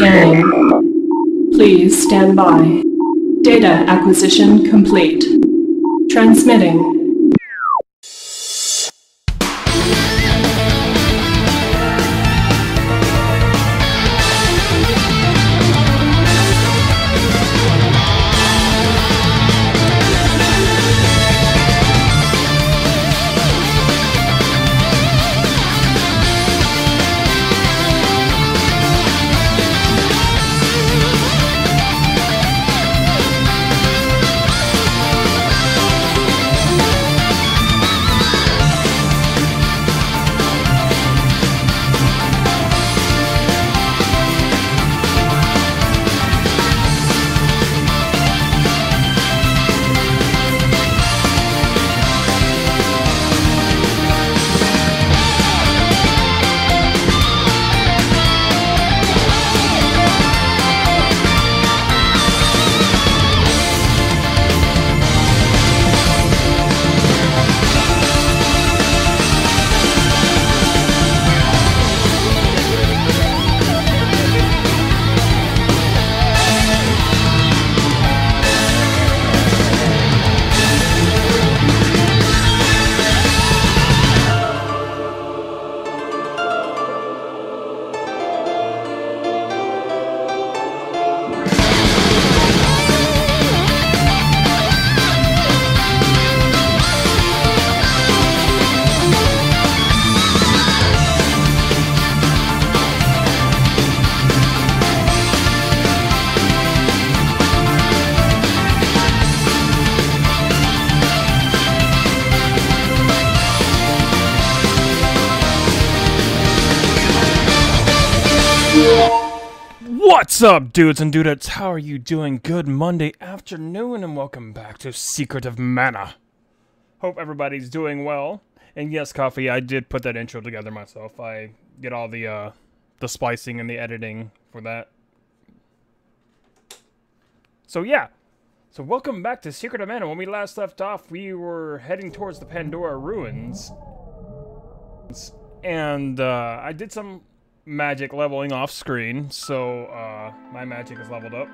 Scanning. Please stand by. Data acquisition complete. Transmitting. What's up, dudes and dudettes? How are you doing? Good Monday afternoon, and welcome back to Secret of Mana. Hope everybody's doing well. And yes, Coffee, I did put that intro together myself. I get all the splicing and the editing for that. So yeah. So welcome back to Secret of Mana. When we last left off, we were heading towards the Pandora ruins. And I did some magic leveling off screen, so my magic is leveled up.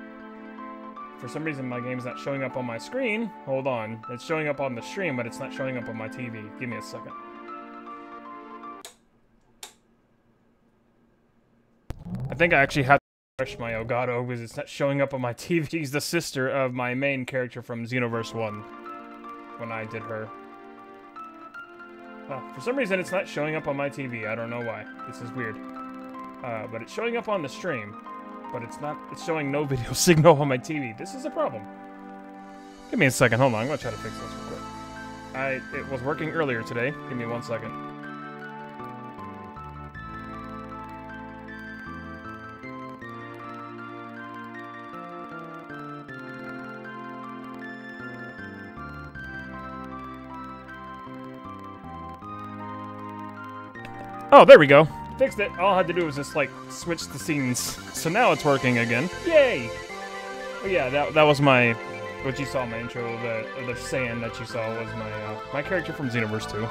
For some reason my game's not showing up on my screen. Hold on, it's showing up on the stream, but it's not showing up on my TV. Give me a second. I think I actually have to refresh my Elgato because it's not showing up on my TV. She's the sister of my main character from Xenoverse 1 when I did her. For some reason it's not showing up on my TV. I don't know why. This is weird. But it's showing up on the stream, but it's not, it's showing no video signal on my TV. This is a problem. Give me a second, hold on, I'm gonna try to fix this real quick. It was working earlier today. Give me 1 second. Oh, there we go. Fixed it. All I had to do was just, like, switch the scenes. So now it's working again. Yay! But yeah, that was my... What you saw in my intro, the sand that you saw was my character from Xenoverse 2.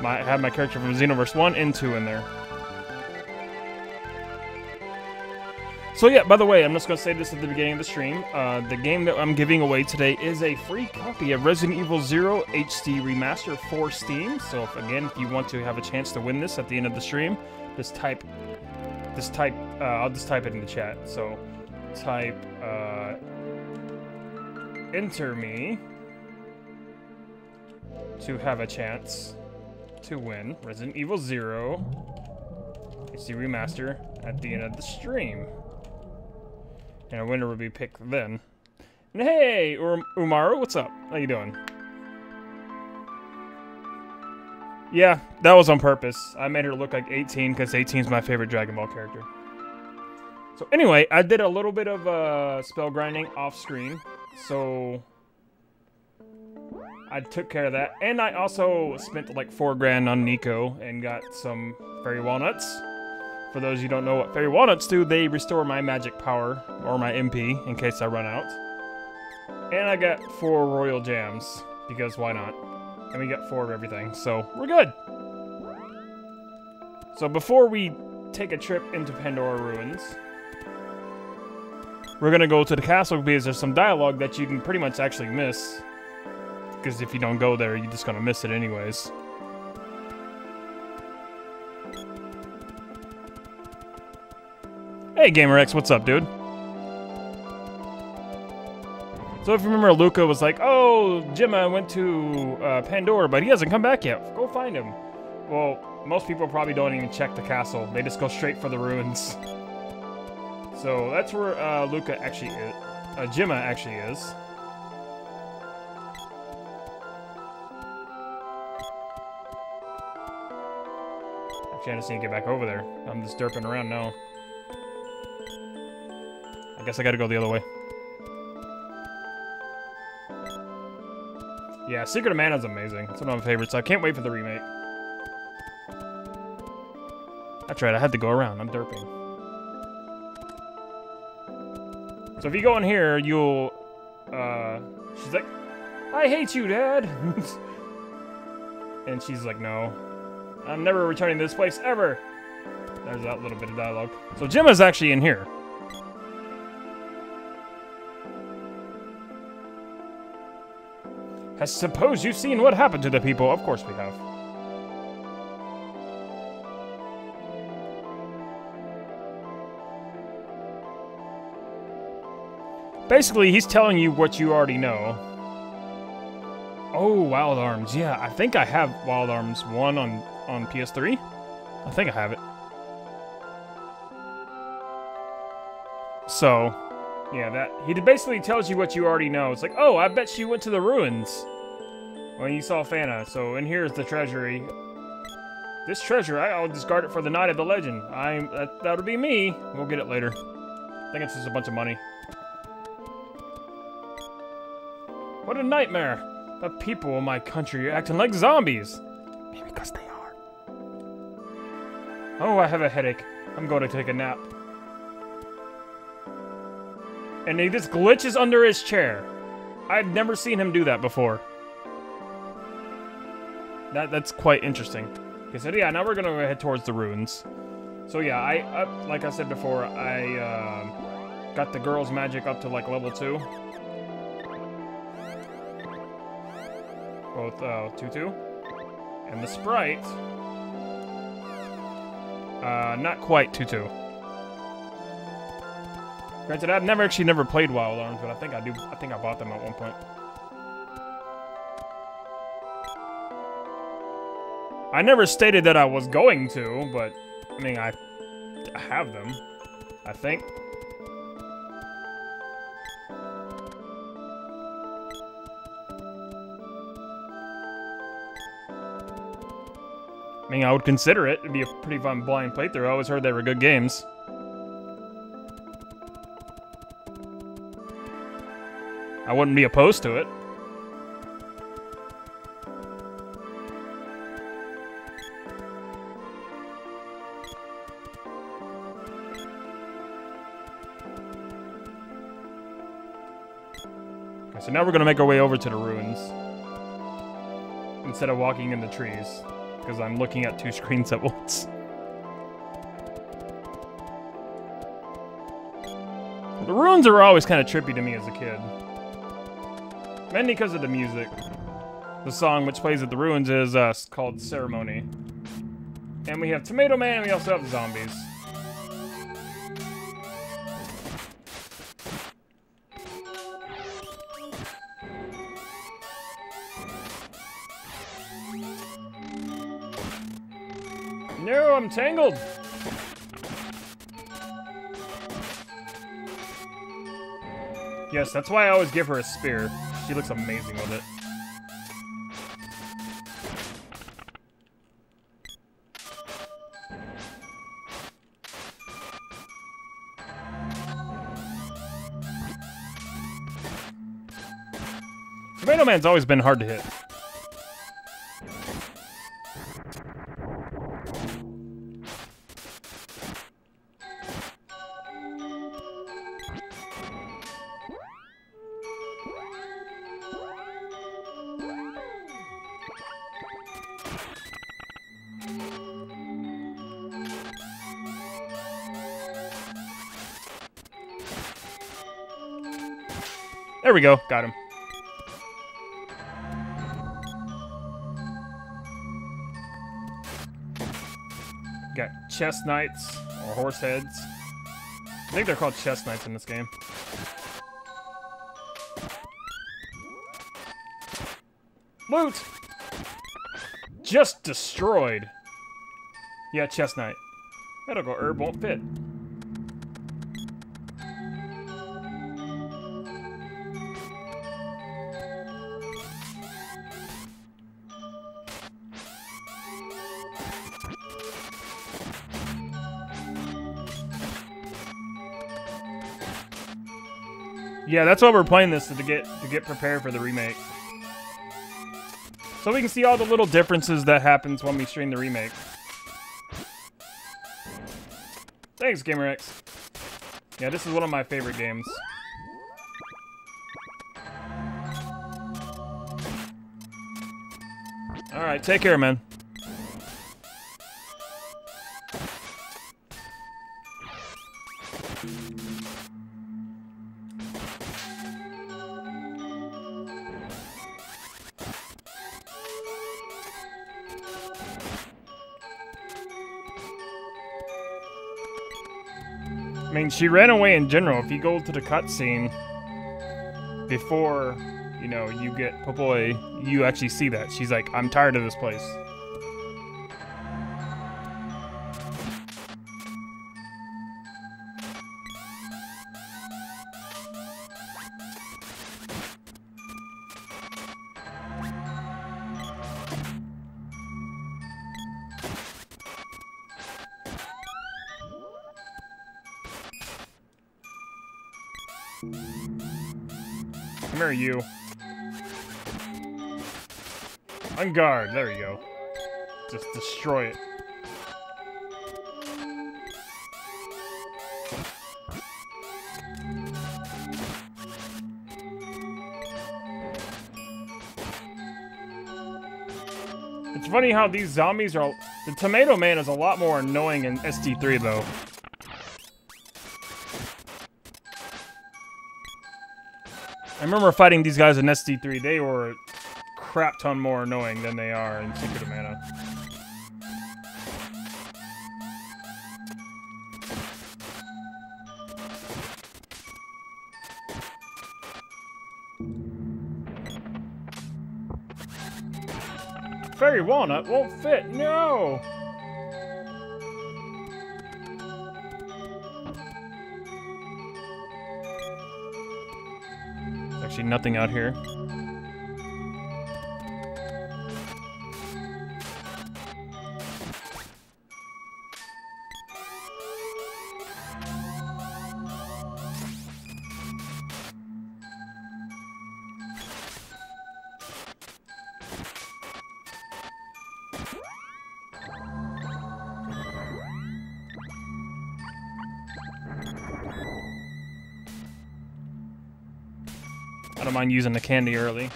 I had my character from Xenoverse 1 and 2 in there. So yeah, by the way, I'm just going to say this at the beginning of the stream. The game that I'm giving away today is a free copy of Resident Evil 0 HD Remaster for Steam. So if you want to have a chance to win this at the end of the stream, just type, I'll just type it in the chat. So, type, enter me to have a chance to win Resident Evil 0 HD Remaster at the end of the stream. And a winner will be picked then. And hey, Umaru, what's up? How you doing? Yeah, that was on purpose. I made her look like 18 because 18 is my favorite Dragon Ball character. So anyway, I did a little bit of spell grinding off screen. So I took care of that. And I also spent like 4 grand on Nico and got some fairy walnuts. For those of you who don't know what fairy walnuts do, they restore my magic power, or my MP, in case I run out. And I got 4 royal jams, because why not? And we got 4 of everything, so we're good! So before we take a trip into Pandora ruins, we're gonna go to the castle because there's some dialogue that you can pretty much actually miss. Because if you don't go there, you're just gonna miss it anyways. Hey GamerX, what's up, dude? So if you remember, Luca was like, oh, Gemma went to Pandora, but he hasn't come back yet. Go find him. Well, most people probably don't even check the castle. They just go straight for the ruins. So that's where Luca actually is. Gemma actually is. Actually, I just need to get back over there. I'm just derping around now. I guess I gotta go the other way. Yeah, Secret of Mana is amazing. It's one of my favorites. I can't wait for the remake. That's right, I had to go around. I'm derping. So if you go in here, you'll... she's like, I hate you, Dad! And she's like, no. I'm never returning to this place, ever! There's that little bit of dialogue. So Gemma's actually in here. I suppose you've seen what happened to the people. Of course we have. Basically, he's telling you what you already know. Oh, Wild Arms. Yeah, I think I have Wild Arms 1 on PS3. I think I have it. So, yeah, that he basically tells you what you already know. It's like, oh, I bet she went to the ruins when you saw Fana. So, and here's the treasury. This treasure, I'll discard it for the Knight of the Legend. That'll be me. We'll get it later. I think it's just a bunch of money. What a nightmare! The people in my country are acting like zombies. Maybe because they are. Oh, I have a headache. I'm going to take a nap. And he just glitches under his chair. I've never seen him do that before. That's quite interesting. Okay, so yeah, now we're gonna head towards the ruins. So yeah, like I said before, I got the girl's magic up to like level 2. Both 2-2. And the sprite, not quite 2-2. Granted, I've never played Wild Arms, but I think I do. I think I bought them at one point. I never stated that I was going to, but I mean, I have them. I think. I mean, I would consider it. It'd be a pretty fun blind playthrough. I always heard they were good games. I wouldn't be opposed to it. Okay, so now we're gonna make our way over to the ruins instead of walking in the trees, because I'm looking at 2 screens at once. The ruins are always kind of trippy to me as a kid. Mainly because of the music. The song which plays at the ruins is called Ceremony. And we have Tomato Man, and we also have zombies. No, I'm tangled! Yes, that's why I always give her a spear. She looks amazing with it. Tomato Man's always been hard to hit. There we go. Got him. Got chest knights, or horse heads. I think they're called chest knights in this game. Loot! Just destroyed. Yeah, chest knight. Medical herb won't fit. Yeah, that's why we're playing this, to get prepared for the remake. So we can see all the little differences that happens when we stream the remake. Thanks, GamerX. Yeah, this is one of my favorite games. Alright, take care, man. I mean, she ran away in general. If you go to the cutscene before, you know, you get Popoi, you actually see that. She's like, I'm tired of this place. Come here, you. On guard. There you go. Just destroy it. It's funny how these zombies are... The Tomato Man is a lot more annoying in SD3, though. I remember fighting these guys in SD3. They were a crap ton more annoying than they are in Secret of Mana. Fairy Walnut won't fit. No! Actually, nothing out here. I don't mind using the candy early.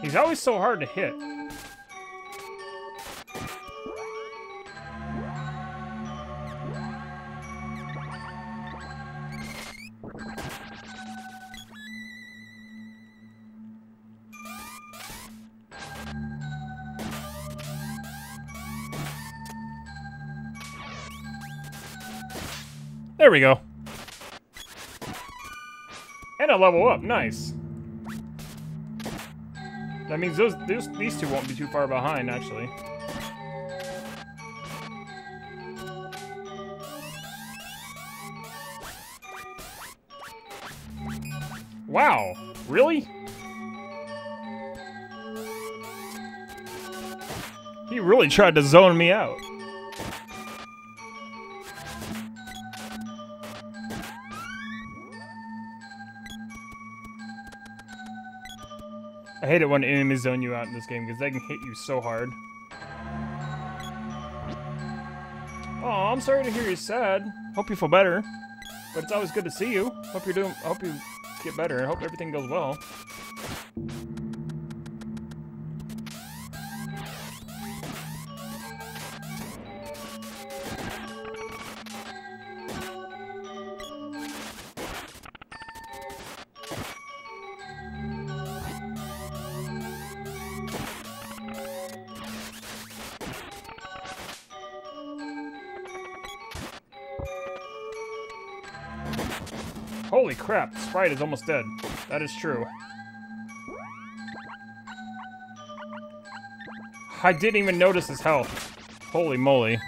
He's always so hard to hit. There we go. And a level up, nice. That means these two won't be too far behind, actually. Wow, really? He really tried to zone me out. I hate it when enemies zone you out in this game because they can hit you so hard. Aww. I'm sorry to hear you're sad. Hope you feel better. But it's always good to see you. Hope you get better. I hope everything goes well. Holy crap, Sprite is almost dead. That is true. I didn't even notice his health. Holy moly.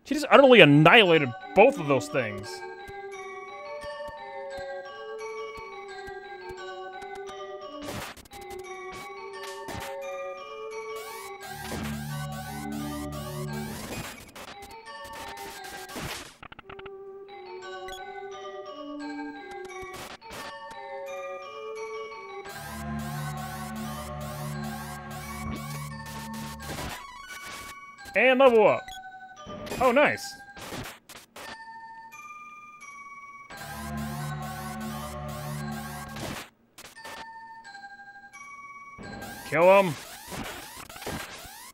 She just utterly annihilated both of those things. And level up. Oh, nice. Kill him.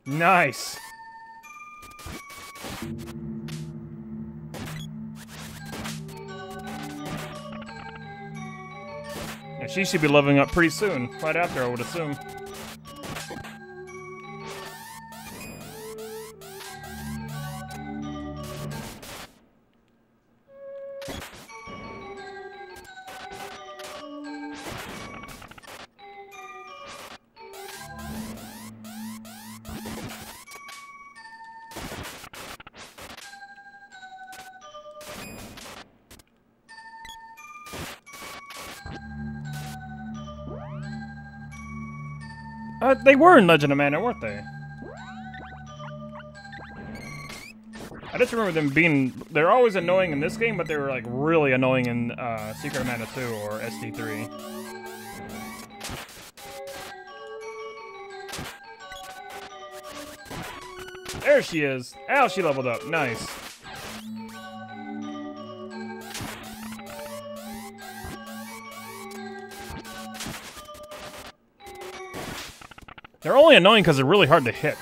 Nice. Yeah, she should be leveling up pretty soon. Right after, I would assume. They were in Legend of Mana, weren't they? I just remember them being... They're always annoying in this game, but they were like really annoying in Secret of Mana 2 or SD3. There she is. Ow, she leveled up. Nice. They're only annoying because they're really hard to hit.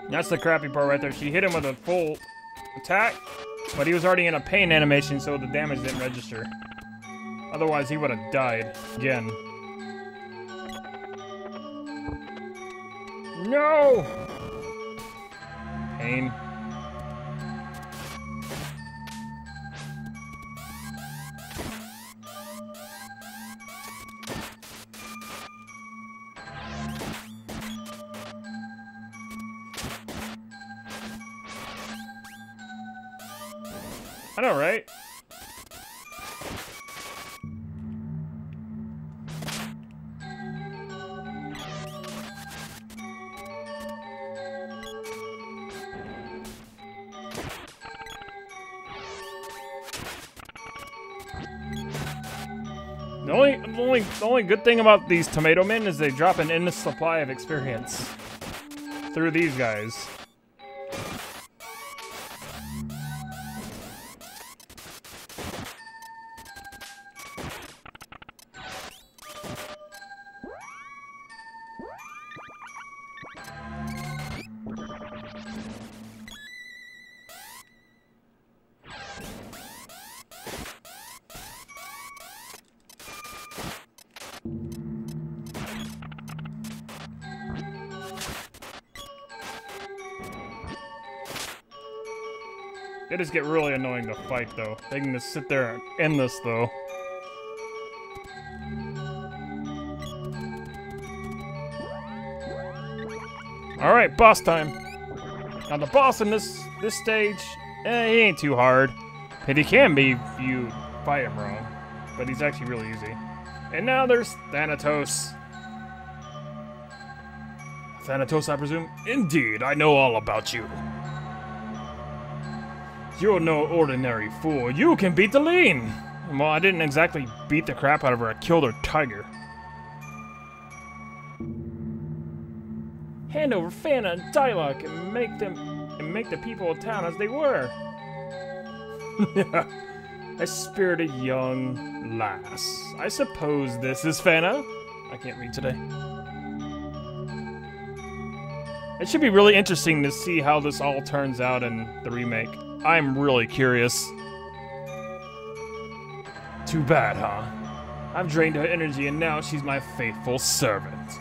That's the crappy part right there. She hit him with a full attack, but he was already in a pain animation, so the damage didn't register. Otherwise, he would have died again. No! Pain. I know, right? The only good thing about these tomato men is they drop an endless supply of experience through these guys. They just get really annoying to fight, though. They can just sit there and end this, though. Alright, boss time. Now, the boss in this stage, he ain't too hard. But he can be if you fight him wrong. But he's actually really easy. And now there's Thanatos. Thanatos, I presume? Indeed, I know all about you. You're no ordinary fool. You can beat the lean! Well, I didn't exactly beat the crap out of her. I killed her tiger. Hand over Fana and Dialogue and make the people of town as they were. A spirited young lass. I suppose this is Fana? I can't read today. It should be really interesting to see how this all turns out in the remake. I'm really curious. Too bad, huh? I've drained her energy and now she's my faithful servant.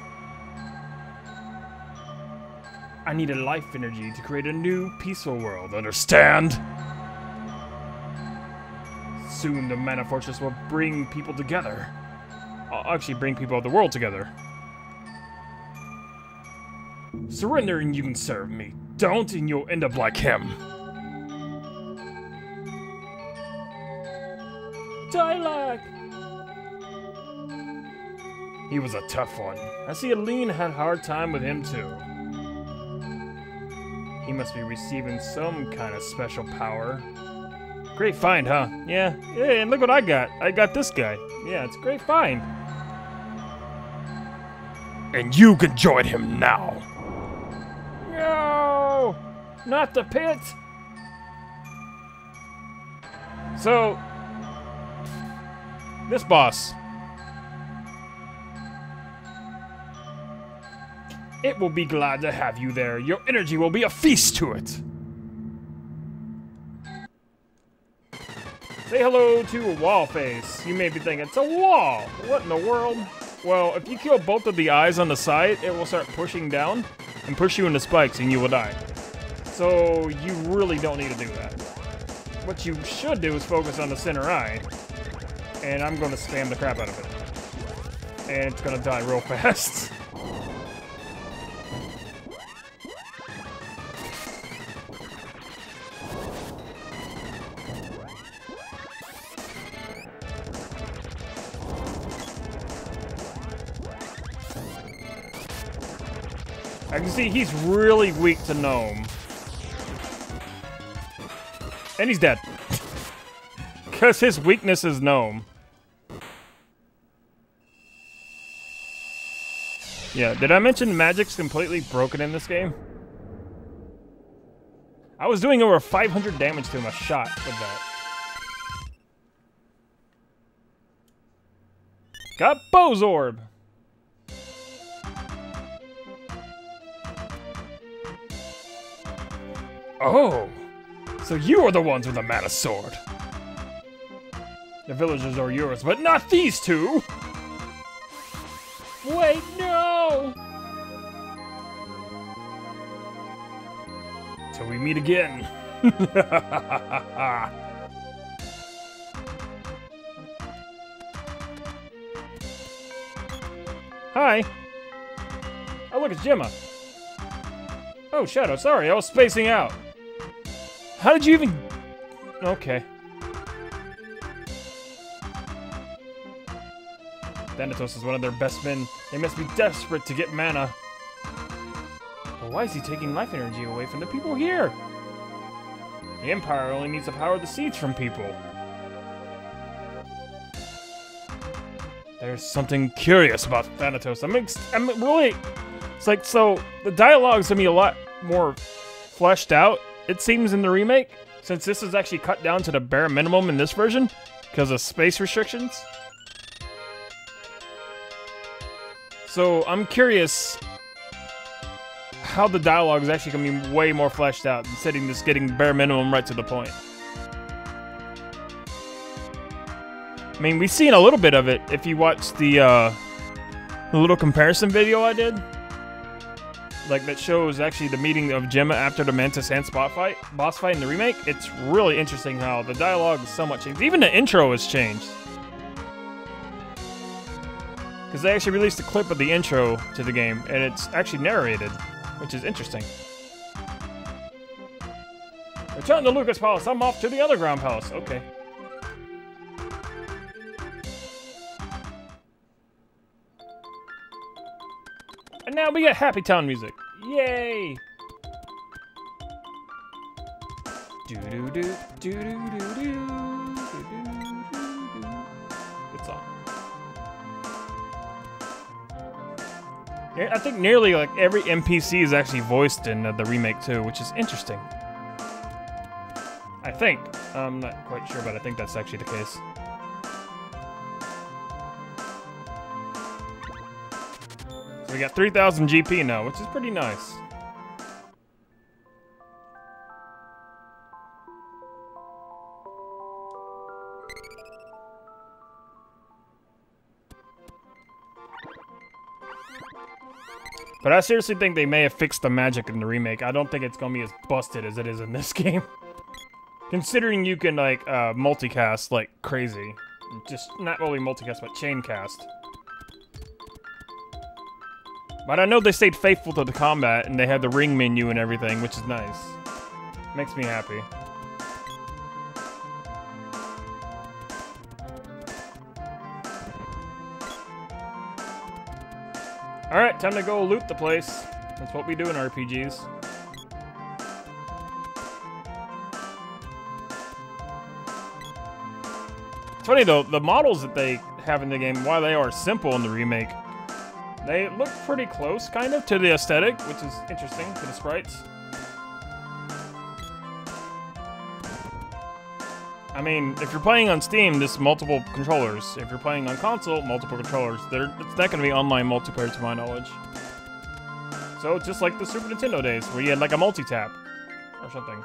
I need a life energy to create a new, peaceful world, understand? Soon the Mana Fortress will bring people together. I'll actually bring people of the world together. Surrender and you can serve me. Don't and you'll end up like him. Dialogue! He was a tough one. I see Aline had a hard time with him too. He must be receiving some kind of special power. Great find, huh? Yeah. Hey, and look what I got. I got this guy. Yeah, it's a great find. And you can join him now. No! Not the pit! So, this boss. It will be glad to have you there. Your energy will be a feast to it. Say hello to a wall face. You may be thinking, it's a wall. What in the world? Well, if you kill both of the eyes on the side, it will start pushing down and push you into spikes and you will die. So you really don't need to do that. What you should do is focus on the center eye. And I'm going to spam the crap out of it. And it's going to die real fast. I can see he's really weak to Gnome. And he's dead. Because his weakness is Gnome. Yeah, did I mention magic's completely broken in this game? I was doing over 500 damage to him a shot with that. Got Bozorb! Oh, so you are the ones with the mana sword. The villagers are yours, but not these two! Wait, no! Till we meet again. Hi. Oh, look, it's Gemma. Oh, Shadow, sorry, I was spacing out. How did you even... Okay. Thanatos is one of their best men. They must be desperate to get mana. But why is he taking life energy away from the people here? The Empire only needs to power the seeds from people. There's something curious about Thanatos. I'm really... It's like, so, the dialogue's gonna be a lot more fleshed out, it seems, in the remake, since this is actually cut down to the bare minimum in this version, because of space restrictions. So, I'm curious how the dialogue is actually going to be way more fleshed out, instead of just getting bare minimum right to the point. I mean, we've seen a little bit of it if you watch the little comparison video I did. like that shows actually the meeting of Gemma after the Mantis Ant boss fight in the remake. It's really interesting how the dialogue is somewhat changed. Even the intro has changed. Because they actually released a clip of the intro to the game, and it's actually narrated, which is interesting. Return to Lucas Palace. I'm off to the underground palace. Okay. And now we get Happy Town music. Yay! Do do do do do do do do. Good song. Yeah, I think nearly like every NPC is actually voiced in the remake too, which is interesting. I think. I'm not quite sure, but I think that's actually the case. We got 3,000 GP now, which is pretty nice. But I seriously think they may have fixed the magic in the remake. I don't think it's gonna be as busted as it is in this game. Considering you can, like, multicast like crazy. Just, not really multicast, but chain cast. But I know they stayed faithful to the combat, and they had the ring menu and everything, which is nice. Makes me happy. Alright, time to go loot the place. That's what we do in RPGs. It's funny though, the models that they have in the game, while they are simple in the remake, they look pretty close, kind of, to the aesthetic, which is interesting, to the sprites. I mean, if you're playing on Steam, there's multiple controllers. If you're playing on console, multiple controllers. It's not going to be online multiplayer, to my knowledge. So, just like the Super Nintendo days, where you had like a multi-tap, or something.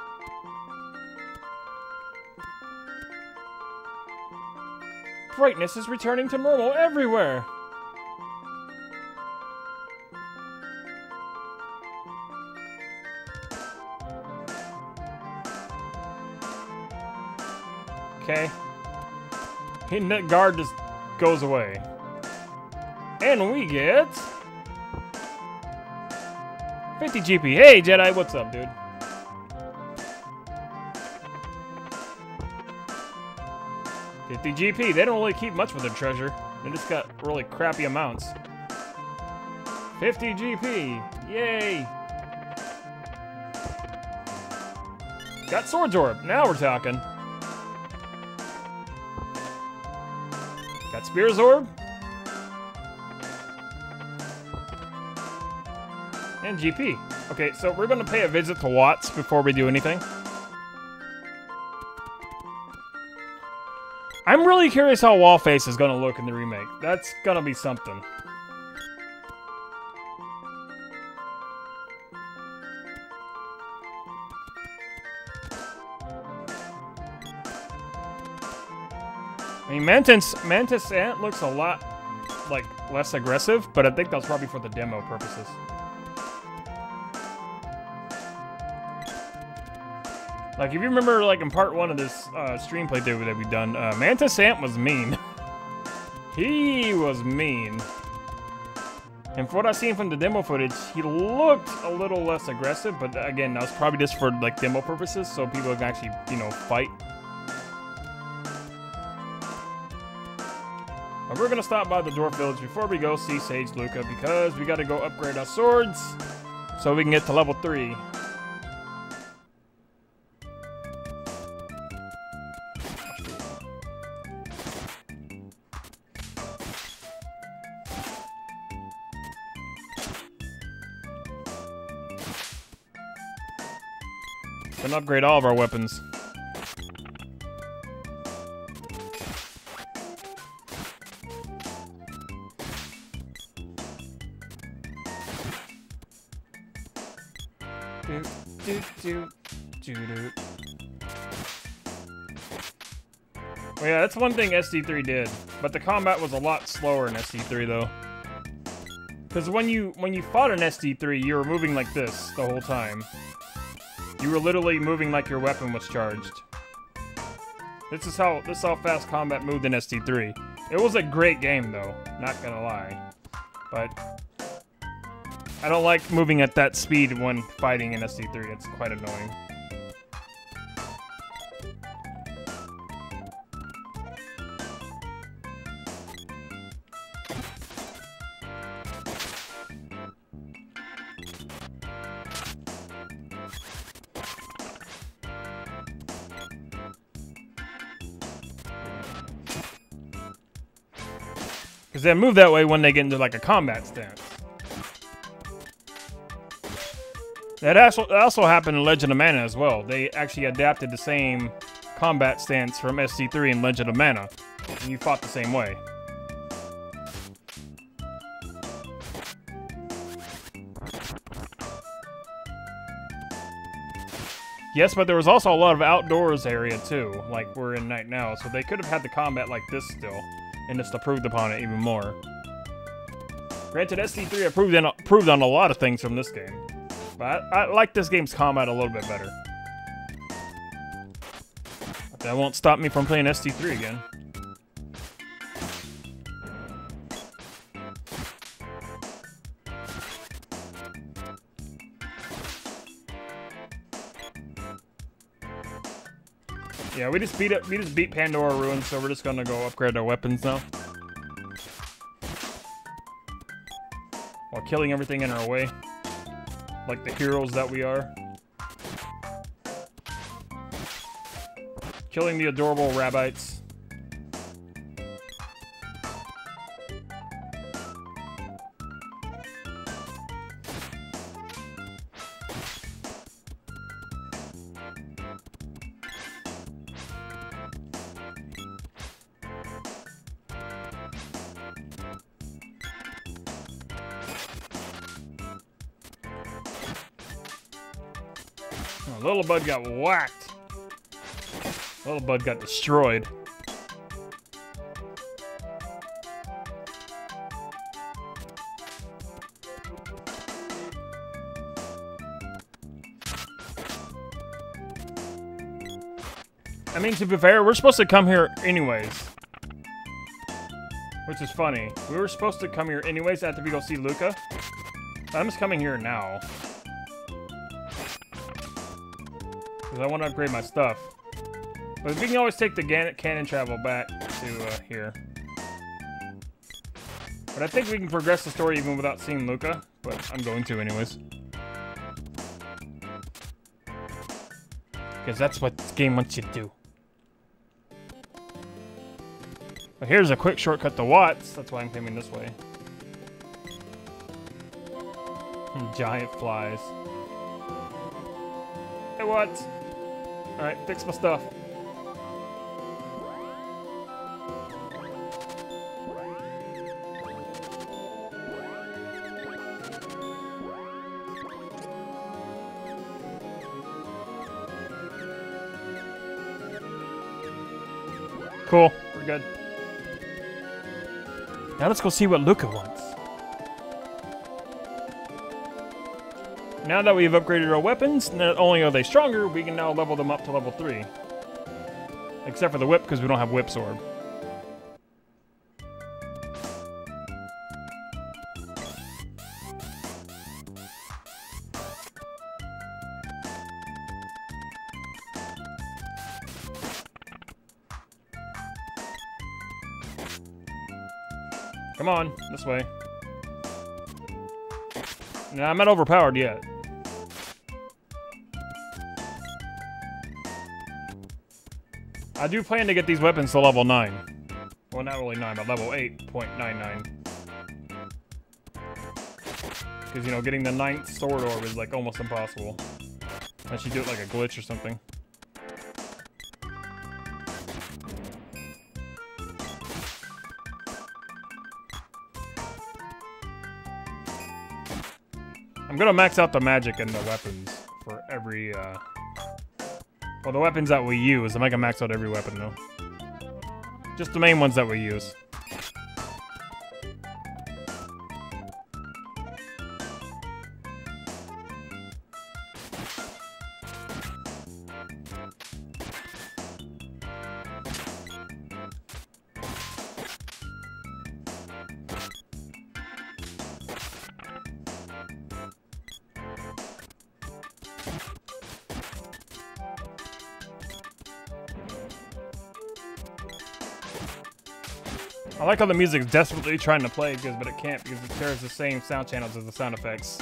Brightness is returning to normal everywhere! Okay. And that guard just goes away. And we get 50 GP. Hey, Jedi, what's up, dude? $50 GP. They don't really keep much with their treasure. They just got really crappy amounts. 50 GP. Yay. Got Swords Orb. Now we're talking. Got Spears Orb. And GP. Okay, so we're going to pay a visit to Watts before we do anything. I'm really curious how Wallface is going to look in the remake. That's going to be something. I mean, Mantis Ant looks a lot, like, less aggressive, but I think that's probably for the demo purposes. Like, if you remember, like, in part 1 of this stream playthrough that we've done, Mantis Ant was mean. He was mean. And for what I've seen from the demo footage, he looked a little less aggressive, but again, that was probably just for, like, demo purposes, so people can actually, you know, fight. But we're gonna stop by the Dwarf Village before we go see Sage Luca, because we gotta go upgrade our swords so we can get to level 3. Gonna upgrade all of our weapons. Well, yeah, that's one thing SD3 did, but the combat was a lot slower in SD3 though. Because when you fought an SD3, you were moving like this the whole time. You were literally moving like your weapon was charged. This is how fast combat moved in SD3. It was a great game though, not gonna lie. But I don't like moving at that speed when fighting in SD3. It's quite annoying. Because they move that way when they get into like a combat stance. That also happened in Legend of Mana as well. They actually adapted the same combat stance from SC3 and Legend of Mana. And you fought the same way. Yes, but there was also a lot of outdoors area too, like we're in right now. So they could have had the combat like this still. And just improved upon it even more. Granted, SC3 improved on a lot of things from this game. But I like this game's combat a little bit better. But that won't stop me from playing SC3 again. Yeah, we just beat Pandora Ruins, so we're just gonna go upgrade our weapons now. While killing everything in our way. Like the heroes that we are. Killing the adorable rabbits. Little Bud got whacked. Little Bud got destroyed. I mean, to be fair, we're supposed to come here anyways. Which is funny. We were supposed to come here anyways after we go see Luca. I'm just coming here now. Because I want to upgrade my stuff. But we can always take the cannon travel back to here. But I think we can progress the story even without seeing Luca. But I'm going to anyways. Because that's what this game wants you to do. But here's a quick shortcut to Watts. That's why I'm coming this way. Giant flies. Hey, Watts. Alright, fix my stuff. Cool, we're good. Now let's go see what Luca wants. Now that we've upgraded our weapons, not only are they stronger, we can now level them up to level 3. Except for the whip, because we don't have whip sword. Come on, this way. Nah, I'm not overpowered yet. I do plan to get these weapons to level 9. Well, not really 9, but level 8.99. Because, you know, getting the 9th sword orb is, like, almost impossible. Unless you do it like a glitch or something. I'm gonna max out the magic and the weapons for every, well, the weapons that we use. I'm not gonna max out every weapon, though. Just the main ones that we use. I like how the music's desperately trying to play, but it can't because it shares the same sound channels as the sound effects.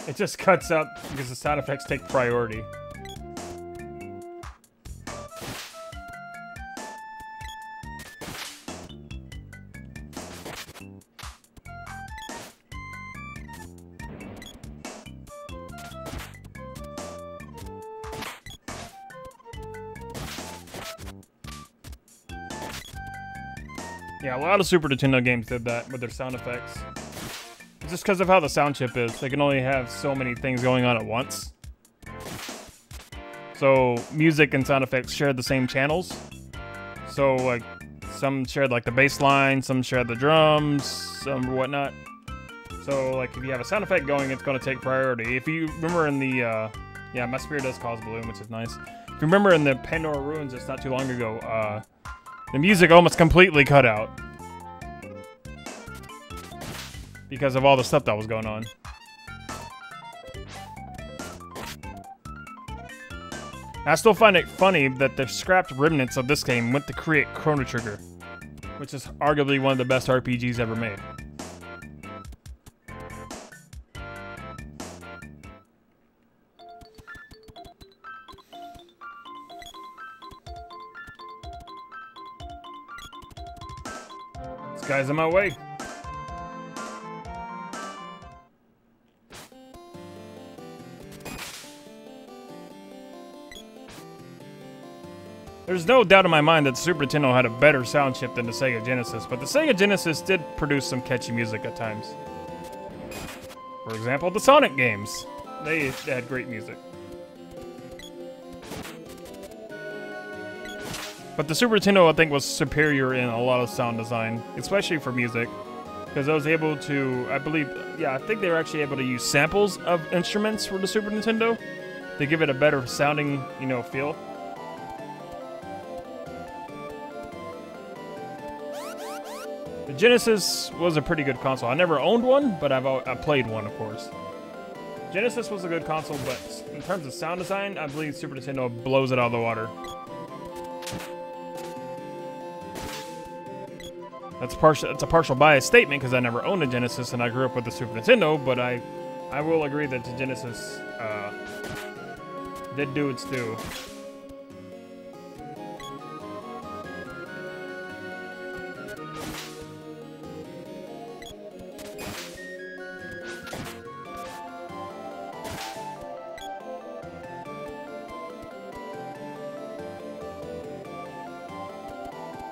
It just cuts out because the sound effects take priority. Yeah, a lot of Super Nintendo games did that with their sound effects. It's just because of how the sound chip is. They can only have so many things going on at once. So, music and sound effects share the same channels. So, like, some shared, like, the bass line, some shared the drums, some whatnot. So, like, if you have a sound effect going, it's going to take priority. If you remember in the, yeah, my spirit does cause balloon, which is nice. If you remember in the Pandora ruins just not too long ago, the music almost completely cut out because of all the stuff that was going on. I still find it funny that the scrapped remnants of this game went to create Chrono Trigger, which is arguably one of the best RPGs ever made. This guy's in my way. There's no doubt in my mind that the Super Nintendo had a better sound chip than the Sega Genesis, but the Sega Genesis did produce some catchy music at times. For example, the Sonic games. They had great music. But the Super Nintendo, I think, was superior in a lot of sound design, especially for music, because I was able to, I believe, yeah, I think they were actually able to use samples of instruments for the Super Nintendo to give it a better sounding, you know, feel. The Genesis was a pretty good console. I never owned one, but I played one, of course. Genesis was a good console, but in terms of sound design, I believe Super Nintendo blows it out of the water. That's a partial bias statement because I never owned a Genesis and I grew up with the Super Nintendo, but I will agree that the Genesis did do its due.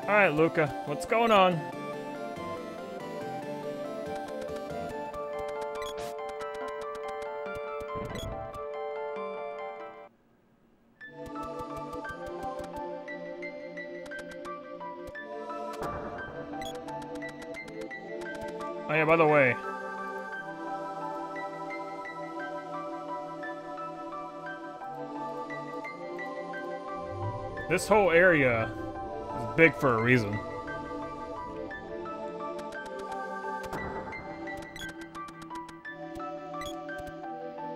Alright, Luca, what's going on? Oh yeah, by the way. This whole area is big for a reason.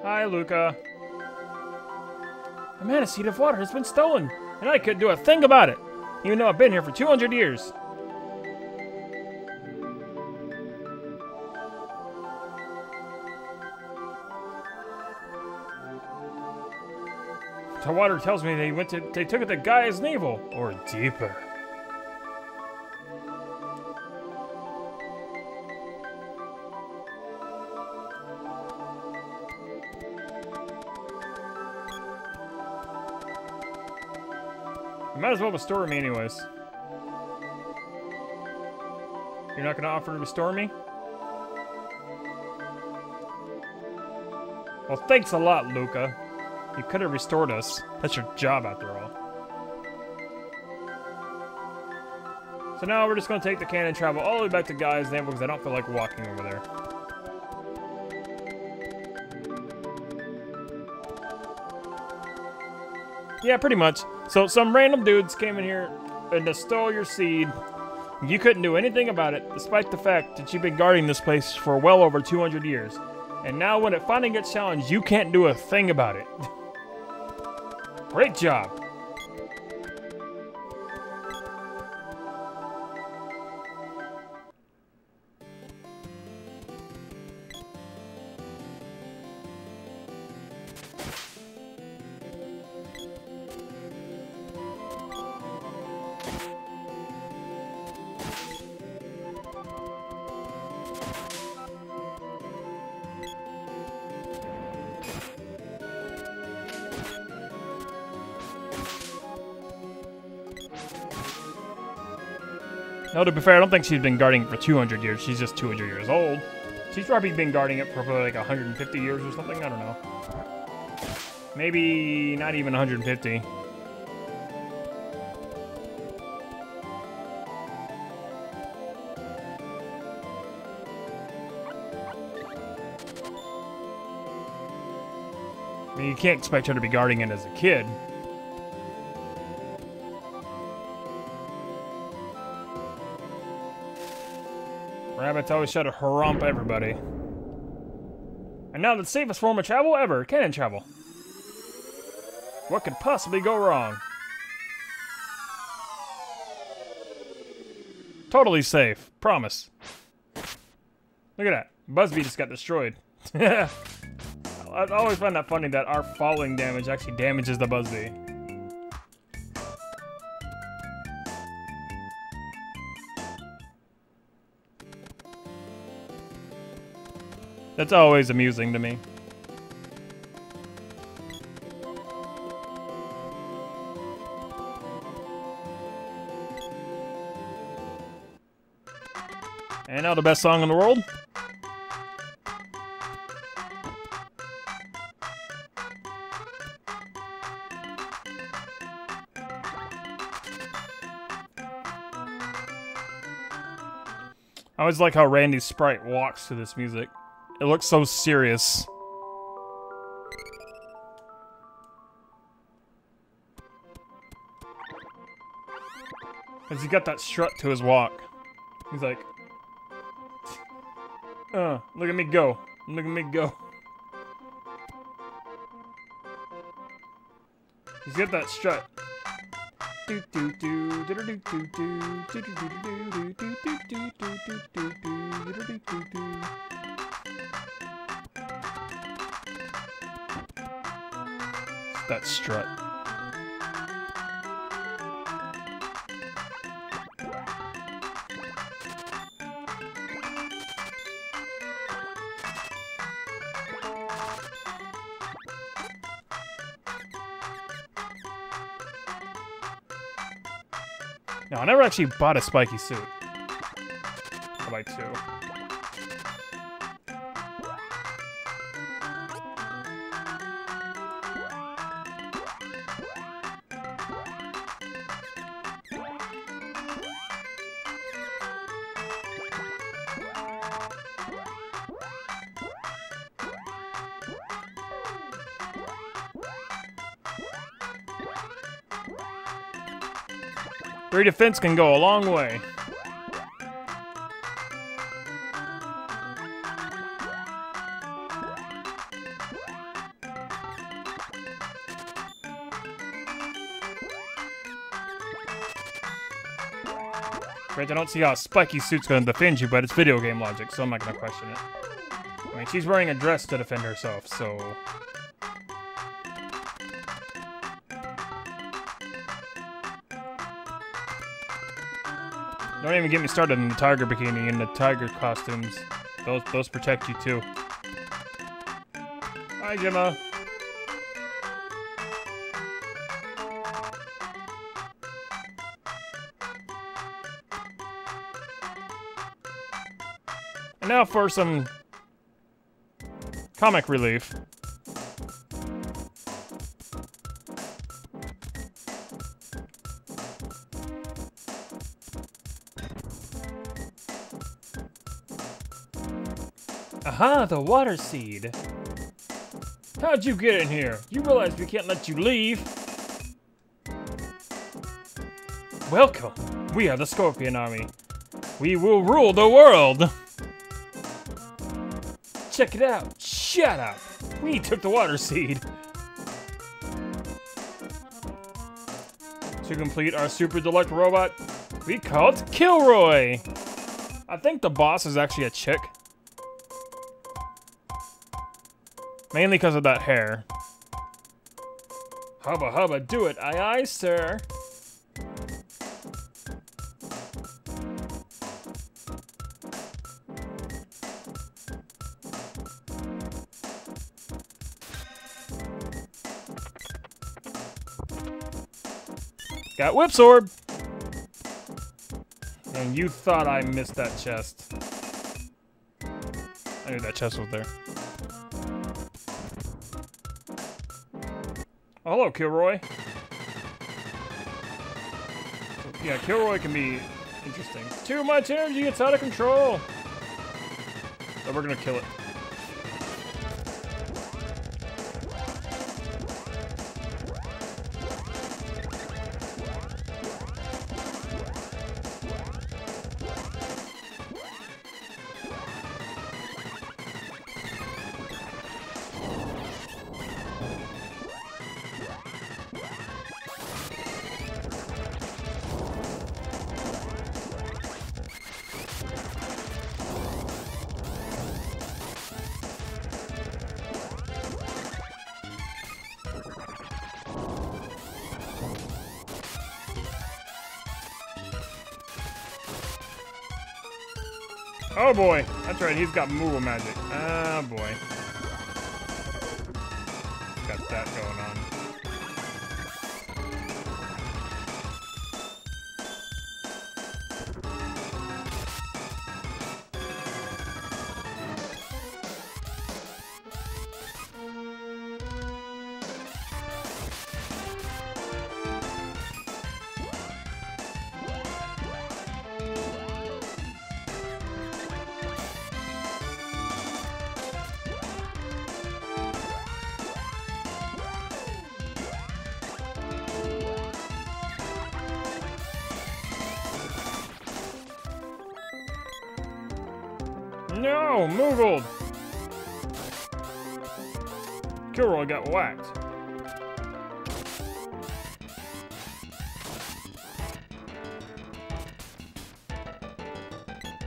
Hi, Luca. The mana seed of water has been stolen, and I couldn't do a thing about it, even though I've been here for 200 years. The water tells me they took it to Gaia's navel, or deeper. You might as well restore me anyways. You're not gonna offer to restore me? Well, thanks a lot, Luca. You could have restored us. That's your job, after all. So now we're just going to take the cannon and travel all the way back to Gaia's navel because I don't feel like walking over there. Yeah, pretty much. So some random dudes came in here and just stole your seed. You couldn't do anything about it, despite the fact that you've been guarding this place for well over 200 years. And now when it finally gets challenged, you can't do a thing about it. Great job. No, to be fair, I don't think she's been guarding it for 200 years. She's just 200 years old. She's probably been guarding it for probably like 150 years or something. I don't know. Maybe not even 150. I mean, you can't expect her to be guarding it as a kid. Rabbits always try to harump everybody. And now the safest form of travel ever, cannon travel. What could possibly go wrong? Totally safe, promise. Look at that, Busby just got destroyed. I always find that funny that our falling damage actually damages the Busby. That's always amusing to me. And now the best song in the world. I always like how Randy's sprite walks to this music. It looks so serious. Cause he got that strut to his walk. He's like, look at me go. Look at me go. He's got that strut. That strut. No, I never actually bought a spiky suit. I'd like to. Free defense can go a long way. Great, I don't see how a spiky suit's gonna defend you, but it's video game logic, so I'm not gonna question it. I mean, she's wearing a dress to defend herself, so... Don't even get me started on the tiger bikini and the tiger costumes. Those protect you too. Hi, Gemma. And now for some comic relief. Aha, the water seed. How'd you get in here? You realize we can't let you leave. Welcome. We are the Scorpion Army. We will rule the world. Check it out. Shut up. We took the water seed. To complete our super deluxe robot, we called Kilroy. I think the boss is actually a chick. Mainly because of that hair. Hubba hubba, do it. Aye aye, sir. Got Whip Sword! And you thought I missed that chest. I knew that chest was there. Oh, hello, Kilroy. Yeah, Kilroy can be interesting. Too much energy, it's out of control! So we're gonna kill it. Oh boy, that's right, he's got Moogle magic. Oh boy. Got that going on. No, Moogle! Kilroy got whacked.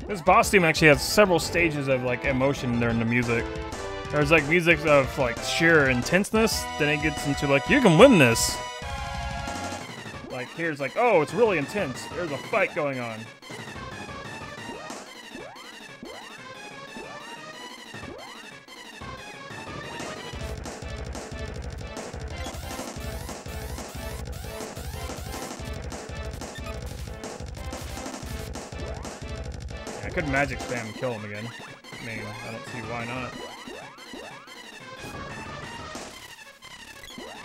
This boss theme actually has several stages of like emotion during the music. There's like music of like sheer intenseness, then it gets into like, you can win this! Like here's like, oh, it's really intense. There's a fight going on. I could magic spam and kill him again. I mean, I don't see why not.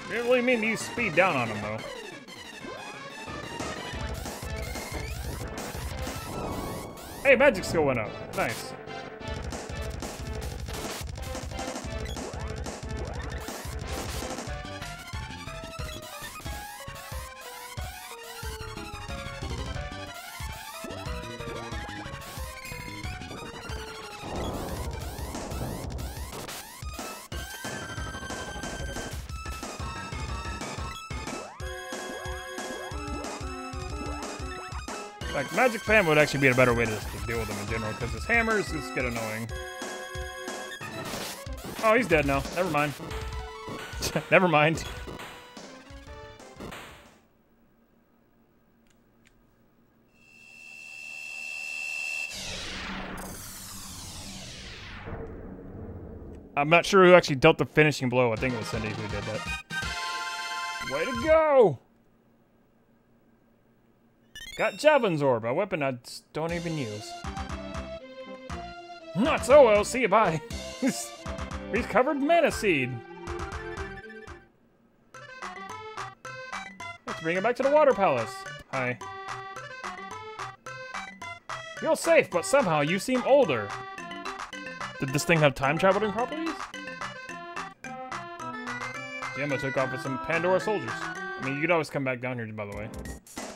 Didn't really mean to use speed down on him though. Hey, magic skill went up. Nice. Like, magic spam would actually be a better way to deal with him in general, because his hammers just get annoying. Oh, he's dead now. Never mind. Never mind. I'm not sure who actually dealt the finishing blow. I think it was Cindy who did that. Way to go! Got Javelin's Orb, a weapon I don't even use. Not so well, see you bye. He's covered mana seed. Let's bring it back to the Water Palace. Hi. You're safe, but somehow you seem older. Did this thing have time traveling properties? Gemma took off with some Pandora soldiers. I mean, you could always come back down here, by the way.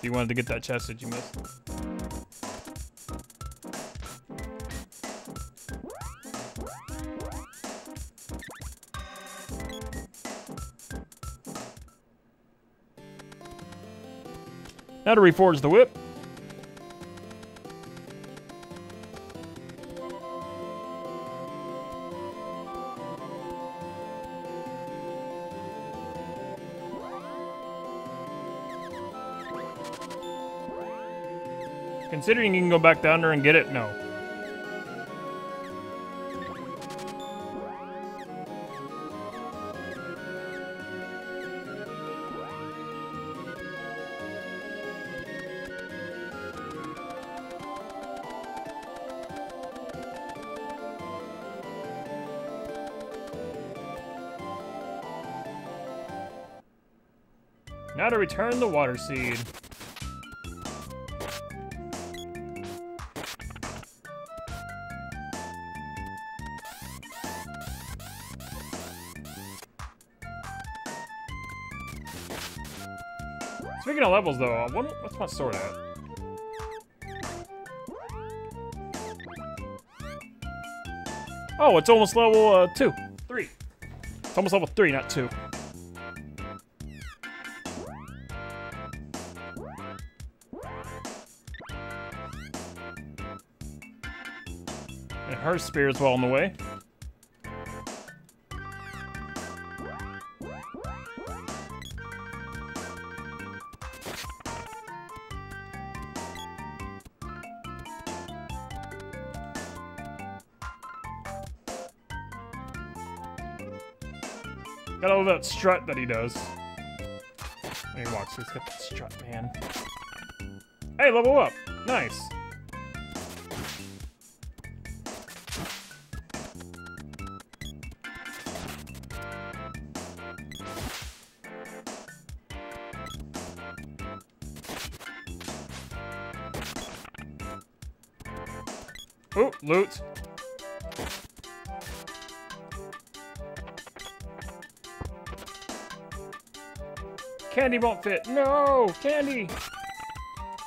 If you wanted to get that chest that you missed. Now to reforge the whip. Considering you can go back down there and get it, no. Now to return the water seed. Speaking of levels, though, what's my sword at? Oh, it's almost level 3. It's almost level 3, not 2. And her spear is well on the way. Got all that strut that he does. When he walks, he's got that strut, man. Hey, level up! Nice. Ooh, loot. Candy won't fit. No! Candy!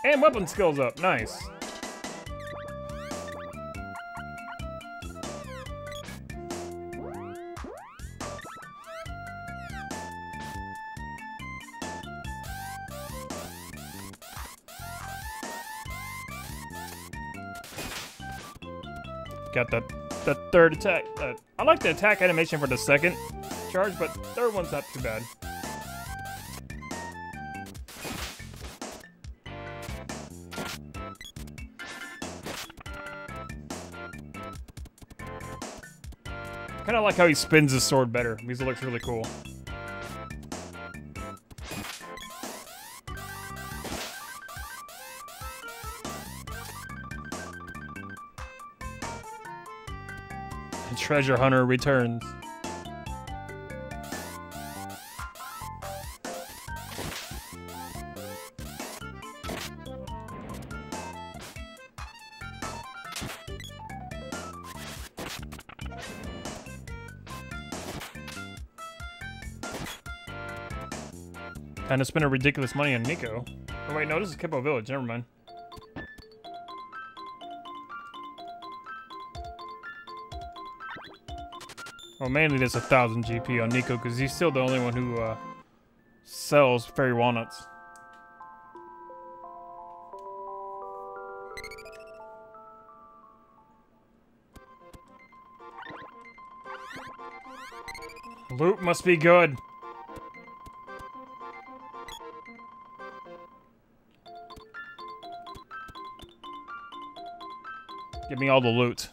And weapon skills up. Nice. Got the third attack. I like the attack animation for the second charge, but third one's not too bad. Kind of like how he spins his sword better, because it looks really cool. And Treasure Hunter returns. Kind of spent a ridiculous money on Nico. Oh wait, no, this is Kippo Village. Never mind. Well, mainly there's 1,000 GP on Nico because he's still the only one who sells fairy walnuts. Loot must be good. Give me all the loot.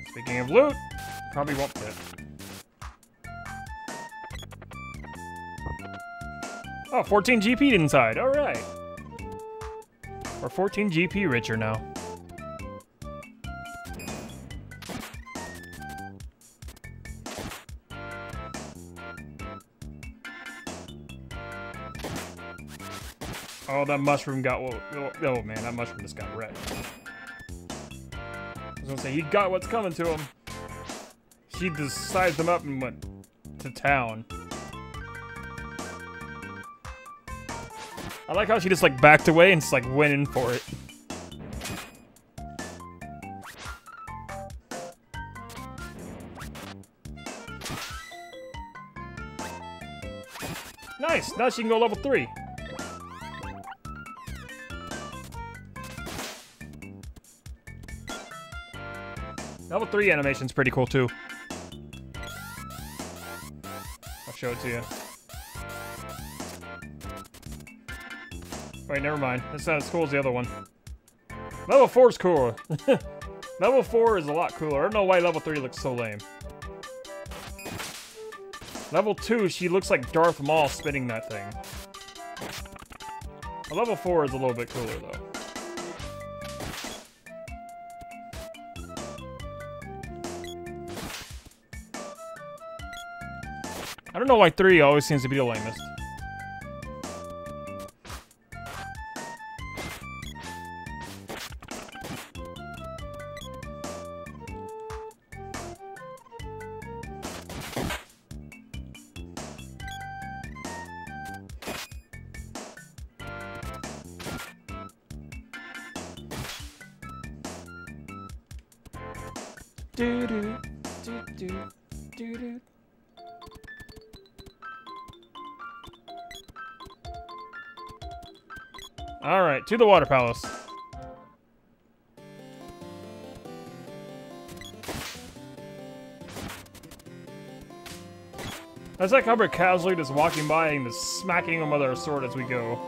Speaking of loot, probably won't fit. Oh, 14 GP inside. All right. We're 14 GP richer now. Oh, that mushroom got... Oh, man, that mushroom just got wrecked. was gonna say, he got what's coming to him. She just sized him up and went to town. I like how she just like backed away and just like went in for it. Nice! Now she can go level 3. Level 3 animation's pretty cool too. I'll show it to you. Wait, never mind. It's not as cool as the other one. Level 4's cool. Level 4 is a lot cooler. I don't know why level 3 looks so lame. Level 2, she looks like Darth Maul spinning that thing. But level 4 is a little bit cooler though. I don't know why 3 always seems to be the lamest. Do do do do do do. All right, to the water palace. That's like how we're casually just walking by and just smacking them with our sword as we go,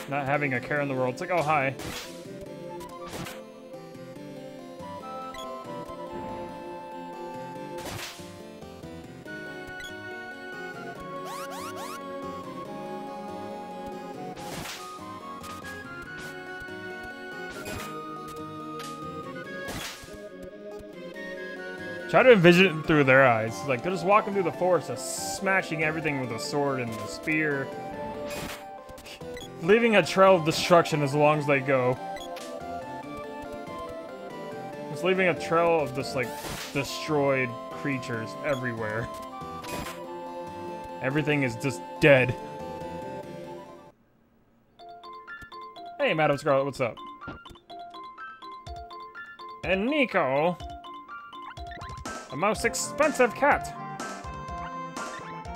not having a care in the world. It's like, oh hi. Try to envision it through their eyes. Like, they're just walking through the forest, just smashing everything with a sword and a spear. Leaving a trail of destruction as long as they go. Just leaving a trail of just, like, destroyed creatures everywhere. Everything is just dead. Hey, Madam Scarlet, what's up? And Nico! The most expensive cat!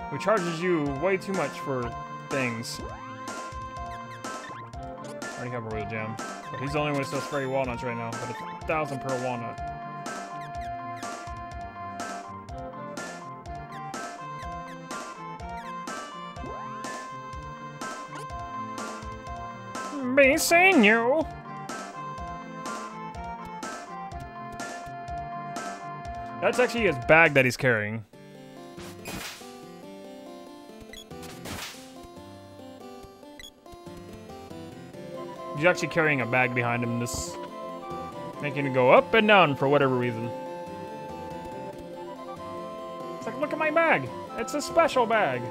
Who charges you way too much for things. I already have a royal jam. But he's the only one who sells fairy walnuts right now, but it's 1,000 per walnut. Be seeing you! That's actually his bag that he's carrying. He's actually carrying a bag behind him, this making it go up and down for whatever reason. It's like, look at my bag! It's a special bag!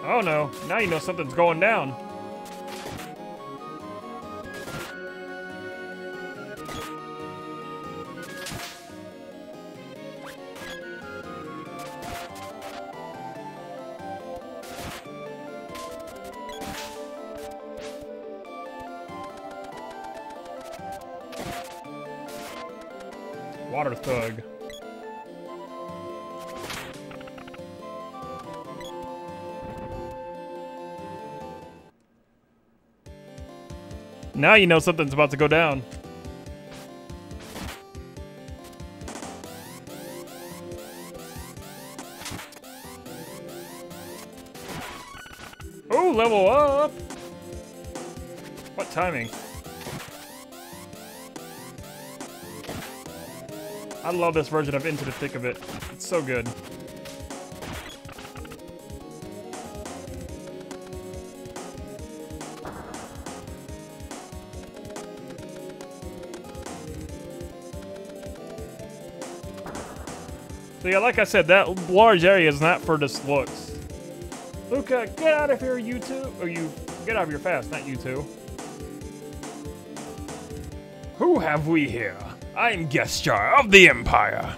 Oh no, now you know something's going down. Water thug. Now you know something's about to go down. Oh, level up! What timing? I love this version of Into the Thick of It. It's so good. So yeah, like I said, that large area is not for just looks. Luca, get out of here, you two! Or you, get out of here fast, not you two. Who have we here? I'm guest jar of the Empire.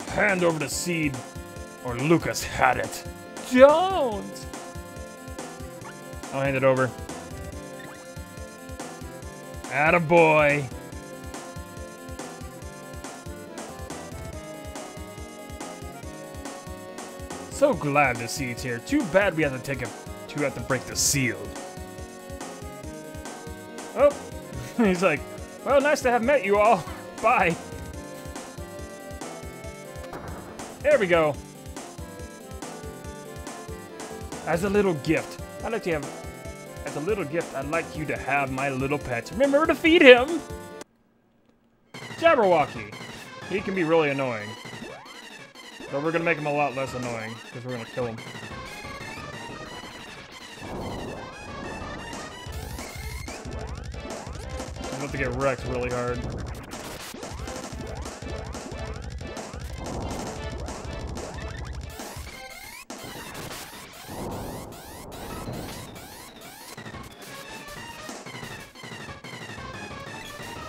Hand over the seed, or Lucas had it. Don't! I'll hand it over. Attaboy. So glad the seed's here. Too bad we have to break the seal. Oh, he's like, well, nice to have met you all. Bye. There we go. As a little gift, I'd like you to have my little pet. Remember to feed him. Jabberwocky. He can be really annoying. But we're gonna make him a lot less annoying, because we're gonna kill him. I'm about to get wrecked really hard.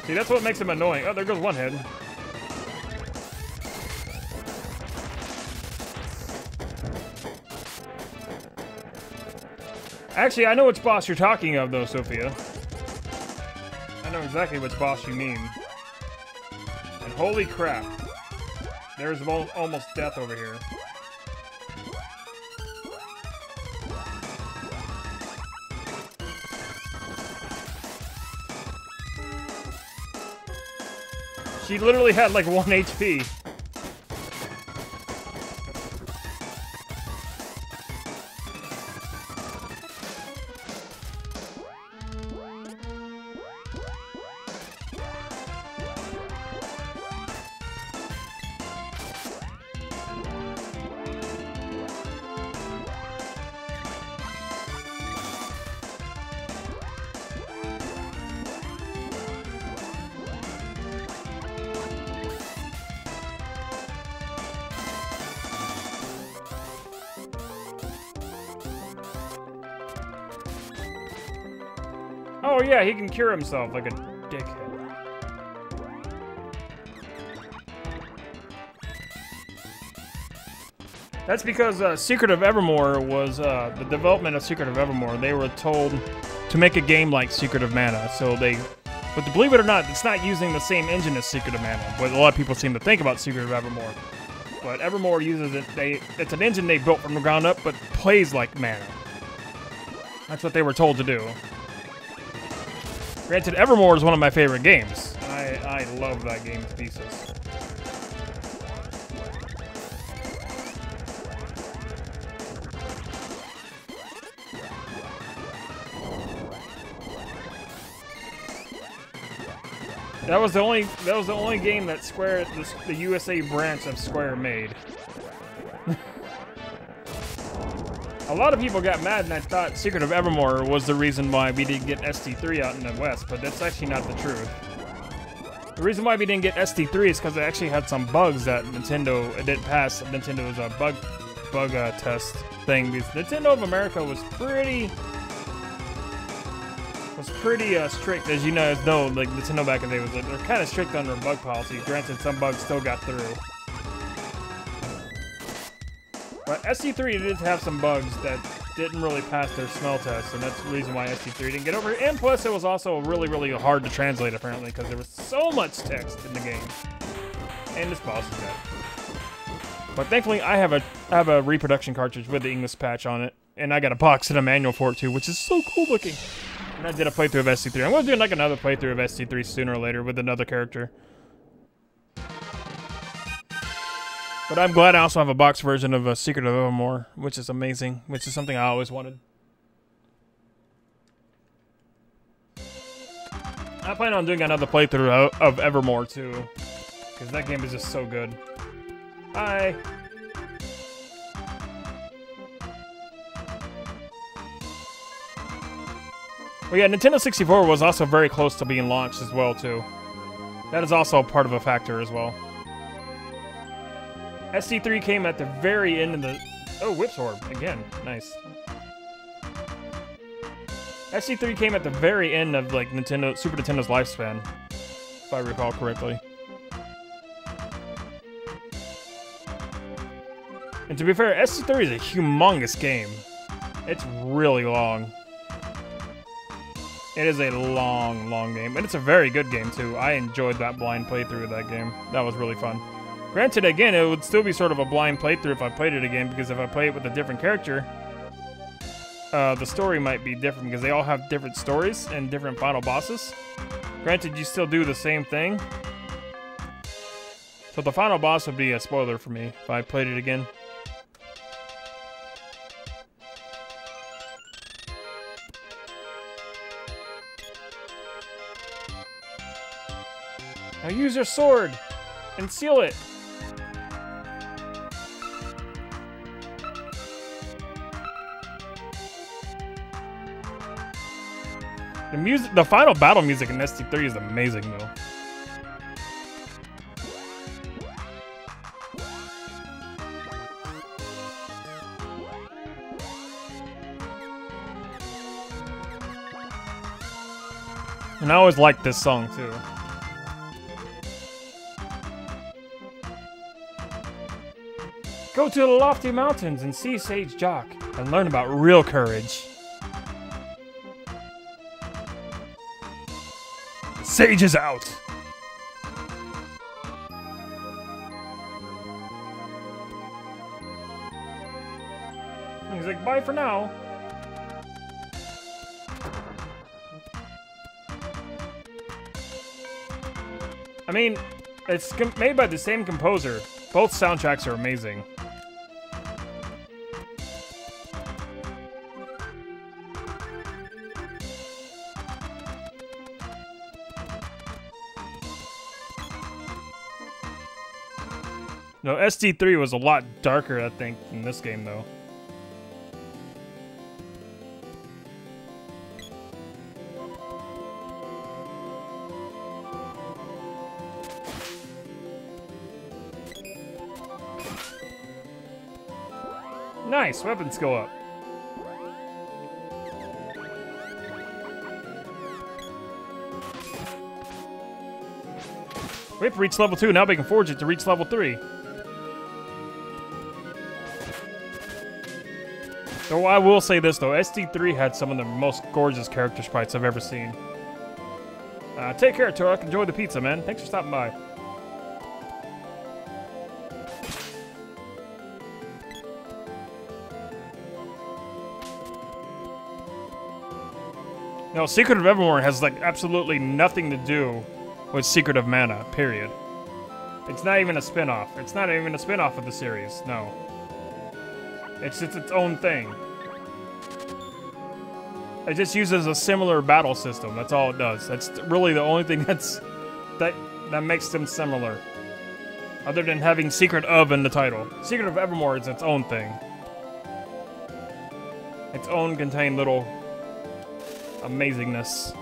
See, that's what makes him annoying. Oh, there goes one head. Actually, I know which boss you're talking of, though, Sophia. I know exactly which boss you mean. And holy crap. There's almost death over here. She literally had like 1 HP. Oh yeah, he can cure himself like a dickhead. That's because Secret of Evermore was, the development of Secret of Evermore, they were told to make a game like Secret of Mana, so but to believe it or not, it's not using the same engine as Secret of Mana, but a lot of people seem to think about Secret of Evermore. But Evermore uses it, it's an engine they built from the ground up, but plays like Mana. That's what they were told to do. Granted, Evermore is one of my favorite games. I love that game to pieces. That was the only game that Square, the USA branch of Square made. A lot of people got mad and I thought Secret of Evermore was the reason why we didn't get ST3 out in the West, but that's actually not the truth. The reason why we didn't get ST3 is because it actually had some bugs that it didn't pass Nintendo's bug test thing. Because Nintendo of America was pretty strict, as you guys know. Like Nintendo back in the day was they're kind of strict on their bug policy. Granted, some bugs still got through. But ST3 did have some bugs that didn't really pass their smell test, and that's the reason why ST3 didn't get over it. And plus, it was also really, really hard to translate, apparently, because there was so much text in the game. And this boss is dead. But thankfully, I have a reproduction cartridge with the English patch on it, and I got a box and a manual for it, too, which is so cool looking. And I did a playthrough of ST3. I'm going to do, like, another playthrough of ST3 sooner or later with another character. But I'm glad I also have a box version of Secret of Evermore, which is amazing, which is something I always wanted. I plan on doing another playthrough of Evermore, too, because that game is just so good. Bye! Well, yeah, Nintendo 64 was also very close to being launched as well, too. That is also part of a factor as well. ST3 came at the very end of the... Oh, Whip Sword. Again. Nice. SC3 came at the very end of like Super Nintendo's lifespan, if I recall correctly. And to be fair, SC3 is a humongous game. It's really long. It is a long, long game, and it's a very good game too. I enjoyed that blind playthrough of that game. That was really fun. Granted, again, it would still be sort of a blind playthrough if I played it again, because if I play it with a different character, the story might be different, because they all have different stories and different final bosses. Granted, you still do the same thing. So the final boss would be a spoiler for me if I played it again. Now use your sword and seal it. The final battle music in ST3 is amazing though. And I always liked this song too. Go to the lofty mountains and see Sage Jock and learn about real courage. Sage is out. He's like, bye for now. I mean, it's made by the same composer. Both soundtracks are amazing. No, SD3 was a lot darker, I think, in this game, though. Nice, weapons go up. We have to reach level 2, now we can forge it to reach level 3. Though I will say this though, SD3 had some of the most gorgeous character sprites I've ever seen. Take care, Turok. Enjoy the pizza, man. Thanks for stopping by. No, Secret of Evermore has like absolutely nothing to do with Secret of Mana, period. It's not even a spin-off. It's not even a spin-off of the series, no. It's its own thing. It just uses a similar battle system. That's all it does. That's really the only thing that makes them similar. Other than having Secret of in the title. Secret of Evermore is its own thing. Its own contained little amazingness.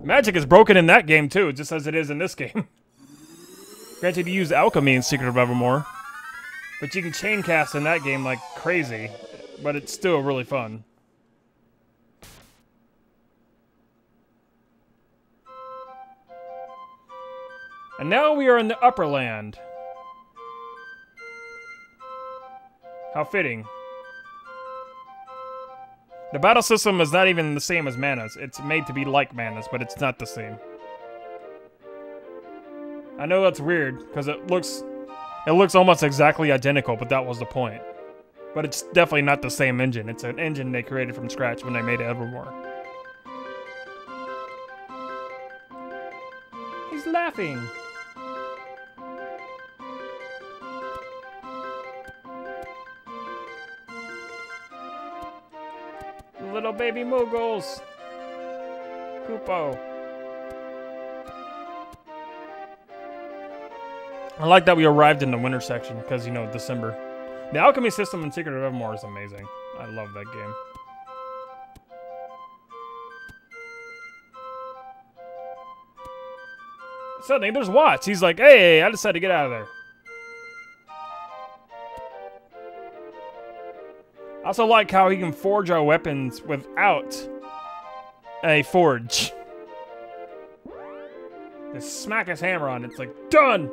Magic is broken in that game too, just as it is in this game. Granted, you use alchemy in Secret of Evermore. But you can chain cast in that game like crazy, but it's still really fun. And now we are in the Upper Land. How fitting. The battle system is not even the same as Mana's. It's made to be like Mana's, but it's not the same. I know that's weird, because it looks almost exactly identical, but that was the point. But it's definitely not the same engine. It's an engine they created from scratch when they made Evermore. He's laughing. Little baby Moogles. Koopo. I like that we arrived in the winter section, because, you know, December. The alchemy system in Secret of Evermore is amazing. I love that game. Suddenly, there's Watts. He's like, hey, I decided to get out of there. I also like how he can forge our weapons without a forge. Just smack his hammer on it. It's like, done!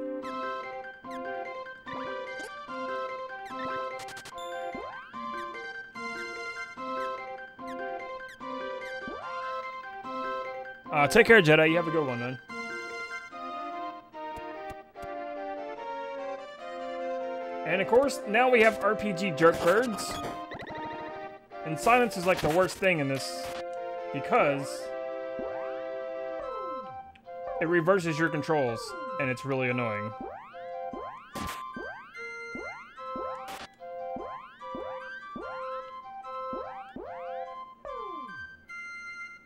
Take care, Jedi. You have a good one, man. And of course, now we have RPG jerk birds. And silence is like the worst thing in this because it reverses your controls and it's really annoying.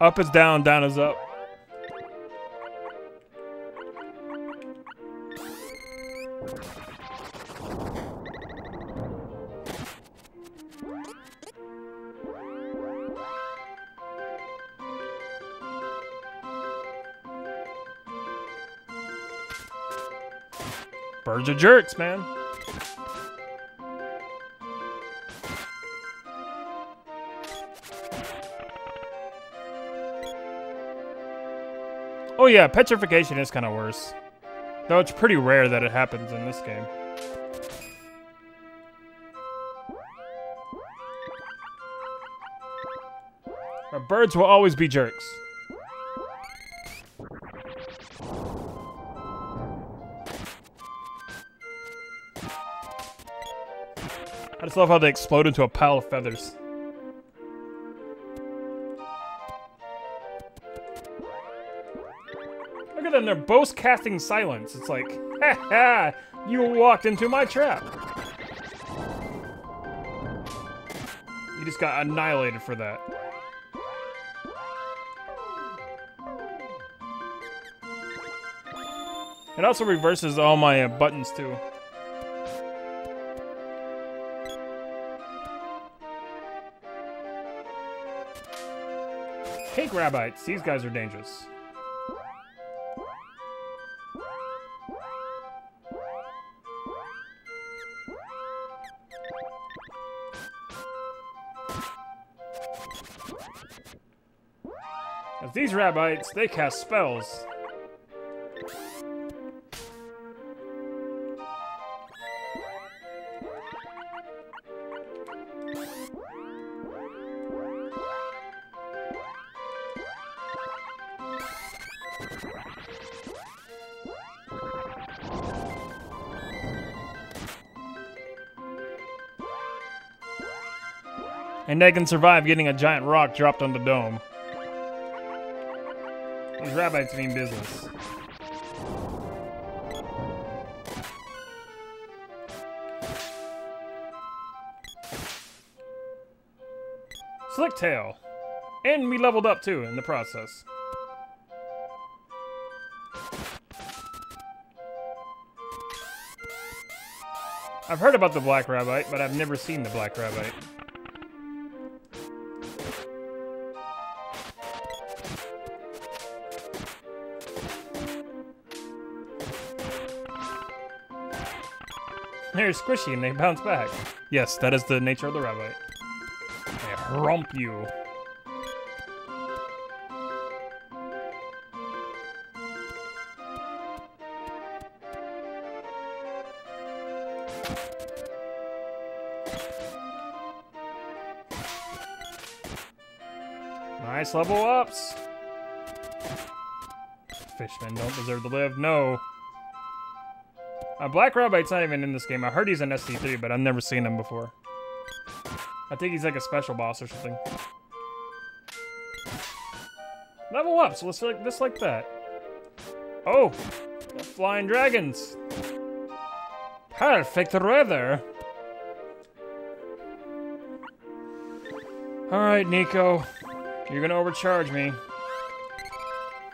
Up is down, down is up. Birds are jerks, man. Oh yeah, petrification is kind of worse. Though it's pretty rare that it happens in this game. But birds will always be jerks. I just love how they explode into a pile of feathers. Look at them, they're both casting silence. It's like, ha ha, you walked into my trap. You just got annihilated for that. It also reverses all my buttons too. Cake rabbits, these guys are dangerous. As these rabbits, they cast spells. And they can survive getting a giant rock dropped on the dome. These rabbits mean business. Slick tail. And we leveled up too in the process. I've heard about the black rabbit, but I've never seen the black rabbit. They're squishy and they bounce back. Yes, that is the nature of the rabbit. They hump you. Nice level ups. Fishmen don't deserve to live. No. Black Rabbit's not even in this game. I heard he's in SD3, but I've never seen him before. I think he's like a special boss or something. Level up, so let's like this like that. Oh, flying dragons. Perfect weather. Alright, Nico. You're gonna overcharge me.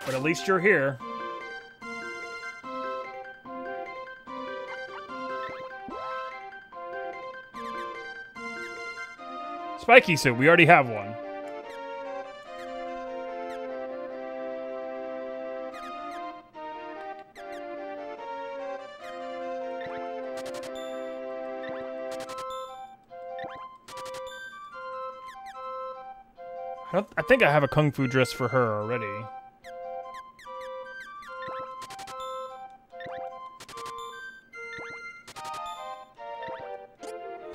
But at least you're here. Spiky suit, we already have one. I think I have a kung fu dress for her already.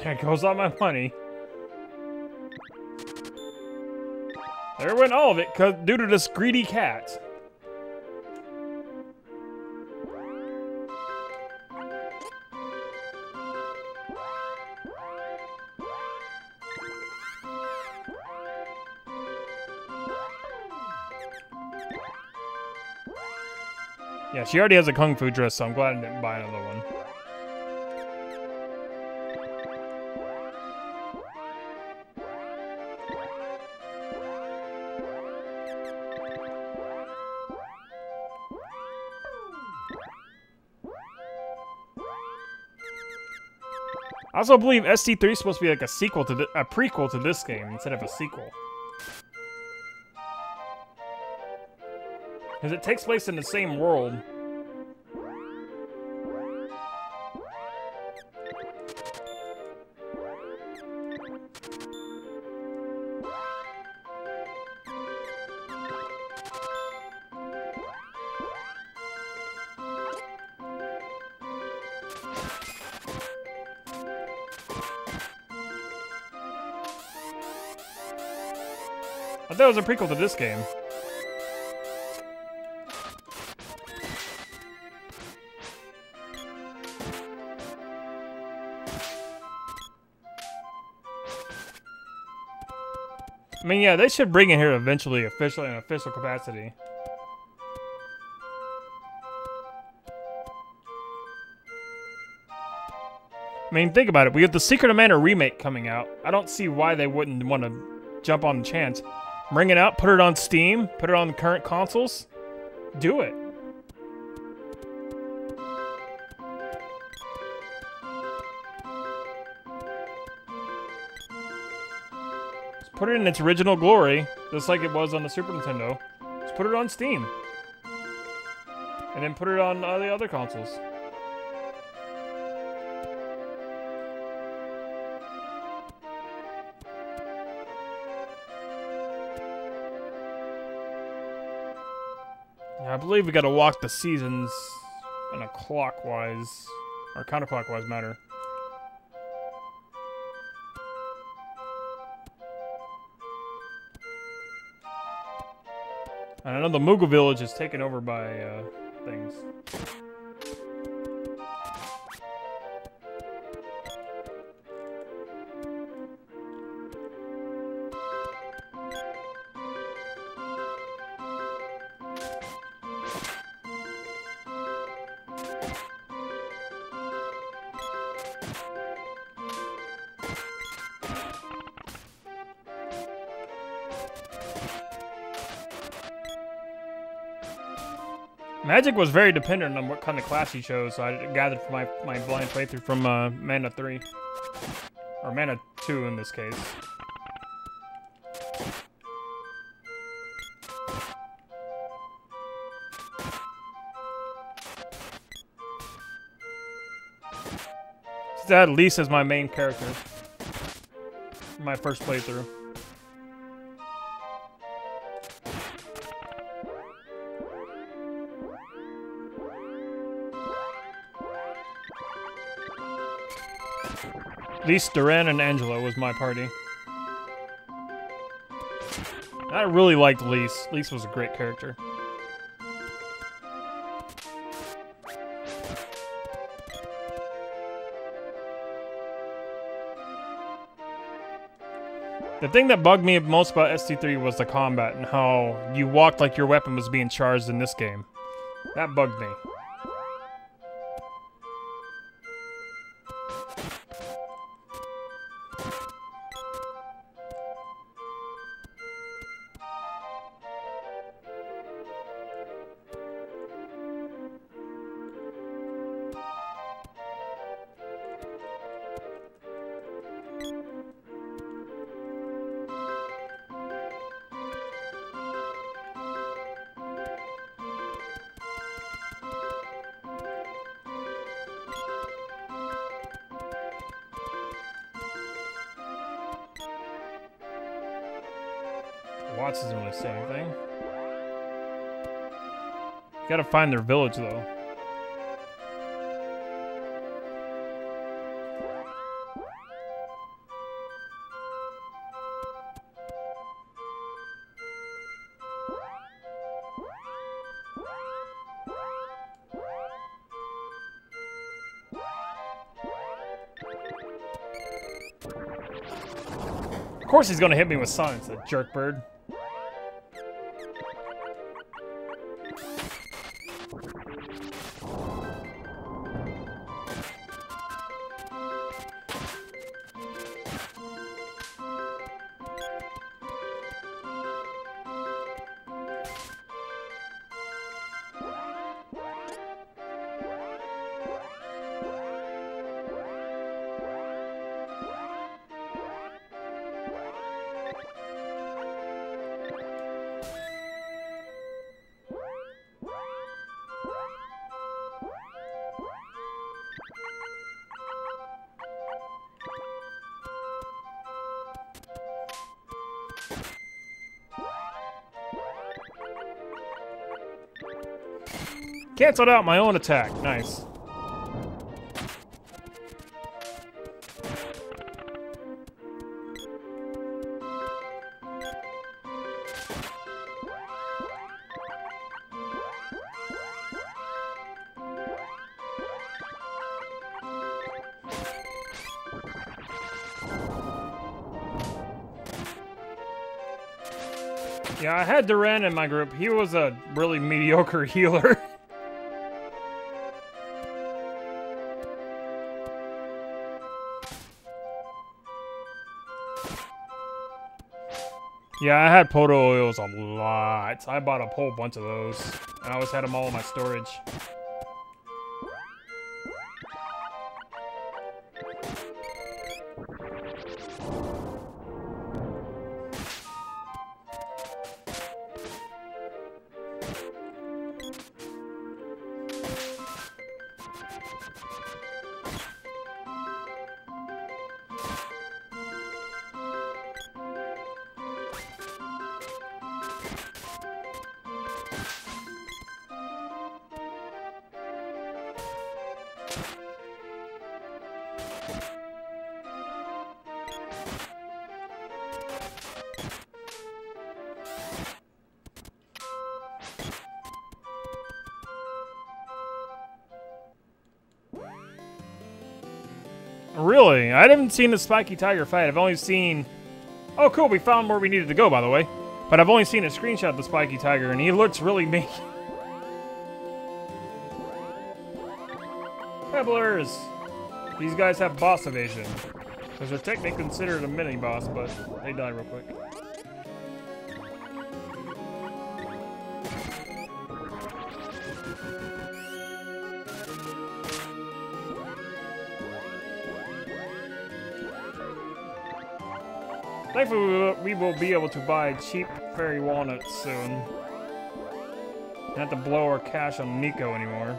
There goes all my money. There went all of it, due to this greedy cat. Yeah, she already has a kung fu dress, so I'm glad I didn't buy another one. I also believe ST3 is supposed to be like a sequel to a prequel to this game instead of a sequel. Because it takes place in the same world. I thought it was a prequel to this game. I mean, yeah, they should bring it here eventually, in official capacity. I mean, think about it. We have the Secret of Mana remake coming out. I don't see why they wouldn't want to jump on the chance. Bring it out, put it on Steam, put it on the current consoles. Do it. Just put it in its original glory, just like it was on the Super Nintendo. Just put it on Steam. And then put it on the other consoles. I believe we gotta walk the seasons in a clockwise, or counterclockwise manner. And I know the Moogle Village is taken over by, things. Magic was very dependent on what kind of class you chose, so I gathered from my blind playthrough from Mana 3. Or Mana 2 in this case. Since I had Lisa as my main character. My first playthrough. Lise, Duran, and Angela was my party. I really liked Lise. Lise was a great character. The thing that bugged me most about ST3 was the combat and how you walked like your weapon was being charged in this game. That bugged me. Watts doesn't really say anything. Gotta find their village, though. Of course he's gonna hit me with science, that jerk bird. Canceled out my own attack. Nice. Yeah, I had Duran in my group. He was a really mediocre healer. Yeah, I had Poto oils a lot. I bought a whole bunch of those. And I always had them all in my storage. Really? I haven't seen the Spiky Tiger fight. I've only seen... Oh, cool. We found where we needed to go, by the way. But I've only seen a screenshot of the Spiky Tiger, and he looks really mean. Pebblers! These guys have boss evasion. Because they're technically considered a mini-boss, but they die real quick. Thankfully, we will be able to buy cheap fairy walnuts soon. Not have to blow our cash on Nico anymore.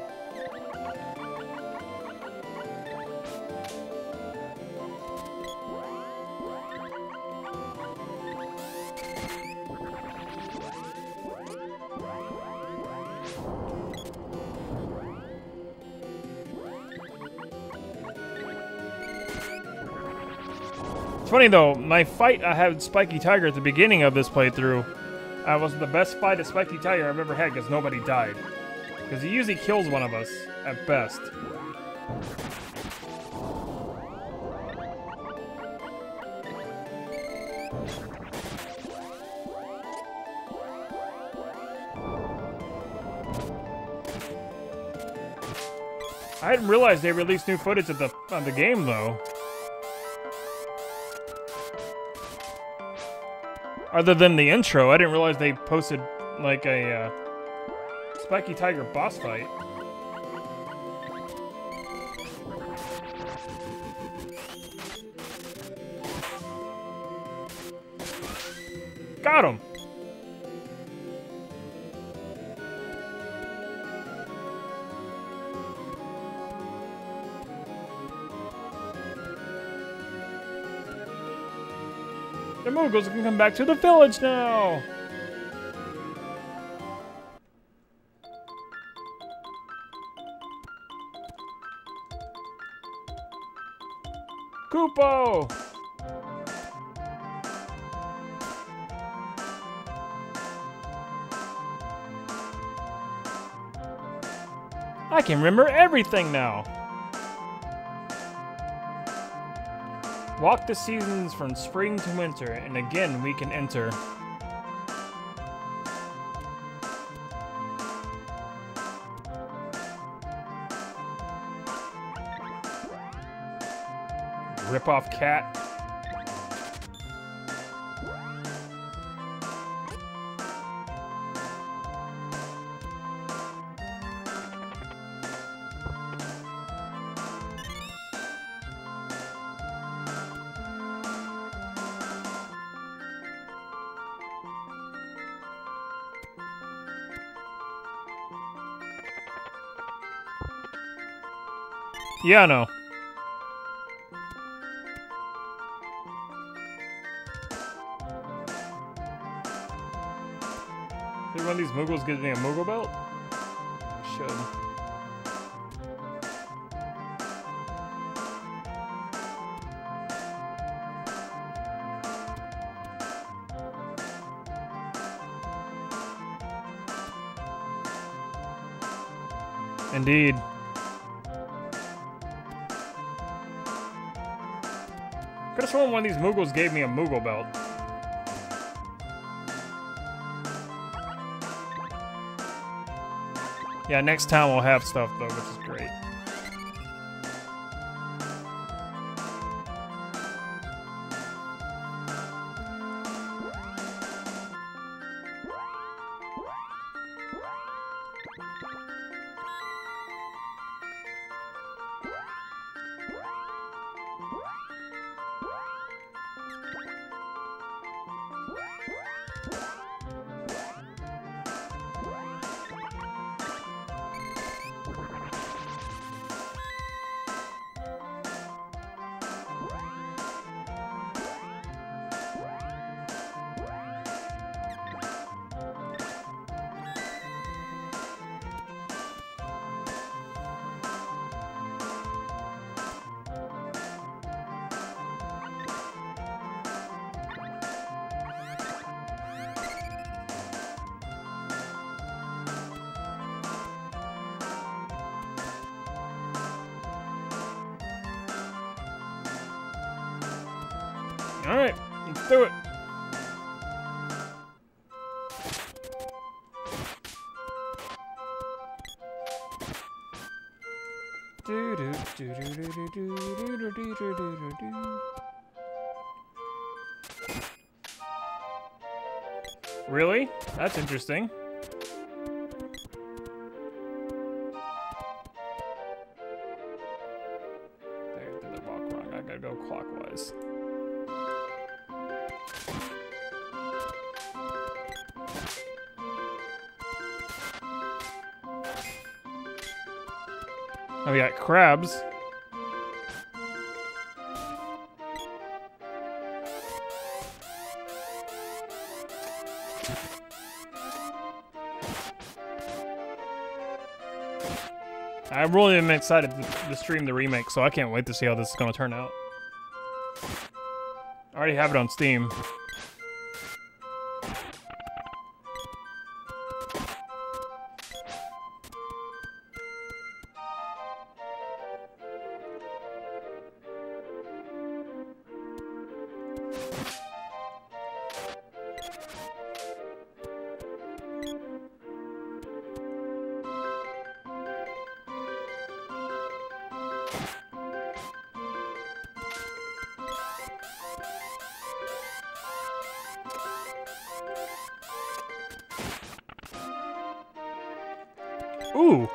It's funny though, my fight I had Spiky Tiger at the beginning of this playthrough was the best fight of Spiky Tiger I've ever had because nobody died. Because he usually kills one of us, at best. I didn't realize they released new footage of the game though. Other than the intro, I didn't realize they posted, like, a, Spiky Tiger boss fight. Got him! The Moogles can come back to the village now! Koopo! I can remember everything now! Walk the seasons from spring to winter, and again we can enter. Rip-off cat. Yeah, I know. Did one of these Moogles give me a Moogle belt? I should. Indeed. Could have sworn one of these Moogles gave me a Moogle belt. Yeah, next time we'll have stuff though, which is great. Alright, let's do it. Really? That's interesting. There, did the walk wrong. I gotta go clockwise. Oh, we got crabs. I really am excited to stream the remake, so I can't wait to see how this is going to turn out. I already have it on Steam. Ooh!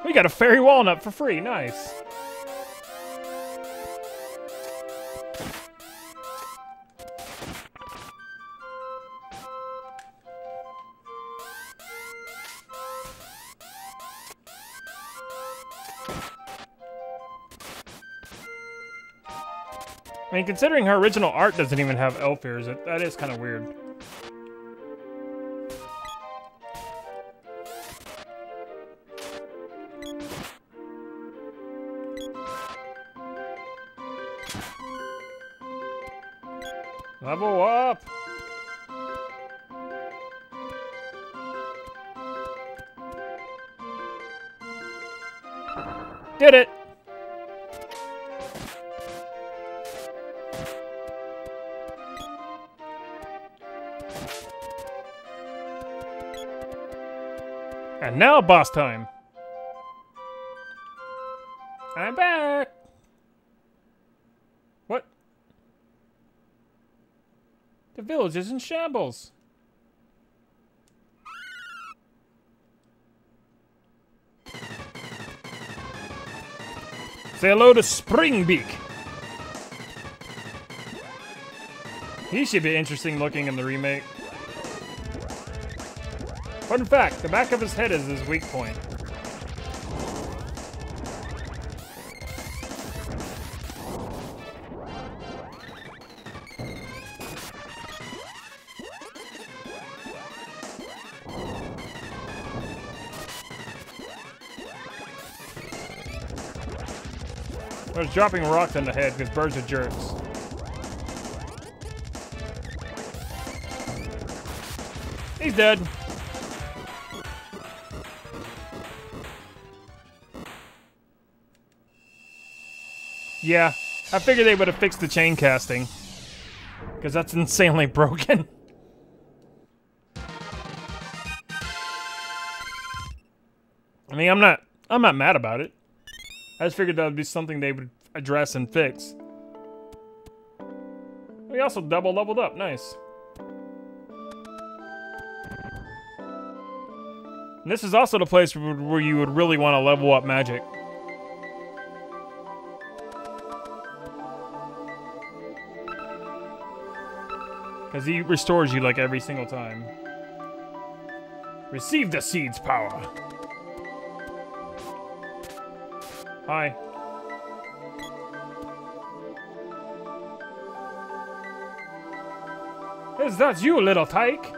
We got a fairy walnut for free, nice. I mean, considering her original art doesn't even have elf ears, that is kind of weird. Level up! Did it! And now boss time! I'm back! What? The village is in shambles. Say hello to Springbeak. He should be interesting looking in the remake. Fun fact, the back of his head is his weak point. I was dropping rocks on the head because birds are jerks. He's dead. Yeah, I figured they would have fixed the chain casting. Because that's insanely broken. I mean, I'm not mad about it. I just figured that would be something they would address and fix. We also double leveled up, nice. And this is also the place where you would really want to level up magic. Because he restores you like every single time. Receive the seed's power. Hi. Is that you, little tyke?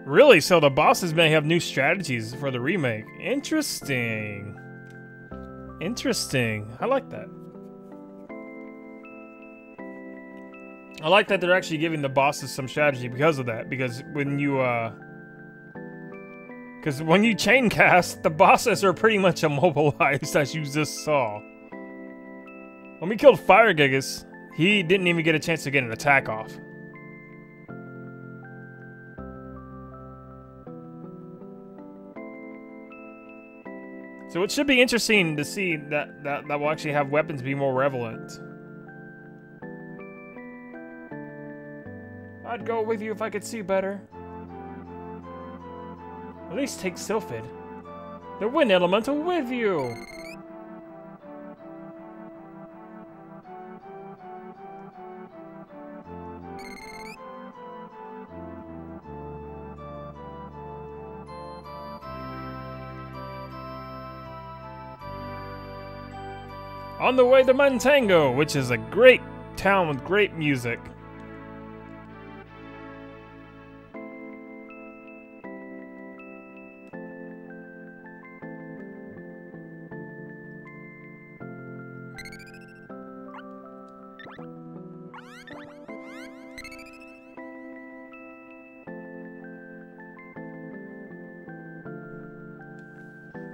Really? So the bosses may have new strategies for the remake. Interesting. Interesting. I like that. I like that they're actually giving the bosses some strategy because of that. Because when you chain cast, the bosses are pretty much immobilized, as you just saw. When we killed Fire Gigas, he didn't even get a chance to get an attack off. So it should be interesting to see that will actually have weapons be more relevant. I'd go with you if I could see better. At least take Sylphid, the wind elemental, with you. On the way to Mantango, which is a great town with great music.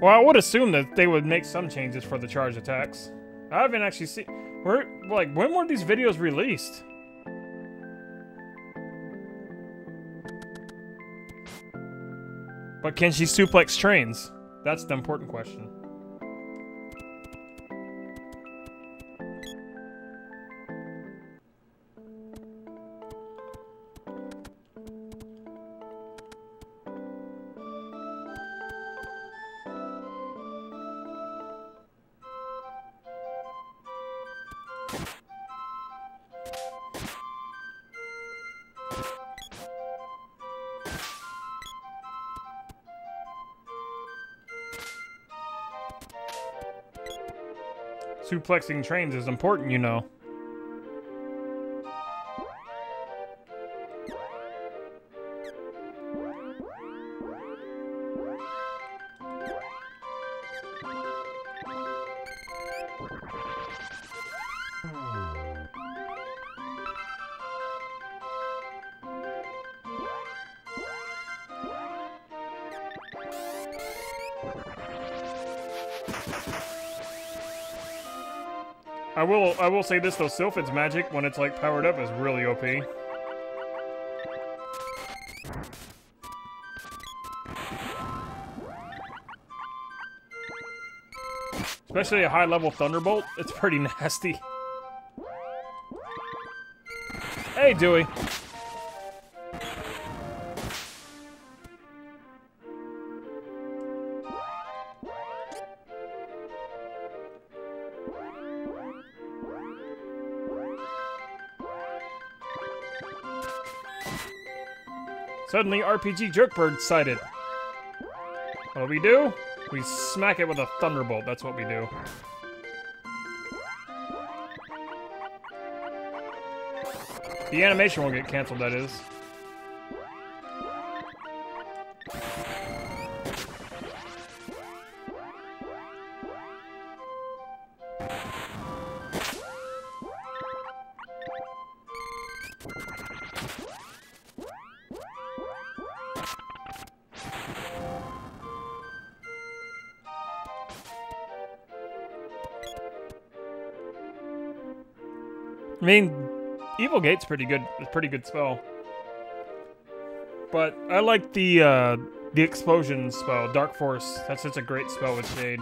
Well, I would assume that they would make some changes for the charge attacks. I haven't actually seen... when were these videos released? But can she suplex trains? That's the important question. Suplexing trains is important, you know. I will say this though, Sylphid's magic when it's like powered up is really OP. Especially a high level Thunderbolt, it's pretty nasty. Hey Dewey. Suddenly, RPG Jerkbird sighted. What do? We smack it with a Thunderbolt. That's what we do. The animation won't get canceled, that is. I mean, Evil Gate's pretty good. It's a pretty good spell. But I like the explosion spell, Dark Force. That's such a great spell with Shade.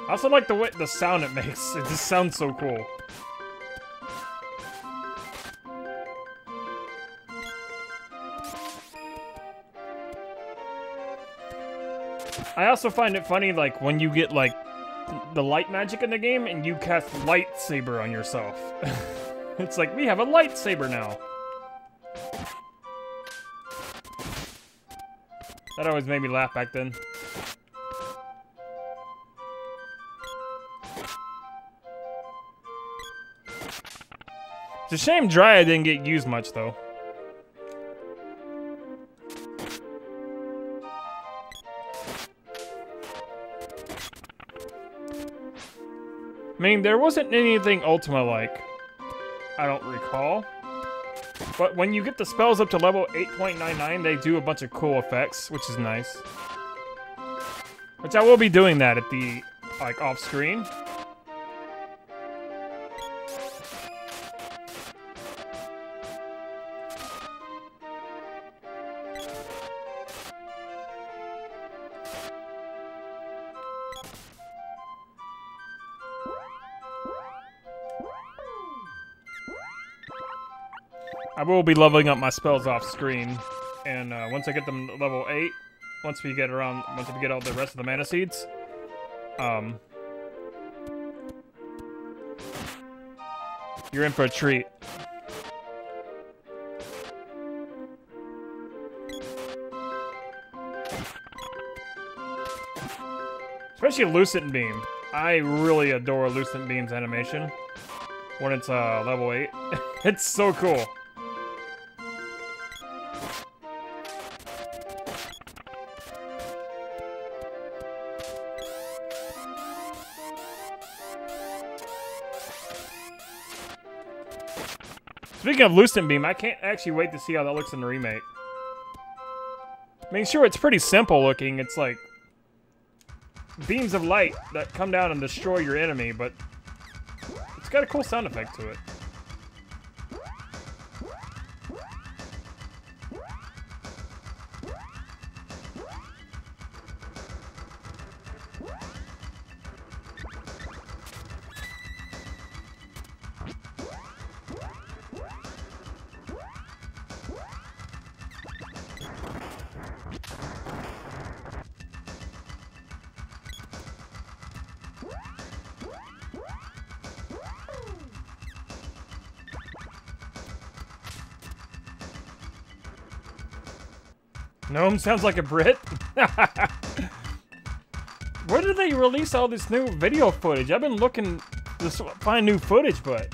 I also like the sound it makes. It just sounds so cool. I also find it funny, like, when you get, like, the light magic in the game and you cast Lightsaber on yourself. It's like, we have a lightsaber now. That always made me laugh back then. It's a shame Dryad didn't get used much, though. I mean, there wasn't anything Ultima-like. I don't recall. But when you get the spells up to level 8.99, they do a bunch of cool effects, which is nice. Which I will be doing that at the, like, off-screen. I will be leveling up my spells off screen, and once I get them level 8, once we get all the rest of the mana seeds, you're in for a treat. Especially Lucent Beam. I really adore Lucent Beam's animation when it's level 8. It's so cool. Speaking of Lucent Beam, I can't actually wait to see how that looks in the remake. I mean, sure, it's pretty simple looking. It's like beams of light that come down and destroy your enemy, but it's got a cool sound effect to it. Gnome sounds like a Brit? Where did they release all this new video footage? I've been looking to find new footage, but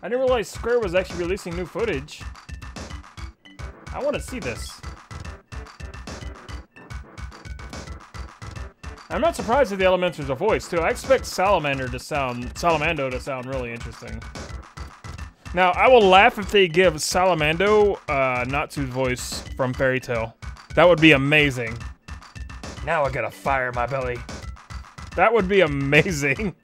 I didn't realize Square was actually releasing new footage. I want to see this. I'm not surprised that the Elementor's a voice, too. I expect Salamando to sound really interesting. Now, I will laugh if they give Salamando Natsu's voice from Fairy Tail. That would be amazing. Now I got a fire in my belly. That would be amazing.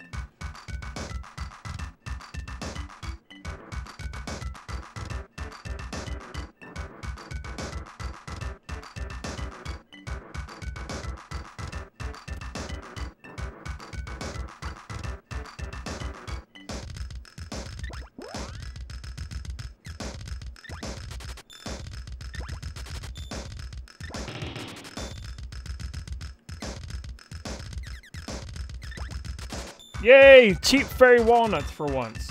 Yay! Cheap fairy walnuts for once.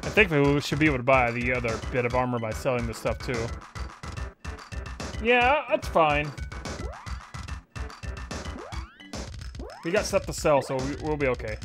I think we should be able to buy the other bit of armor by selling this stuff too. Yeah, that's fine. We got stuff to sell, so we'll be okay.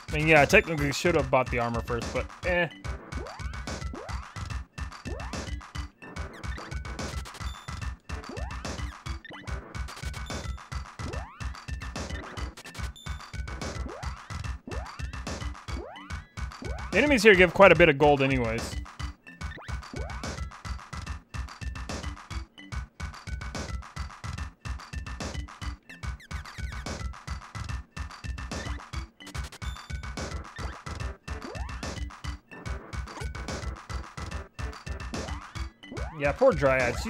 I mean, yeah, I technically should have bought the armor first, but eh. The enemies here give quite a bit of gold anyways. Yeah, poor Dryad. She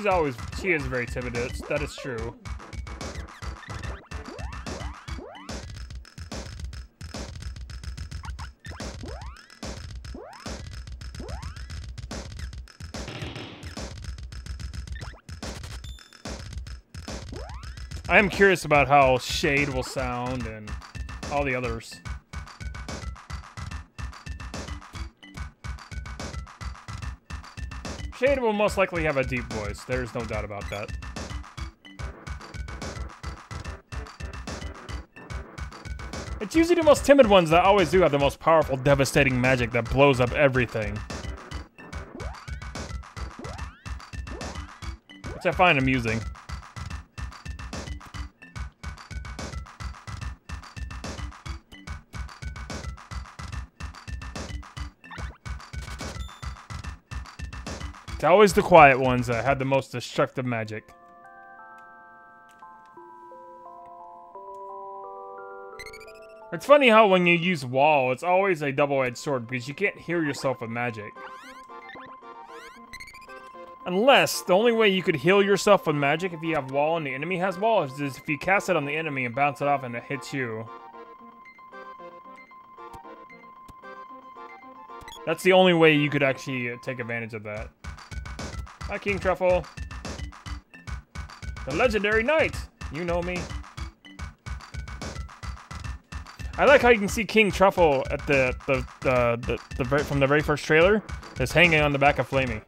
is very timid. That is true. I am curious about how Shade will sound and all the others. Shade will most likely have a deep voice. There's no doubt about that. It's usually the most timid ones that always do have the most powerful, devastating magic that blows up everything. Which I find amusing. It's always the quiet ones that had the most destructive magic. It's funny how when you use wall, it's always a double-edged sword because you can't heal yourself with magic. Unless, the only way you could heal yourself with magic if you have wall and the enemy has wall is if you cast it on the enemy and bounce it off and it hits you. That's the only way you could actually take advantage of that. Hi, King Truffle. The legendary knight. You know me. I like how you can see King Truffle at from the very first trailer, just hanging on the back of Flamey.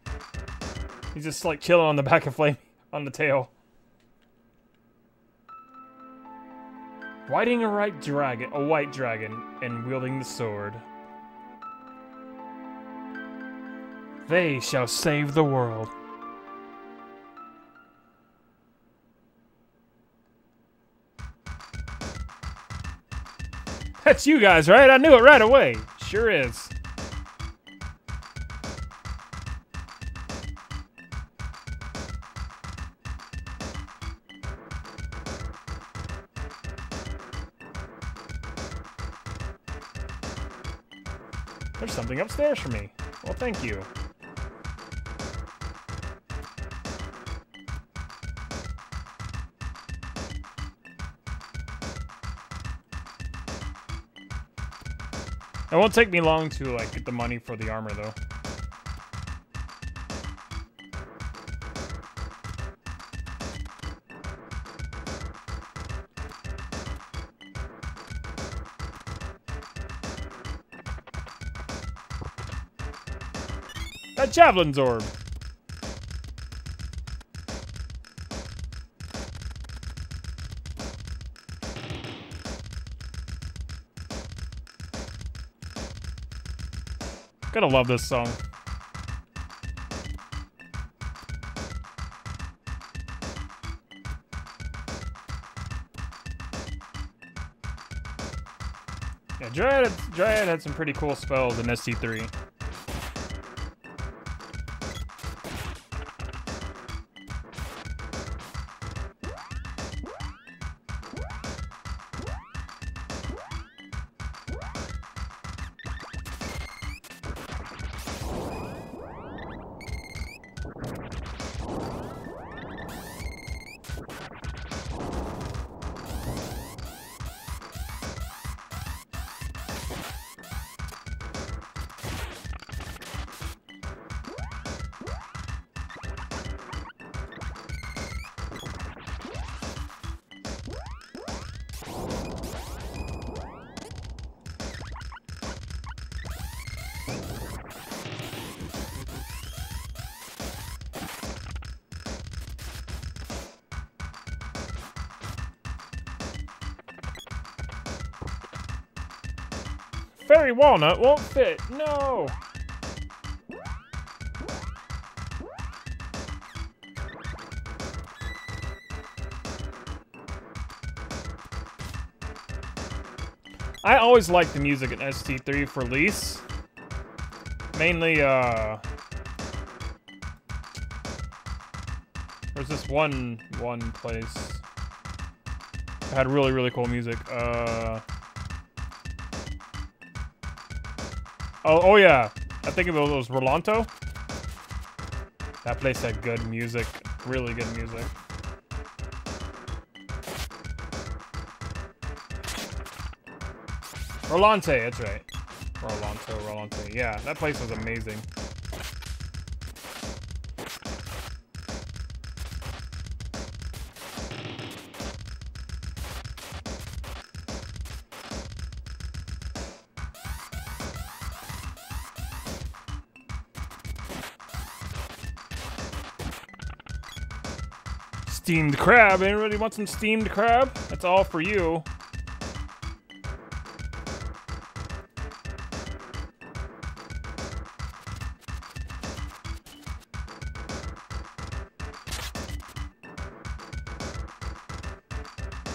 He's just like chilling on the back of Flamey on the tail. Riding a white dragon, and wielding the sword. They shall save the world. That's you guys, right? I knew it right away. Sure is. There's something upstairs for me. Well, thank you. It won't take me long to, like, get the money for the armor, though. That javelin's orb. Gotta love this song. Yeah, Dryad had some pretty cool spells in ST3. Fairy walnut won't fit. No. I always liked the music in ST3 for release. Mainly, there's this one place that had really cool music. Oh yeah, I think it was Rolanto. That place had good music, really good music. Rolante, that's right. Rolante. Yeah, that place was amazing. Steamed crab. Anybody want some steamed crab? That's all for you.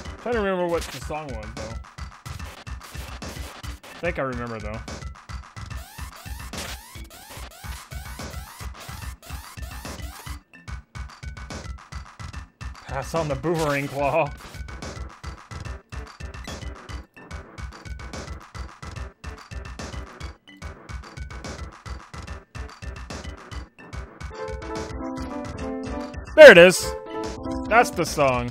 I'm trying to remember what the song was, though. I think I remember, though. Pass on the boomerang claw. There it is. That's the song.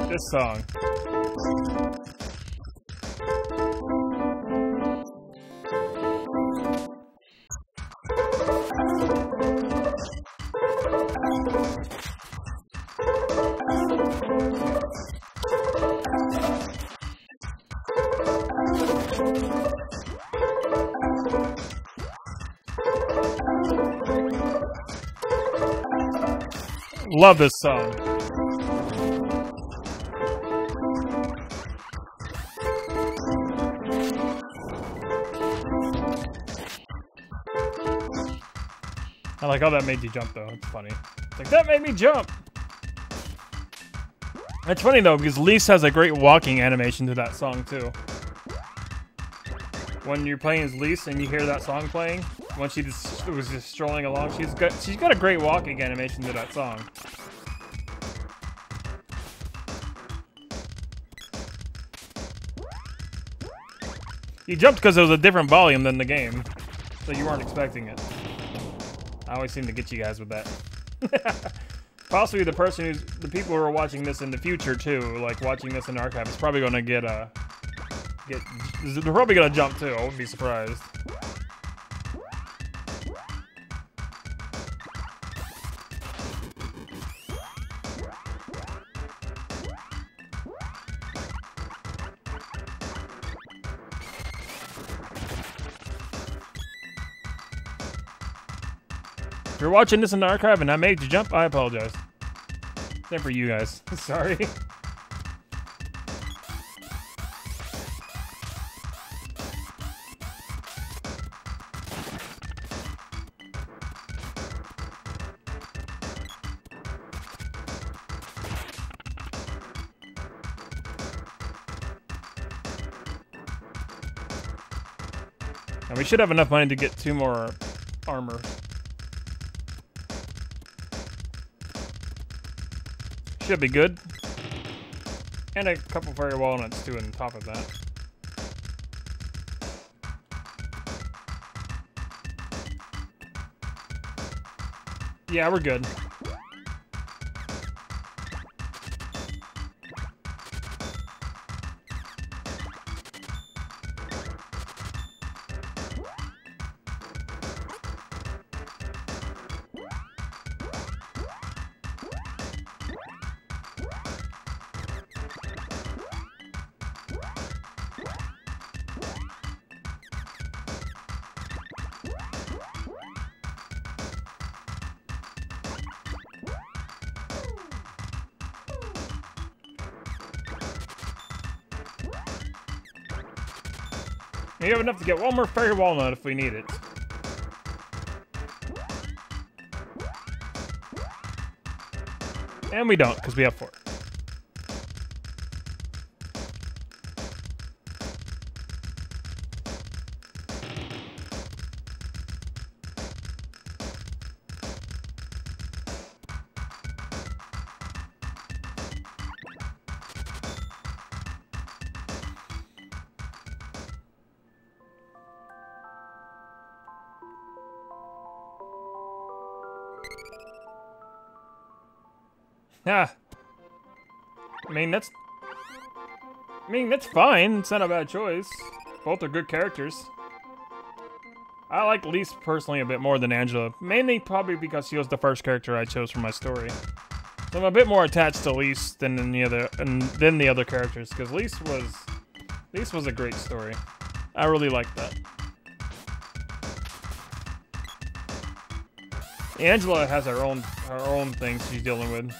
This song. Love this song. I like how that made you jump, though. It's funny. It's like, that made me jump! It's funny though, because Lise has a great walking animation to that song too. When you're playing as Lise and you hear that song playing, when she was just strolling along, she's got a great walking animation to that song. You jumped because it was a different volume than the game, so you weren't expecting it. I always seem to get you guys with that. Possibly the people who are watching this in the future too, like watching this in archive, is probably gonna they're probably gonna jump too. I wouldn't be surprised. If you're watching this in the archive and I made you jump, I apologize. Same for you guys. Sorry. And we should have enough money to get 2 more armor. Should be good. And a couple fire walnuts too on top of that. Yeah, we're good. We have enough to get 1 more fairy walnut if we need it. And we don't, because we have 4. Yeah. I mean, that's fine. It's not a bad choice. Both are good characters. I like Lise personally a bit more than Angela. Mainly probably because she was the first character I chose for my story. So I'm a bit more attached to Lise than the other characters, because Lise was a great story. I really liked that. Angela has her own things she's dealing with.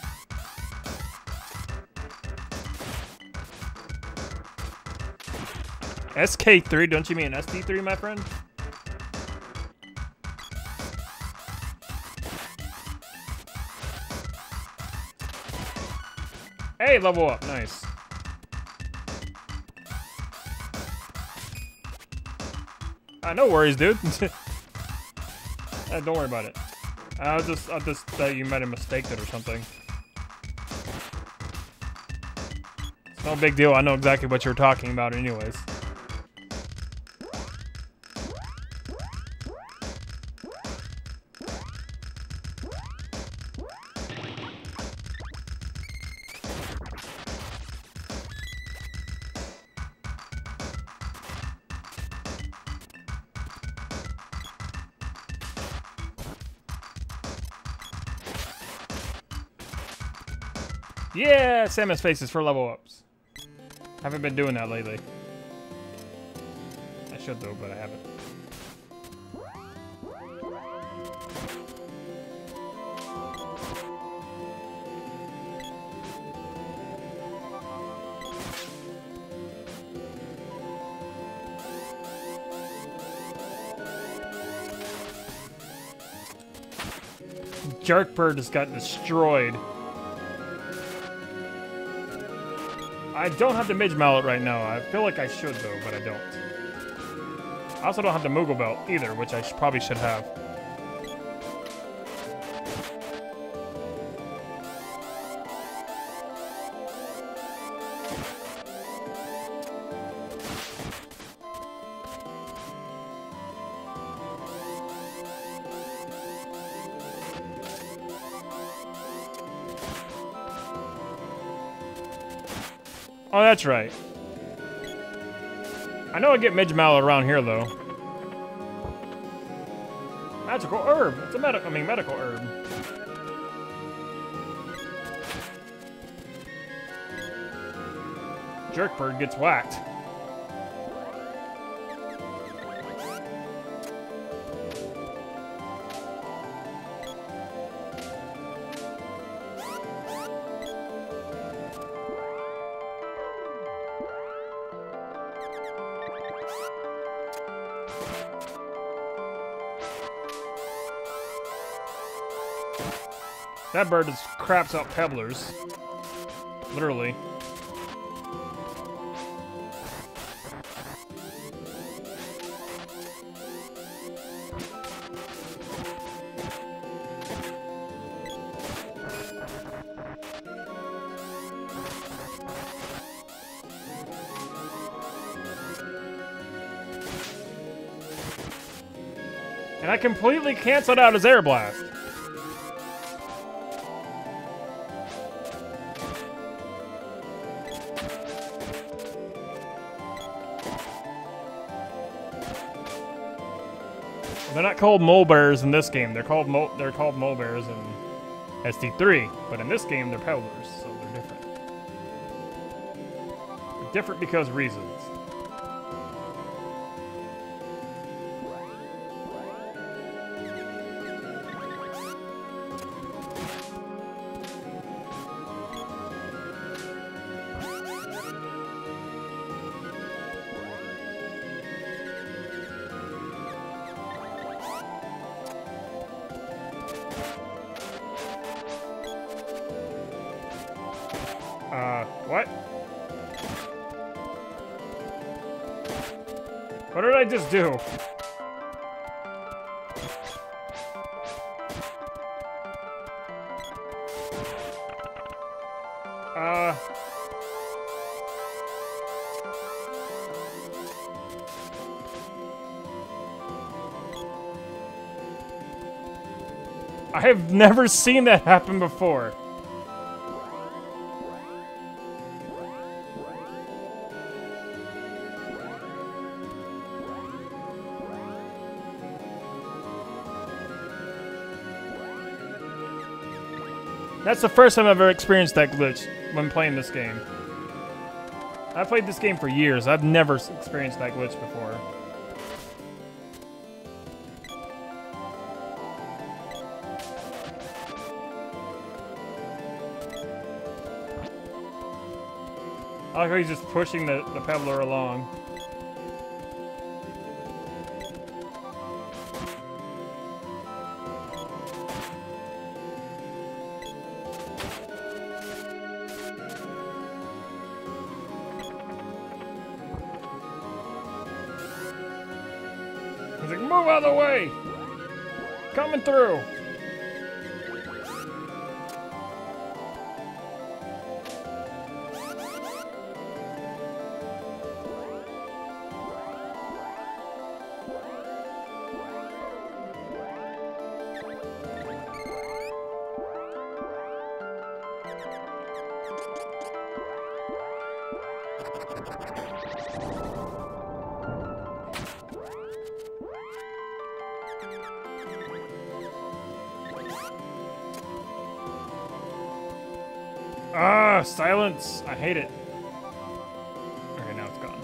SK3, don't you mean SD3, my friend? Hey, level up, nice. No worries, dude. Don't worry about it. I just thought you might have mistaken it or something. It's no big deal. I know exactly what you're talking about, anyways. Yeah, Samus faces for level ups. Haven't been doing that lately. I should though, but I haven't. Jerkbird just got destroyed. I don't have the Midge Mallet right now. I feel like I should, though, but I don't. I also don't have the Moogle Belt either, which I probably should have. Oh, that's right. I know I get Midge Mallet around here, though. Magical herb. It's a medical herb. Jerkbird gets whacked. That bird just craps out pebblers. Literally. And I completely canceled out his air blast. They're not called mole bears in this game. They're called mole bears in SD3, but in this game they're pebblers, so they're different. They're different because of reasons. What? What did I just do? I have never seen that happen before. That's the first time I've ever experienced that glitch when playing this game. I've played this game for years. I've never experienced that glitch before. I like how he's just pushing the pebbler along. He's like, move out of the way! Coming through! Ah, silence! I hate it. Okay, now it's gone.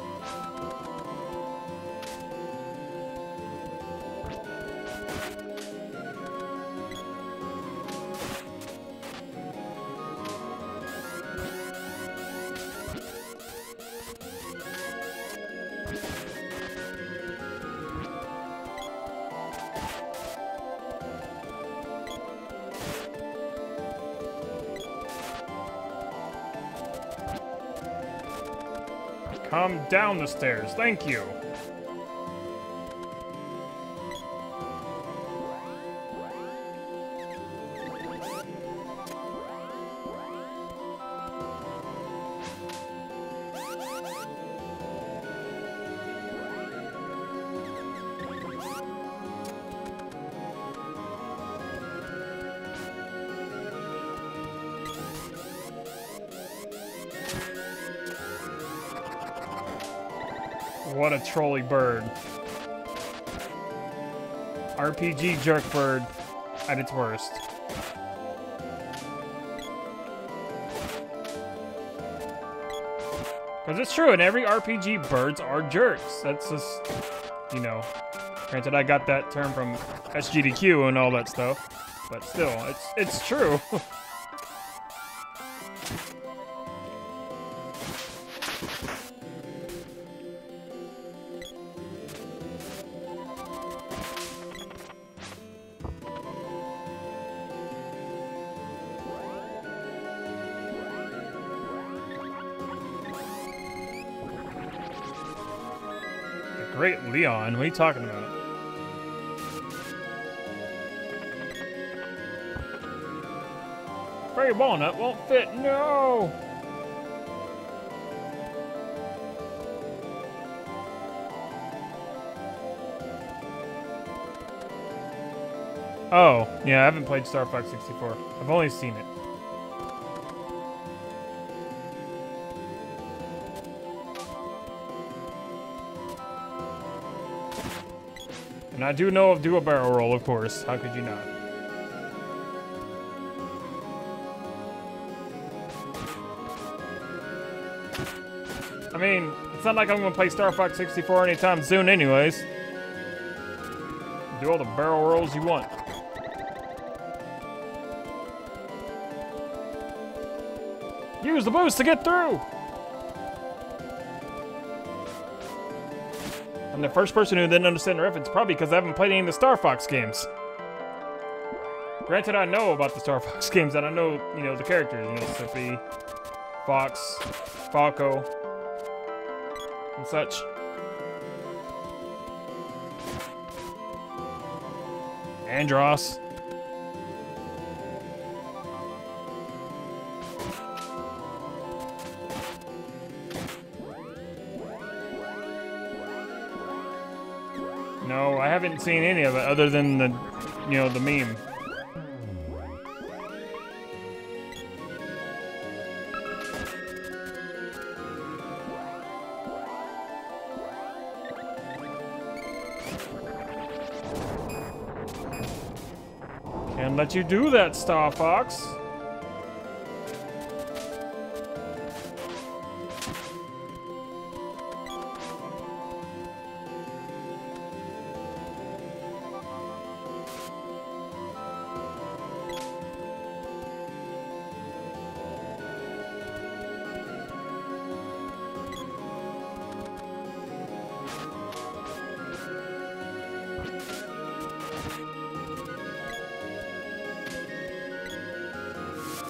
Come down the stairs. Thank you. What a trolly bird. RPG jerk bird at its worst. Because it's true, in every RPG, birds are jerks. That's just, you know. Granted, I got that term from SGDQ and all that stuff. But still, it's true. Great Leon, what are you talking about? Fairy walnut won't fit, no! Oh, yeah, I haven't played Star Fox 64. I've only seen it. And I do know of do a barrel roll, of course. How could you not? I mean, it's not like I'm gonna play Star Fox 64 anytime soon anyways. Do all the barrel rolls you want. Use the boost to get through! I'm the first person who didn't understand the reference, probably because I haven't played any of the Star Fox games. Granted, I know about the Star Fox games, and I know, you know, the characters, you know, Sippy, Fox, Falco, and such. Andros. No, I haven't seen any of it other than the, you know, the meme. Can't let you do that, Star Fox.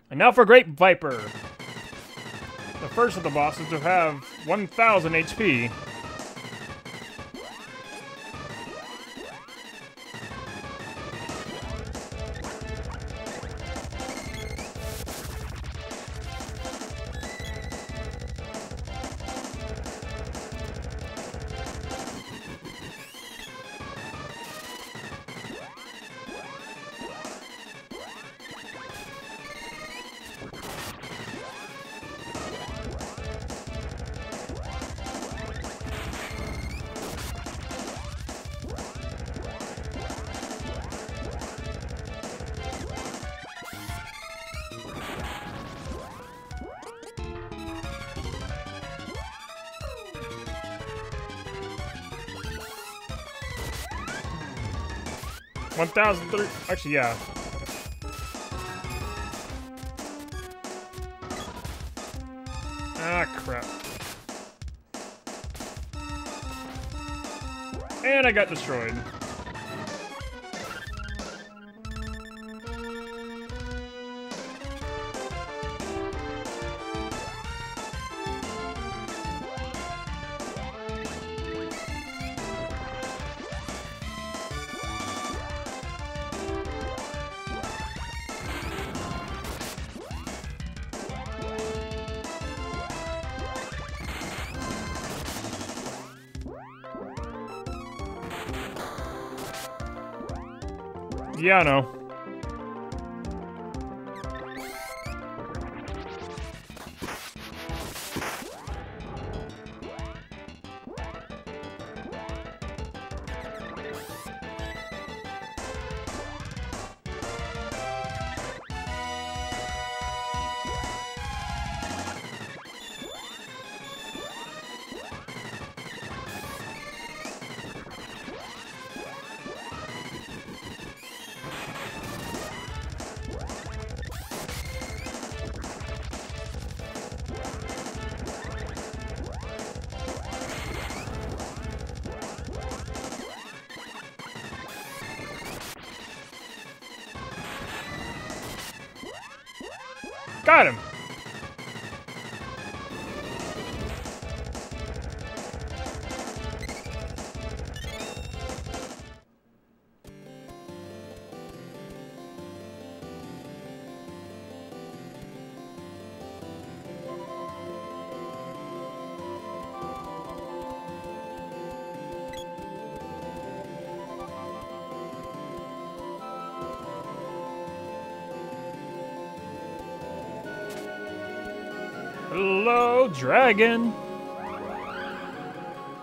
And now for Great Viper. The first of the bosses to have 1,000 HP. Actually, yeah. Ah, crap. And I got destroyed. Yeah, I know. Got him! Hello, dragon!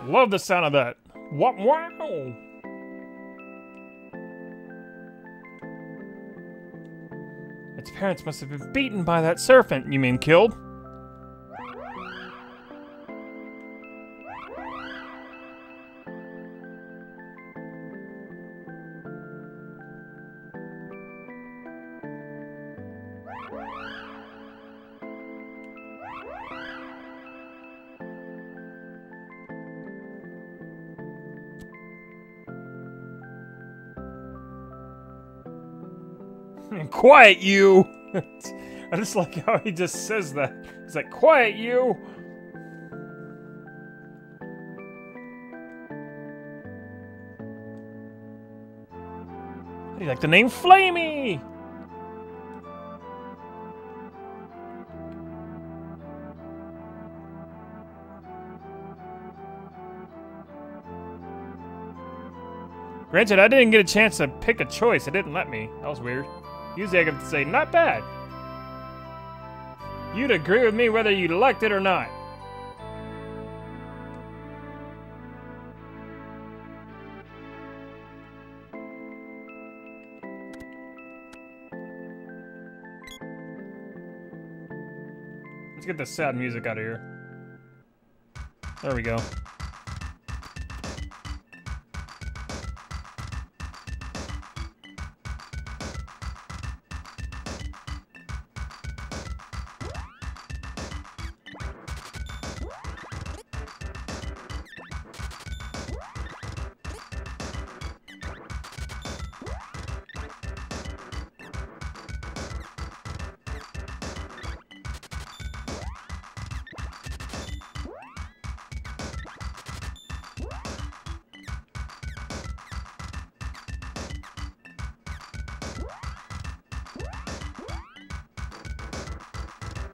Love the sound of that. Wow! Wow. Its parents must have been beaten by that serpent, you mean killed? Quiet, you! I just like how he just says that. He's like, quiet, you! How do you like the name Flamey? Granted, I didn't get a chance to pick a choice. It didn't let me. That was weird. Usually I could say, not bad. You'd agree with me whether you liked it or not. Let's get the sad music out of here. There we go.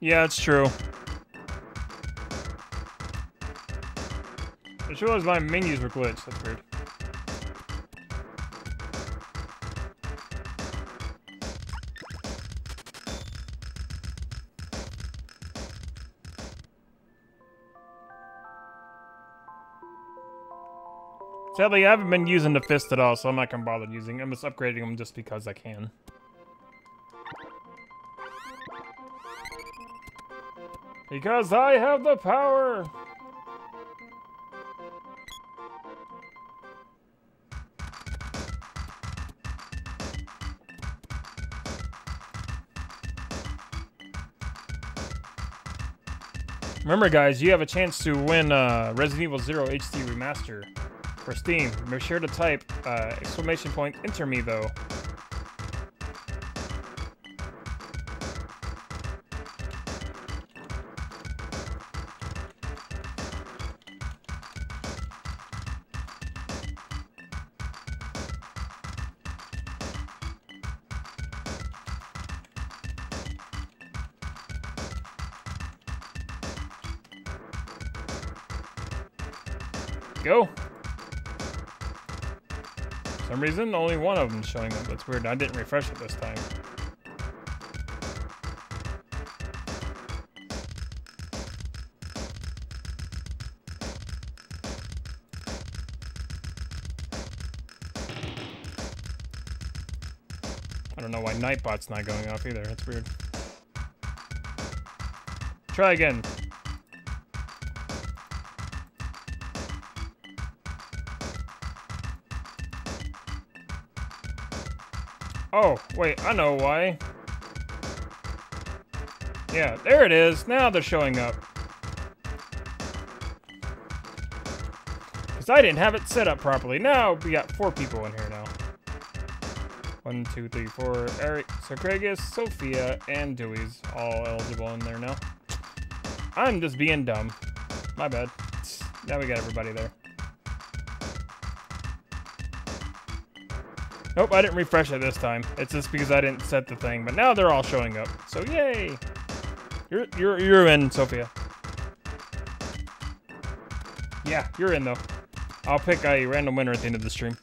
Yeah, it's true. I just realized my menus were glitched. That's weird. Sadly, I haven't been using the fist at all, so I'm not gonna bother using them. I'm just upgrading them just because I can. Because I have the power! Remember guys, you have a chance to win Resident Evil 0 HD Remaster for Steam. Make sure to type exclamation point enter me though. Go. some reason, only one of them showing up. That's weird. I didn't refresh it this time. I don't know why Nightbot's not going off either. That's weird. Try again. Oh, wait, I know why. Yeah, there it is. Now they're showing up. Because I didn't have it set up properly. Now we got 4 people in here now. 1, 2, 3, 4. Eric, Sarkragus, Sophia, and Dewey's all eligible in there now. I'm just being dumb. My bad. Now we got everybody there. Nope, I didn't refresh it this time. It's just because I didn't set the thing. But now they're all showing up. So yay! You're in, Sophia. Yeah, you're in though. I'll pick a random winner at the end of the stream.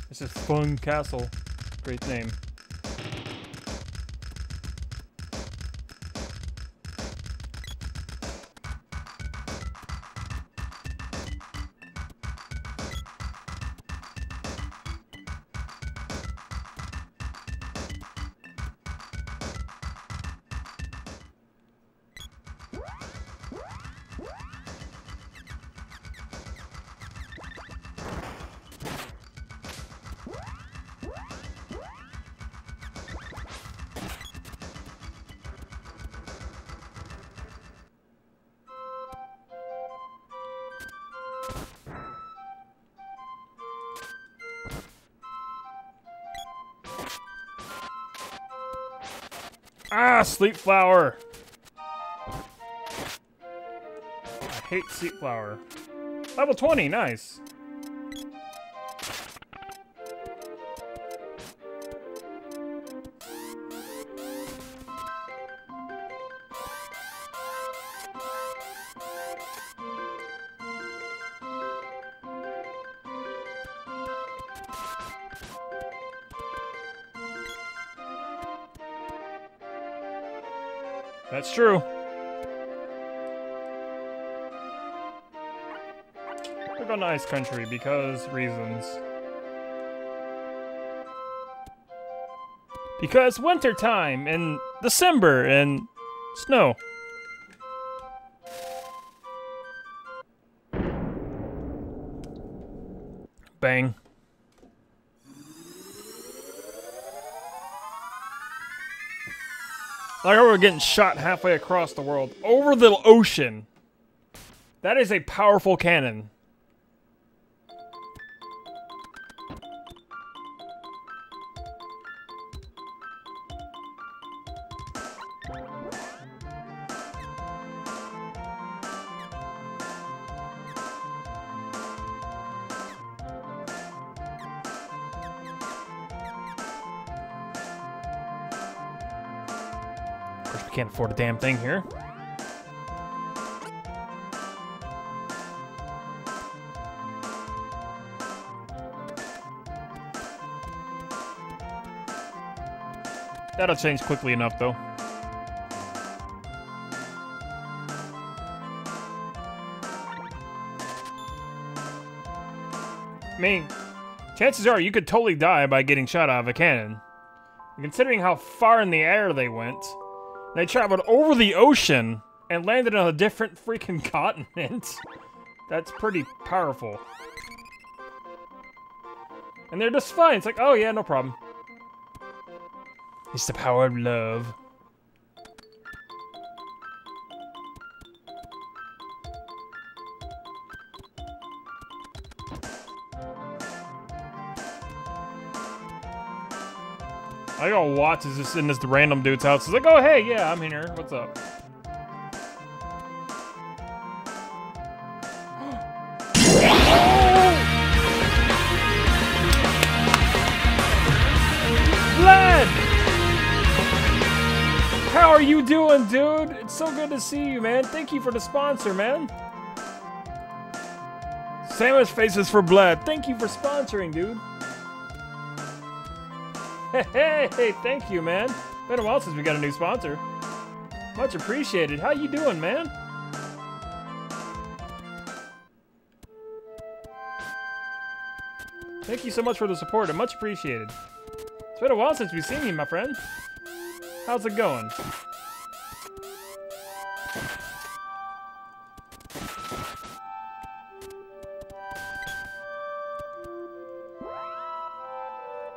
This is Fun Castle. Great name. Ah, Sleep Flower! I hate Sleep Flower. Level 20, nice. That's true. We're going to Ice Country because reasons. Because winter time and December and snow. Bang. Like we're getting shot halfway across the world. Over the ocean. That is a powerful cannon. Can't afford a damn thing here. That'll change quickly enough, though. I mean, chances are you could totally die by getting shot out of a cannon. And considering how far in the air they went, they traveled over the ocean and landed on a different freaking continent. That's pretty powerful. And they're just fine. It's like, oh yeah, no problem. It's the power of love. I got Watts is just in this random dude's house. He's like, oh hey, yeah, I'm here. What's up? Vlad! How are you doing, dude? It's so good to see you, man. Thank you for the sponsor, man. Sandwich Faces for Blood. Thank you for sponsoring, dude. Hey, thank you, man. Been a while since we got a new sponsor. Much appreciated. How you doing, man? Thank you so much for the support. I'm much appreciated. It's been a while since we've seen you, my friend. How's it going?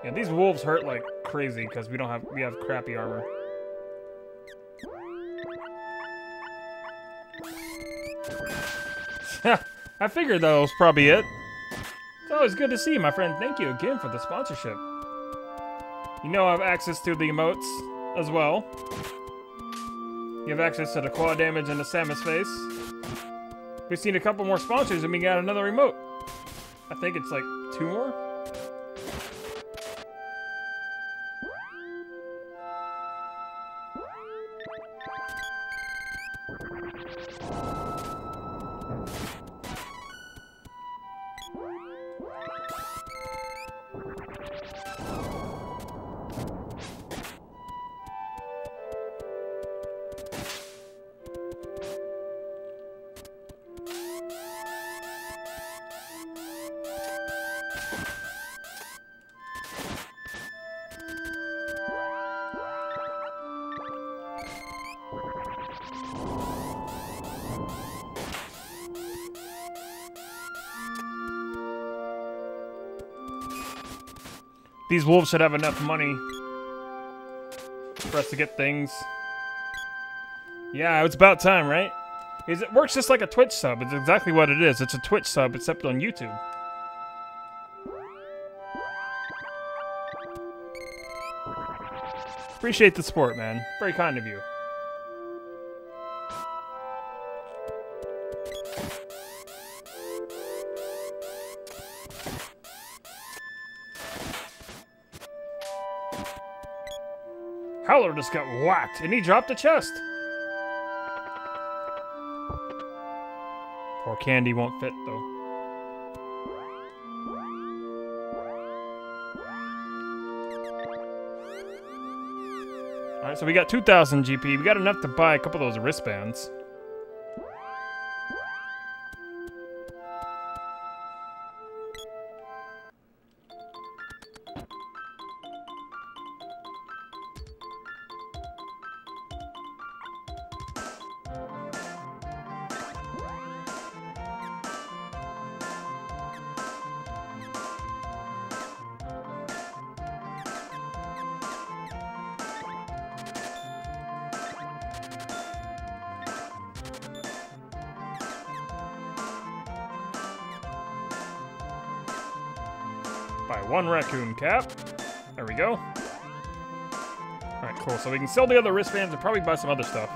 Yeah, these wolves hurt like crazy because we have crappy armor. I figured that was probably it. It's always good to see you, my friend. Thank you again for the sponsorship. You know I have access to the emotes as well. You have access to the claw damage and the Samus face. We've seen a couple more sponsors and we got another remote. I think it's like 2 more. These wolves should have enough money for us to get things. Yeah, it's about time, right? It works just like a Twitch sub. It's exactly what it is. It's a Twitch sub, except on YouTube. Appreciate the support, man. Very kind of you. Howler just got whacked, and he dropped a chest. Poor Candy won't fit, though. Alright, so we got 2,000 GP. We got enough to buy a couple of those wristbands. Buy 1 raccoon cap. There we go. Alright, cool. So we can sell the other wristbands and probably buy some other stuff.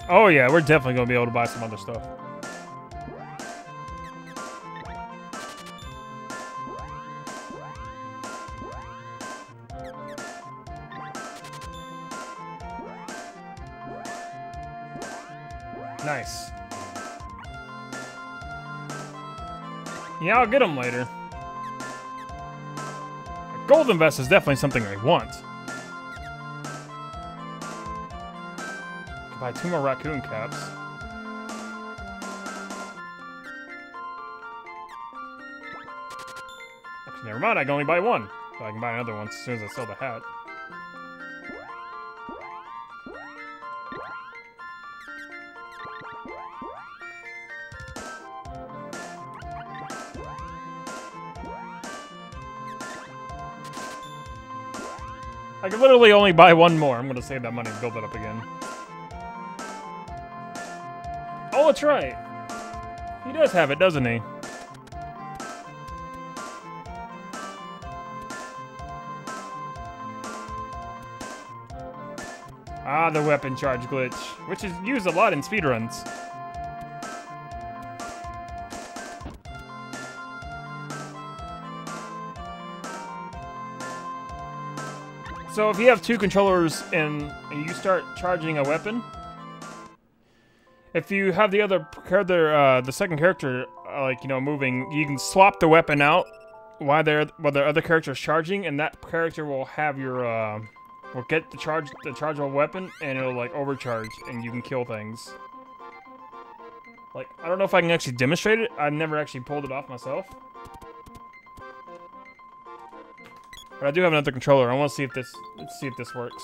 Oh yeah, we're definitely going to be able to buy some other stuff. Nice. Yeah, I'll get them later. A golden vest is definitely something I want. Buy 2 more raccoon caps. Actually, never mind. I can only buy 1. So I can buy another one as soon as I sell the hat. I can literally only buy one more. I'm gonna save that money and build it up again. Oh, that's right. He does have it, doesn't he? Ah, the weapon charge glitch, which is used a lot in speedruns. So if you have two controllers and you start charging a weapon, if you have the other the second character, like, you know, moving, you can swap the weapon out while the other character is charging, and that character will have your will get the chargeable weapon, and it'll like overcharge, and you can kill things. Like, I don't know if I can actually demonstrate it. I've never actually pulled it off myself. But I do have another controller. I want to see if this. Let's see if this works.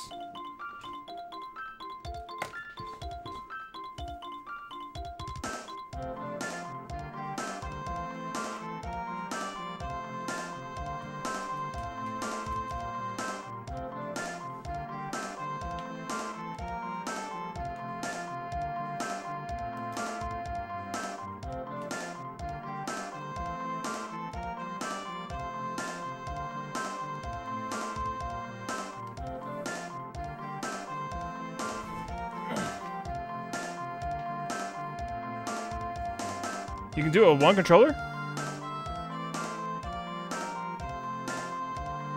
You can do it with one controller?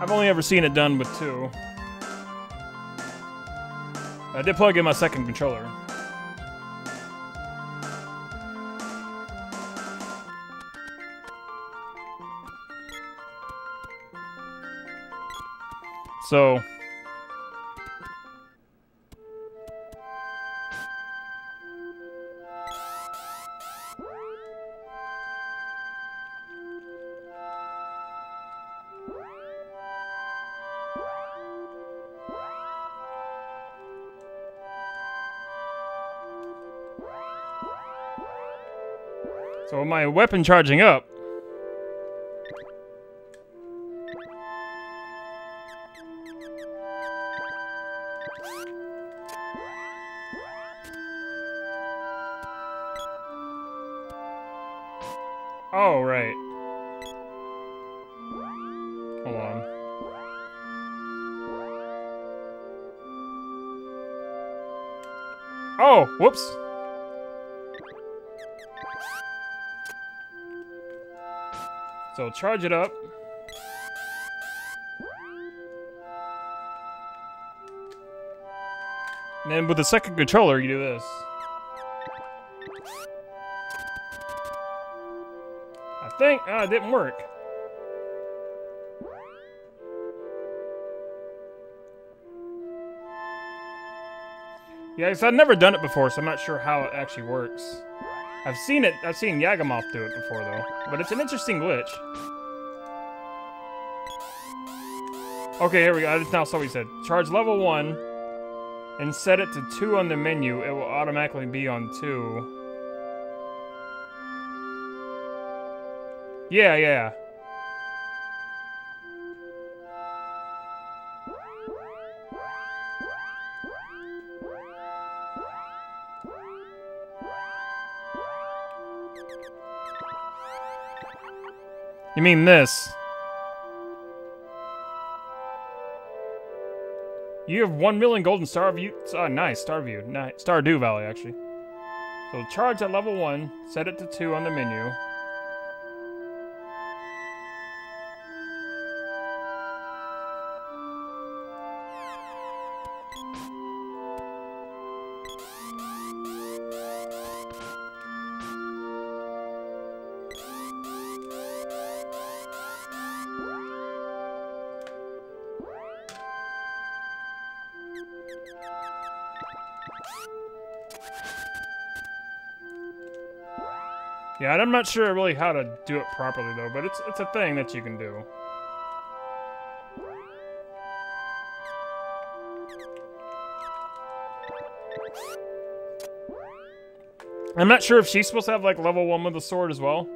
I've only ever seen it done with two. I did plug in my second controller. So... So with my weapon charging up, oh, right. Hold on. Oh, whoops. So charge it up. And then with the second controller, you do this. I think, it didn't work. Yeah, because I've never done it before, so I'm not sure how it actually works. I've seen Yagamoth do it before, though. But it's an interesting glitch. Okay, here we go. Now, so we said, charge level 1 and set it to 2 on the menu. It will automatically be on 2. Yeah. You mean this? You have 1 million golden star view. Nice, star view. Nice. Stardew Valley, actually. So charge at level 1, set it to 2 on the menu. Yeah, and I'm not sure really how to do it properly though, but it's a thing that you can do. I'm not sure if she's supposed to have like level 1 with the sword as well.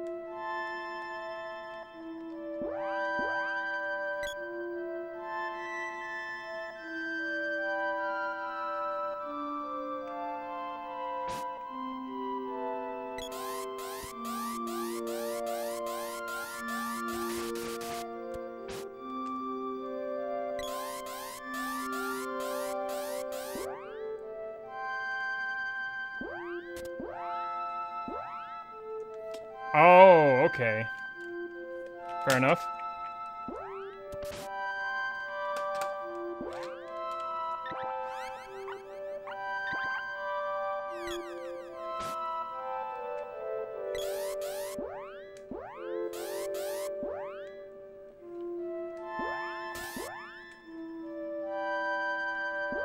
Oh, okay. Fair enough.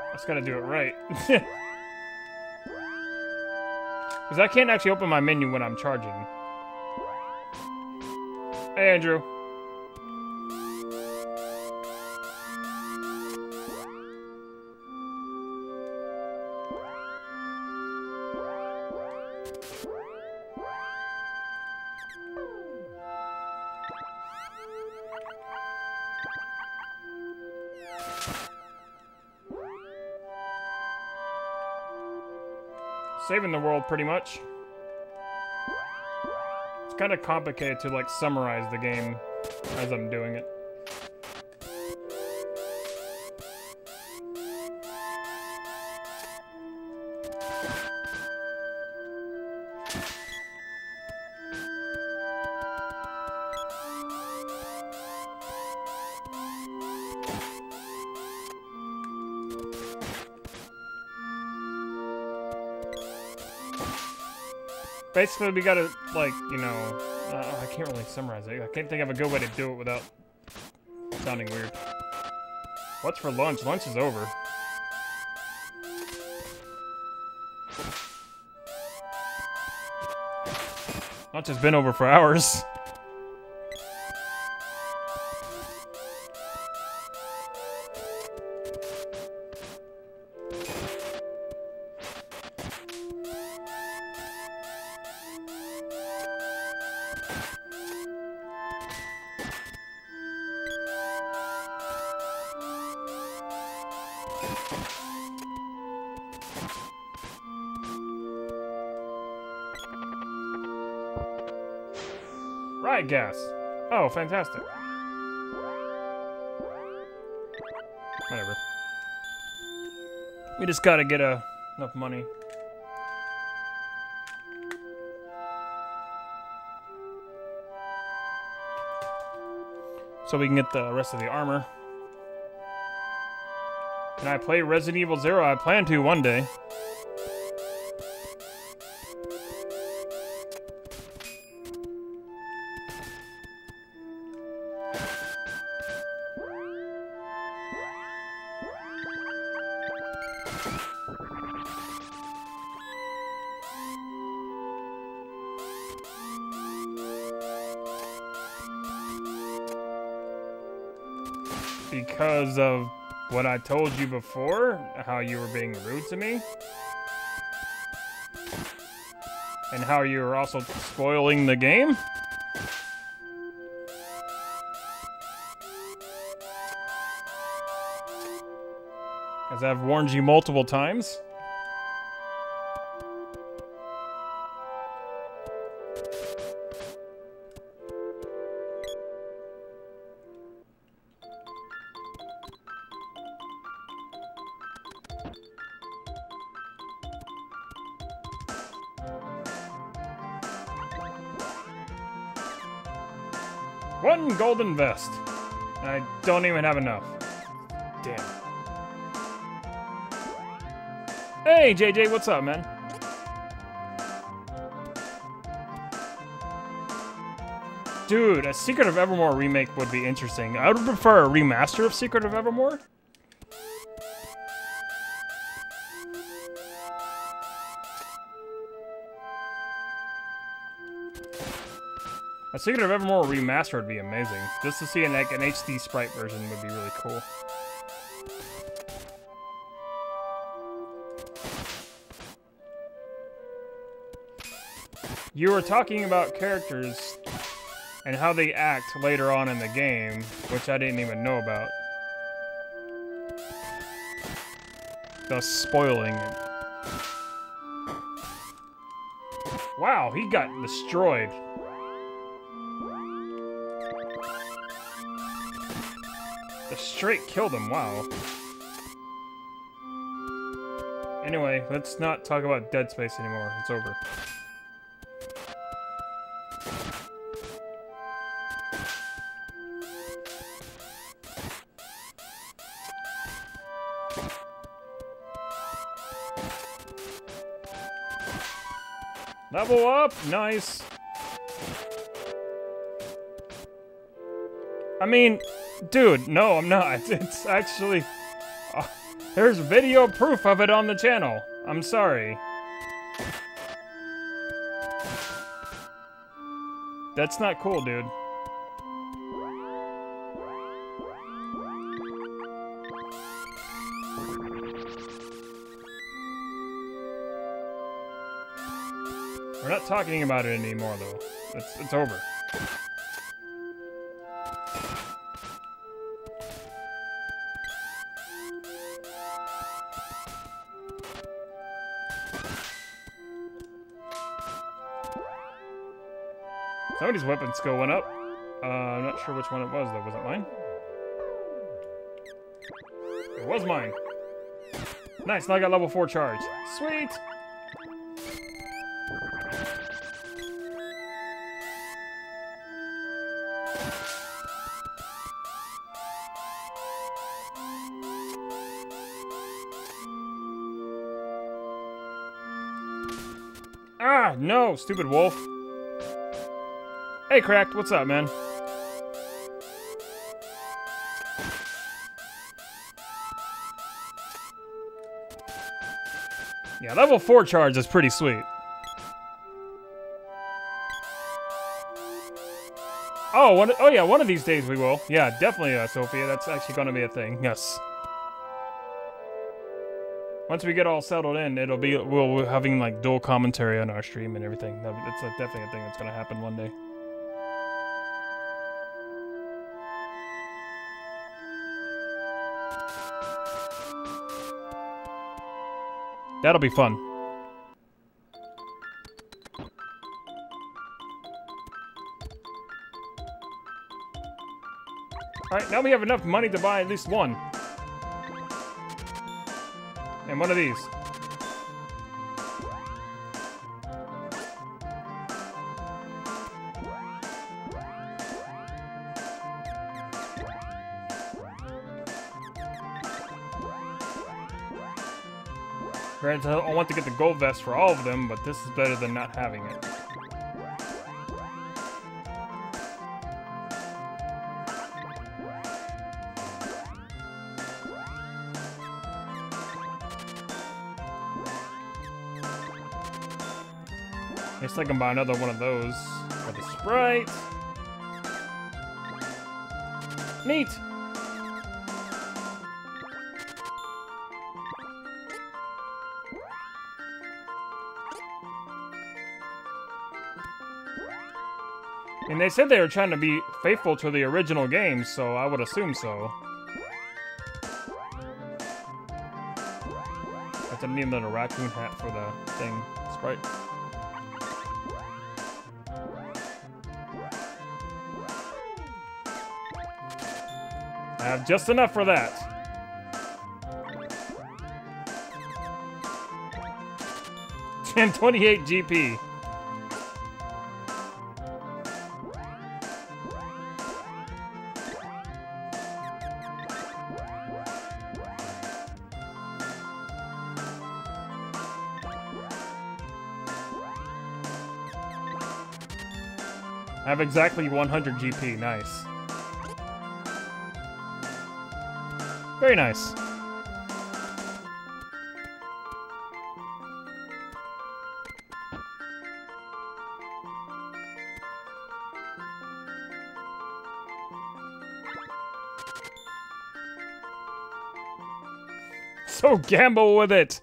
I just gotta do it right. Because I can't actually open my menu when I'm charging. Hey, Andrew. Saving the world, pretty much. It's kind of complicated to, like, summarize the game as I'm doing it. Basically, we gotta, like, you know, I can't really summarize it. I can't think of a good way to do it without sounding weird. What's for lunch? Lunch is over. Lunch has been over for hours. Riot gas. Oh, fantastic. Whatever. We just gotta get enough money. So we can get the rest of the armor. Can I play Resident Evil 0? I plan to one day. Because of what I told you before, how you were being rude to me. And how you were also spoiling the game. As I've warned you multiple times. One golden vest. And I don't even have enough. Damn. Hey, JJ, what's up, man? Dude, a Secret of Evermore remake would be interesting. I would prefer a remaster of Secret of Evermore. A Secret of Evermore remaster would be amazing. Just to see an HD sprite version would be really cool. You were talking about characters and how they act later on in the game, which I didn't even know about. Thus spoiling it. Wow, he got destroyed. Just straight killed him, wow. Anyway, let's not talk about Dead Space anymore. It's over. Level up! Nice. I mean, dude, no, I'm not. It's actually... there's video proof of it on the channel. I'm sorry. That's not cool, dude. We're not talking about it anymore, though. It's over. Somebody's weapon skill went up. I'm not sure which one it was, though. Was it mine? It was mine. Nice, now I got level 4 charge. Sweet! Ah, no, stupid wolf. Hey, Cracked, what's up, man? Yeah, level 4 charge is pretty sweet. Oh yeah, one of these days we will. Yeah, definitely, Sophia. That's actually going to be a thing. Yes. Once we get all settled in, it'll be we'll having like dual commentary on our stream and everything. That's definitely a thing that's going to happen one day. That'll be fun. Alright, now we have enough money to buy at least one. And one of these. Granted, I want to get the gold vest for all of them, but this is better than not having it. I guess I can buy another one of those for the Sprite. Neat! And they said they were trying to be faithful to the original game, so I would assume so. I didn't need another raccoon hat for the thing, Sprite. I have just enough for that. And 28 GP. I have exactly 100 GP, nice. Very nice. So gamble with it!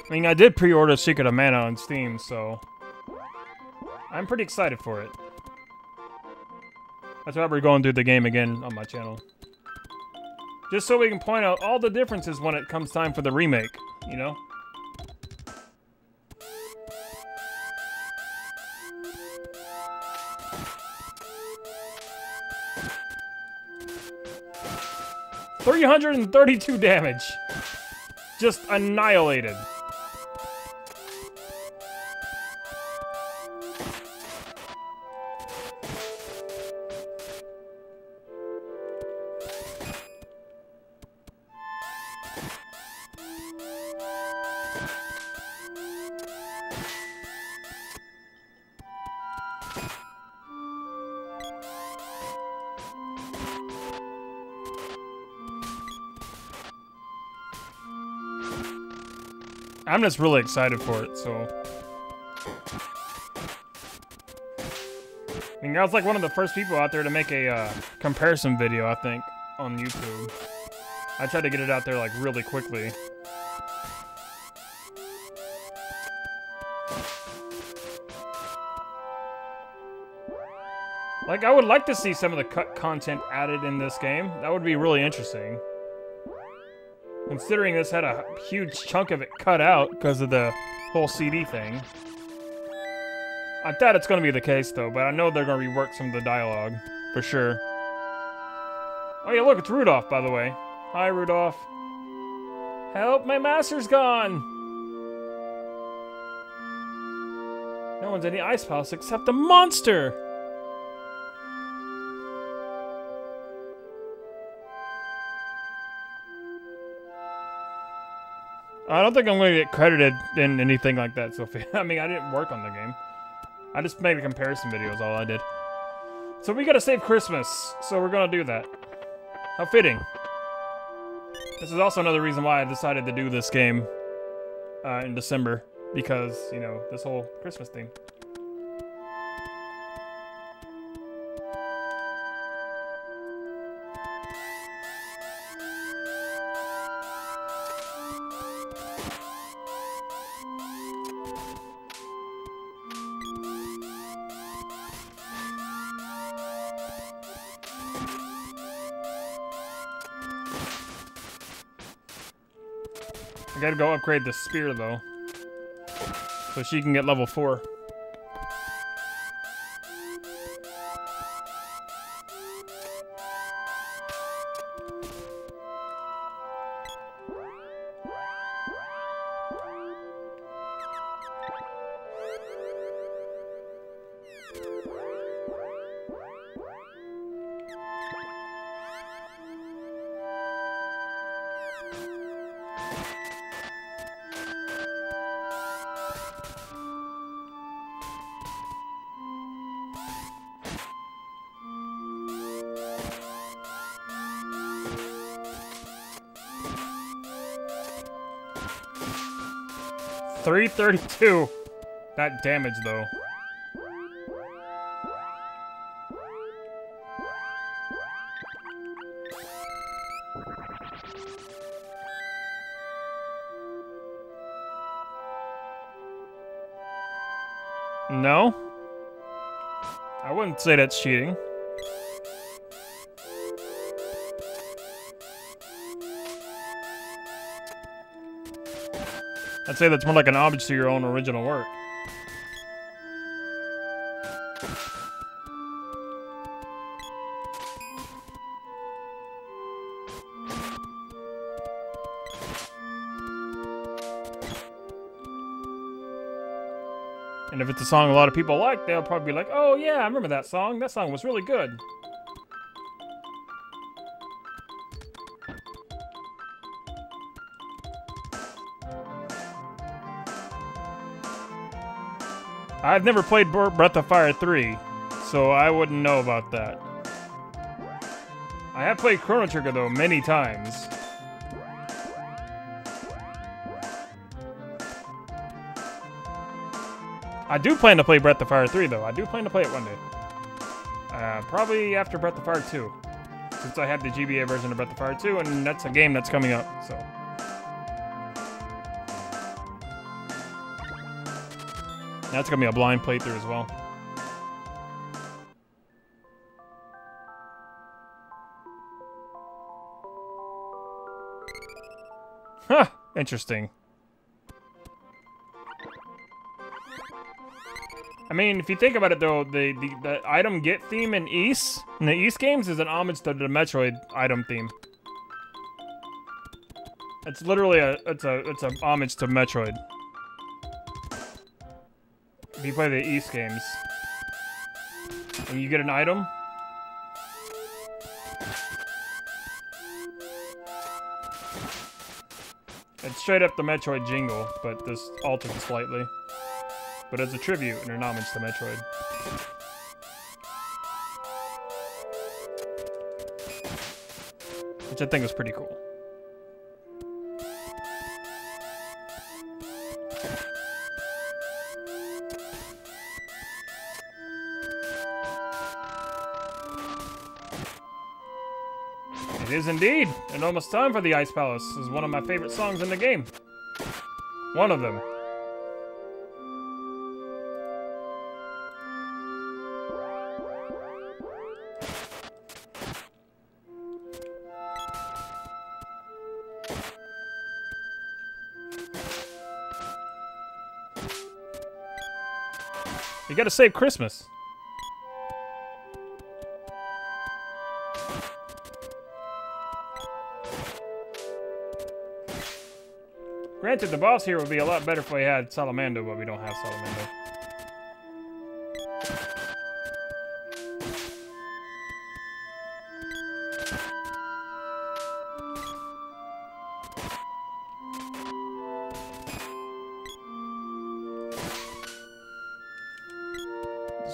I mean, I did pre-order Secret of Mana on Steam, so I'm pretty excited for it. That's why we're going through the game again on my channel. Just so we can point out all the differences when it comes time for the remake, you know? $332 damage. Just annihilated. I'm just really excited for it, so. I mean, I was like one of the first people out there to make a comparison video, I think, on YouTube. I tried to get it out there like really quickly. Like, I would like to see some of the cut content added in this game. That would be really interesting. Considering this had a huge chunk of it cut out because of the whole CD thing. I doubt it's going to be the case, though, but I know they're going to rework some of the dialogue, for sure. Oh yeah, look, it's Rudolph, by the way. Hi, Rudolph. Help, my master's gone! No one's in the ice palace except the monster! I don't think I'm going to get credited in anything like that, Sophie. I mean, I didn't work on the game. I just made a comparison video is all I did. So we gotta save Christmas, so we're gonna do that. How fitting. This is also another reason why I decided to do this game in December. Because, you know, this whole Christmas theme. I gotta go upgrade the spear, though. So she can get level 4. $332. That damage, though. No? I wouldn't say that's cheating. I'd say that's more like an homage to your own original work. And if it's a song a lot of people like, they'll probably be like, oh yeah, I remember that song. That song was really good. I've never played Breath of Fire 3, so I wouldn't know about that. I have played Chrono Trigger, though, many times. I do plan to play Breath of Fire 3, though. I do plan to play it one day. Probably after Breath of Fire 2. Since I have the GBA version of Breath of Fire 2, and that's a game that's coming up, so... That's gonna be a blind playthrough as well. Huh, interesting. I mean, if you think about it though, the item get theme in the East games is an homage to the Metroid item theme. It's literally it's a homage to Metroid. If you play the East games and you get an item, it's straight up the Metroid jingle, but just altered slightly. But as a tribute and an homage to Metroid. Which I think is pretty cool. It is indeed. And almost time for the Ice Palace. This is one of my favorite songs in the game. One of them. You gotta save Christmas. Granted, the boss here would be a lot better if we had Salamando, but we don't have Salamando.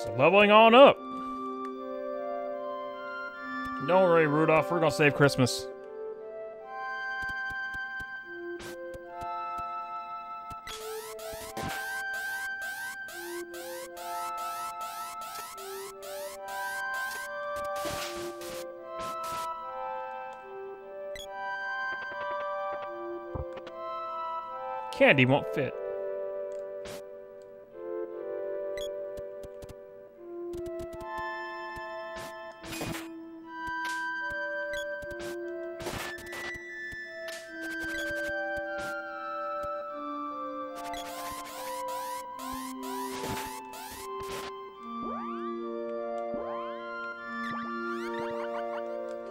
So leveling on up. Don't worry, Rudolph. We're gonna save Christmas. Candy won't fit.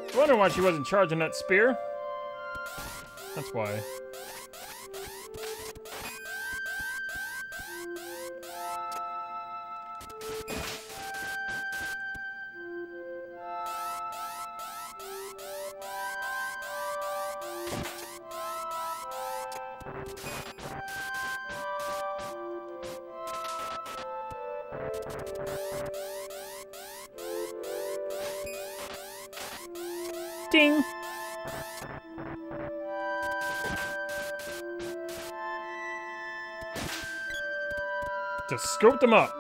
I wonder why she wasn't charging that spear. That's why. Ding! Just scoop them up.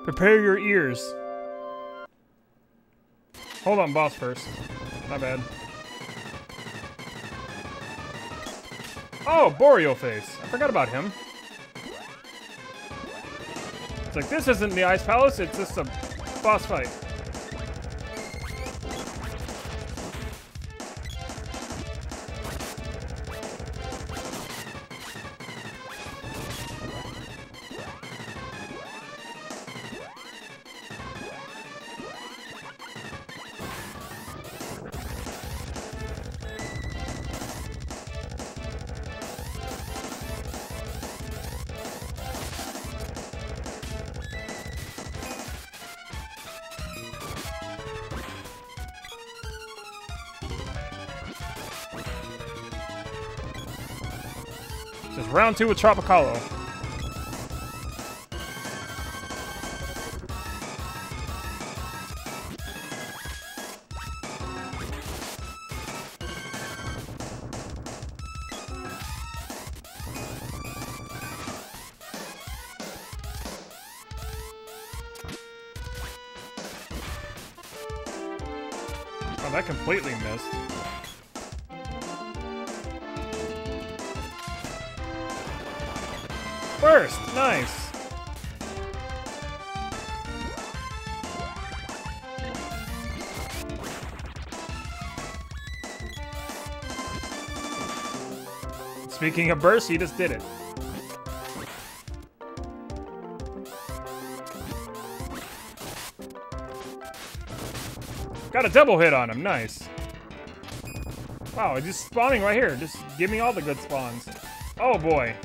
Prepare your ears. Hold on, boss first. My bad. Oh, Boreal Face. I forgot about him. It's like, this isn't the Ice Palace, it's just a boss fight. Just round 2 with Tropicalo. Oh, that completely missed. First, nice. Speaking of burst, he just did it. Got a double hit on him. Nice. Wow, it's just spawning right here. Just give me all the good spawns. Oh boy.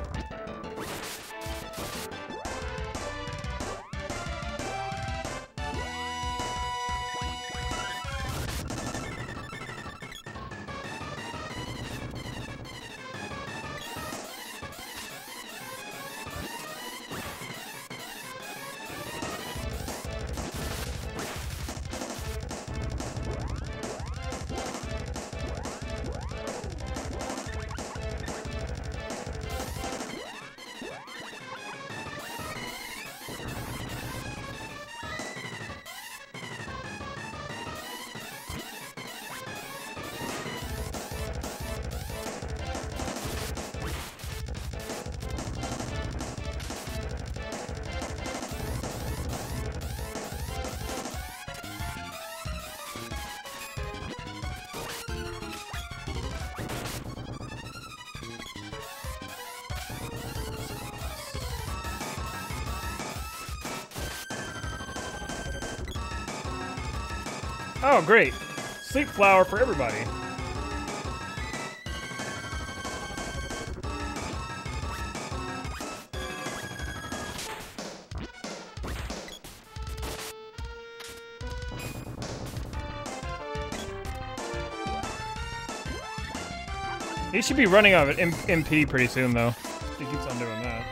Oh, great. Sleep flower for everybody. He should be running out of MP pretty soon, though. He keeps on doing that.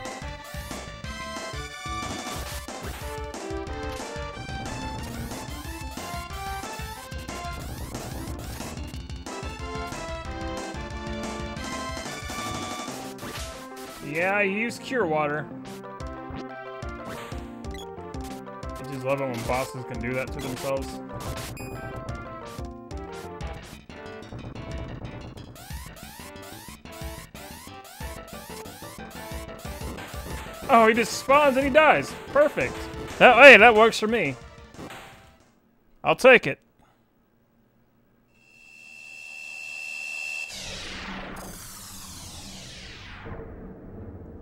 Yeah, I use Cure Water. I just love it when bosses can do that to themselves. Oh, he just spawns and he dies. Perfect. Hey, that works for me. I'll take it.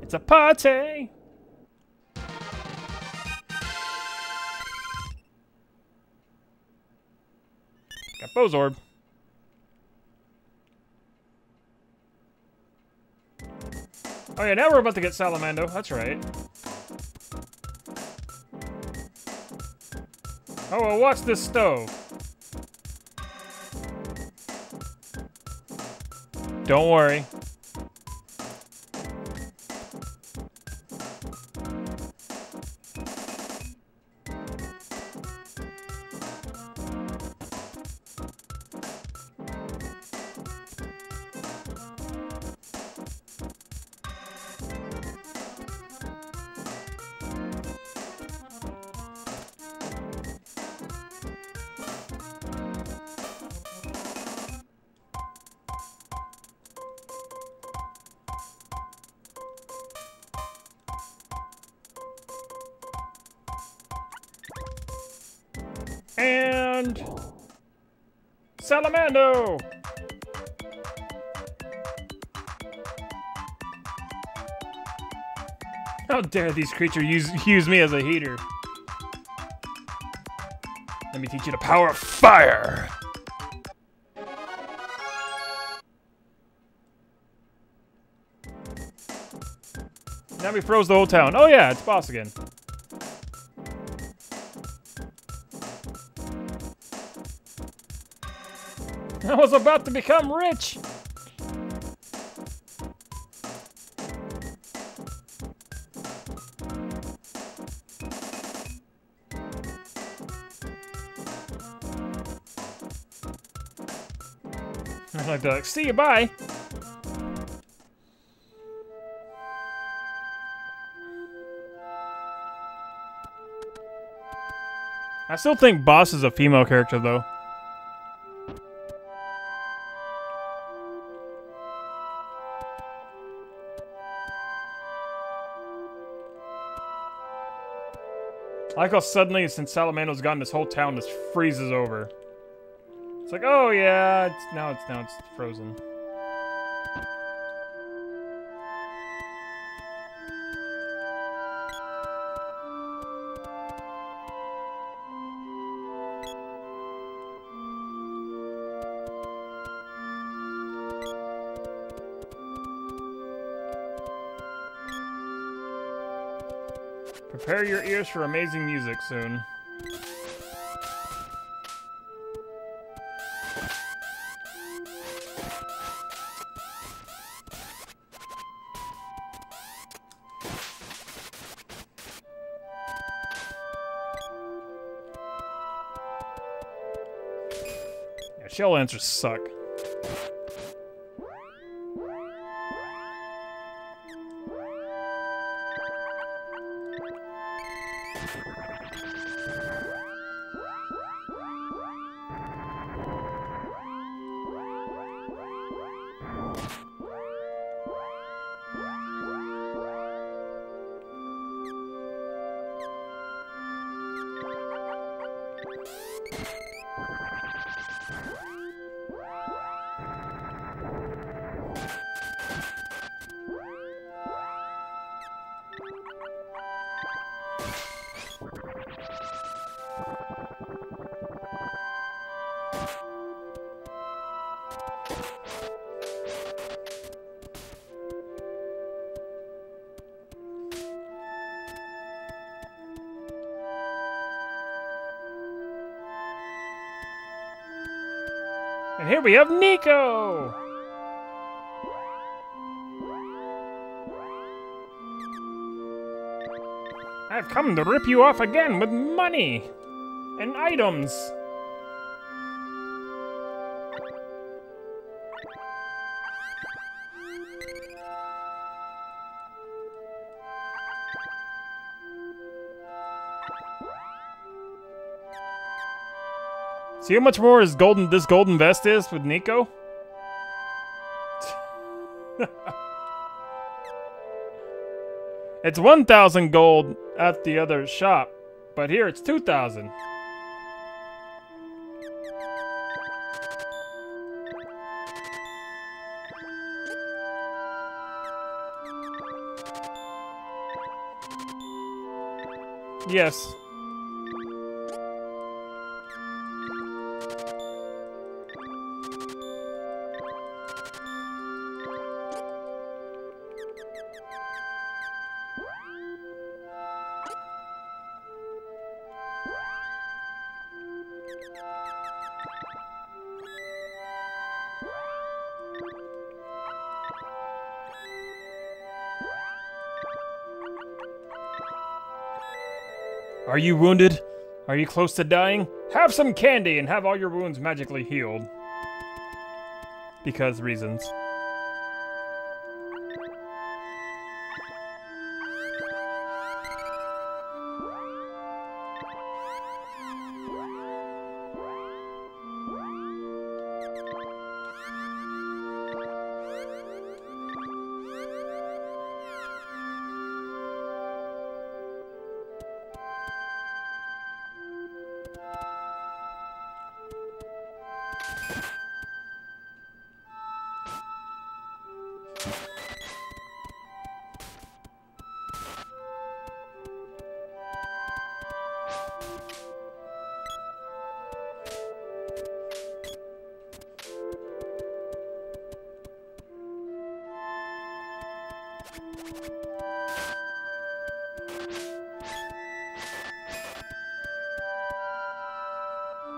It's a party! Got Bozorb. Oh yeah, now we're about to get Salamando. That's right. Oh, well, watch this stove. Don't worry. And Salamando! How dare these creatures use me as a heater? Let me teach you the power of fire! Now we froze the whole town. Oh yeah, it's boss again. I was about to become rich! I like to see you, bye! I still think Boss is a female character, though. I like how suddenly, since Salamando's gone, this whole town just freezes over. It's like, oh yeah, now it's frozen. Prepare your ears for amazing music soon. Yeah, shell answers suck. And here we have Nico! I've come to rip you off again with money and items. See how much more this golden vest is with Nico? It's 1,000 gold at the other shop, but here it's 2,000. Yes. Are you wounded? Are you close to dying? Have some candy and have all your wounds magically healed. Because reasons.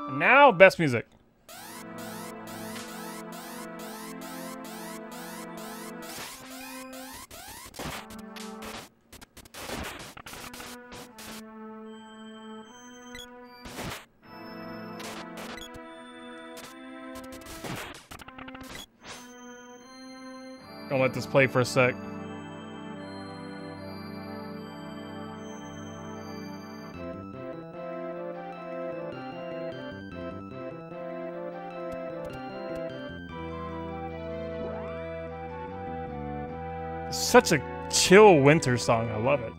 And now, best music. Gonna let this play for a sec. Such a chill winter song. I love it.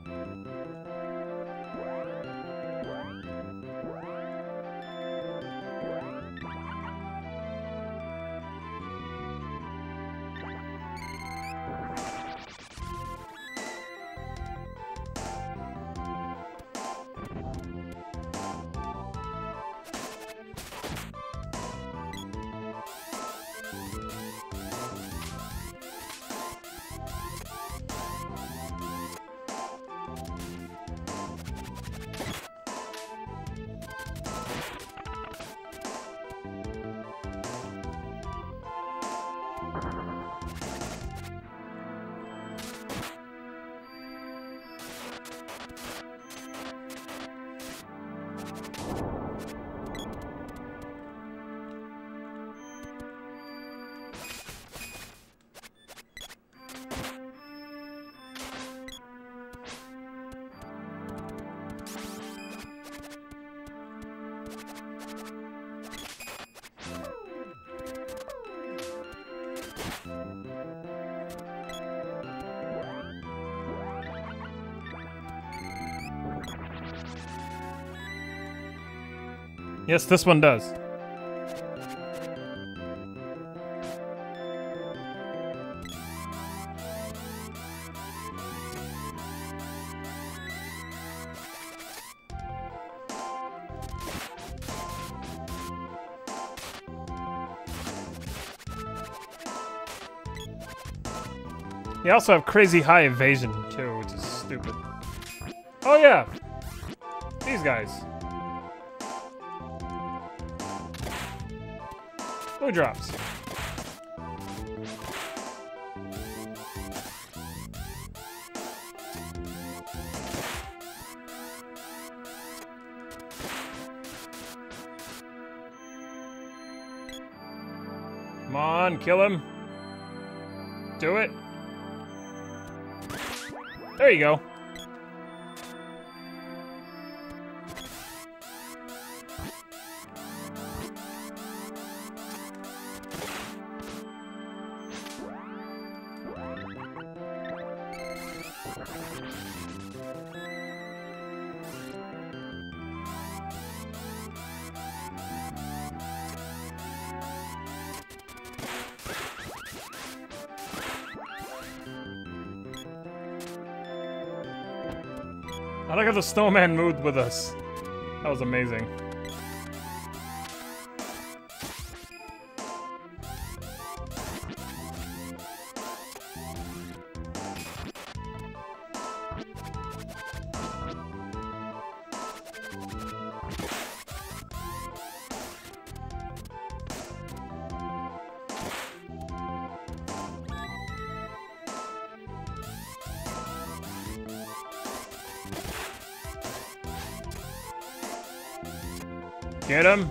Yes, this one does. You also have crazy high evasion, too, which is stupid. Oh, yeah! These guys. Blue drops. Come on, kill him. Do it. There you go. I like how the snowman moved with us. That was amazing. Get him.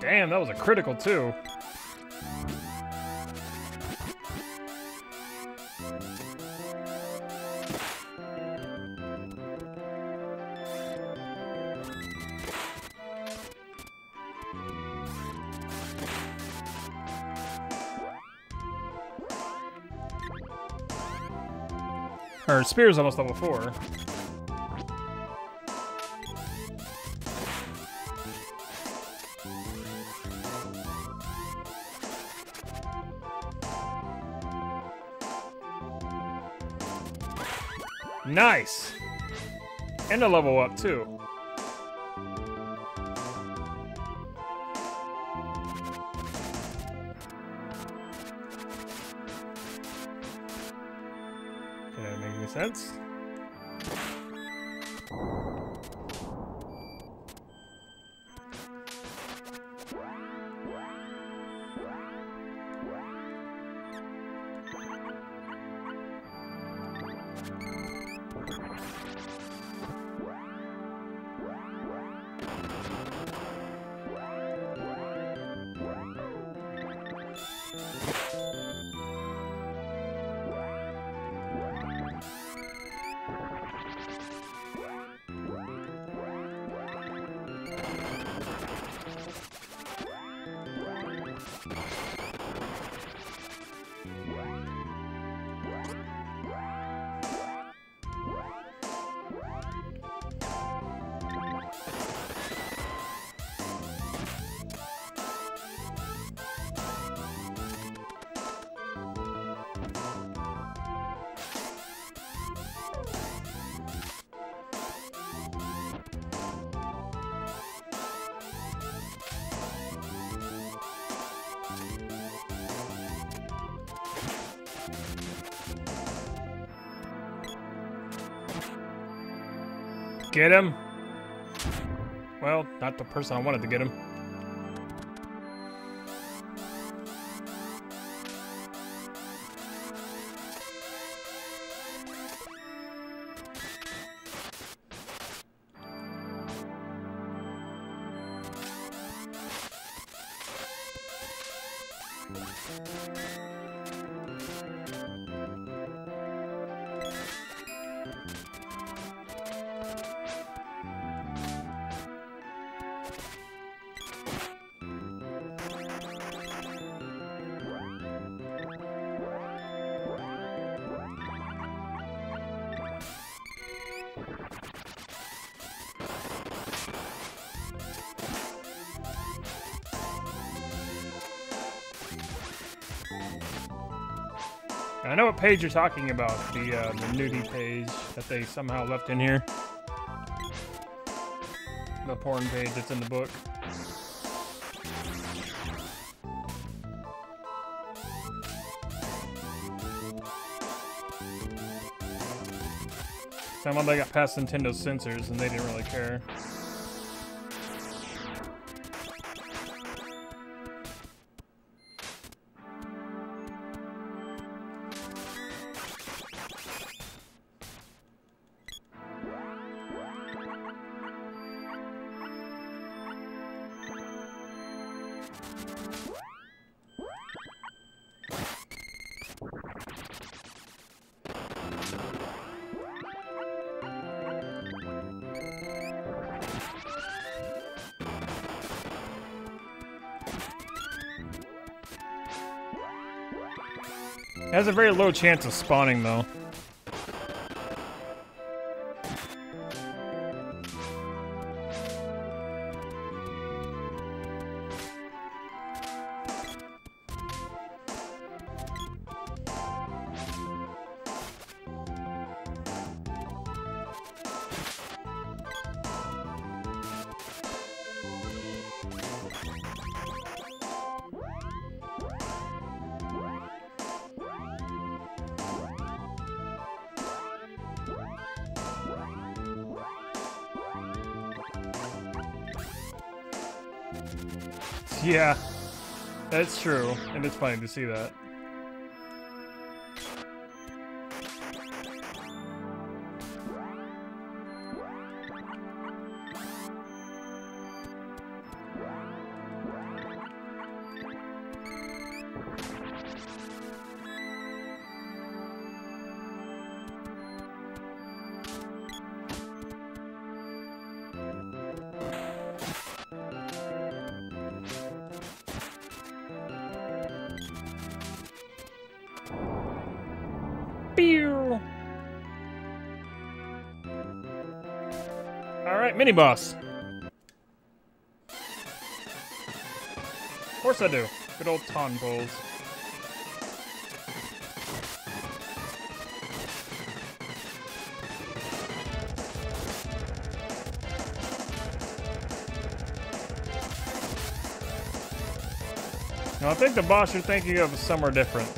Damn, that was a critical too. Her spear's almost level 4. Nice! And a level up, too. Did that make any sense? Get him? Well, not the person I wanted to get him. I know what page you're talking about, the nudie page that they somehow left in here. The porn page that's in the book. Somehow they got past Nintendo's censors and they didn't really care. It has a very low chance of spawning, though. Yeah, that's true, and it's funny to see that. Alright, mini-boss. Of course I do. Good old ton bulls. Now I think the boss you're thinking of is somewhere different.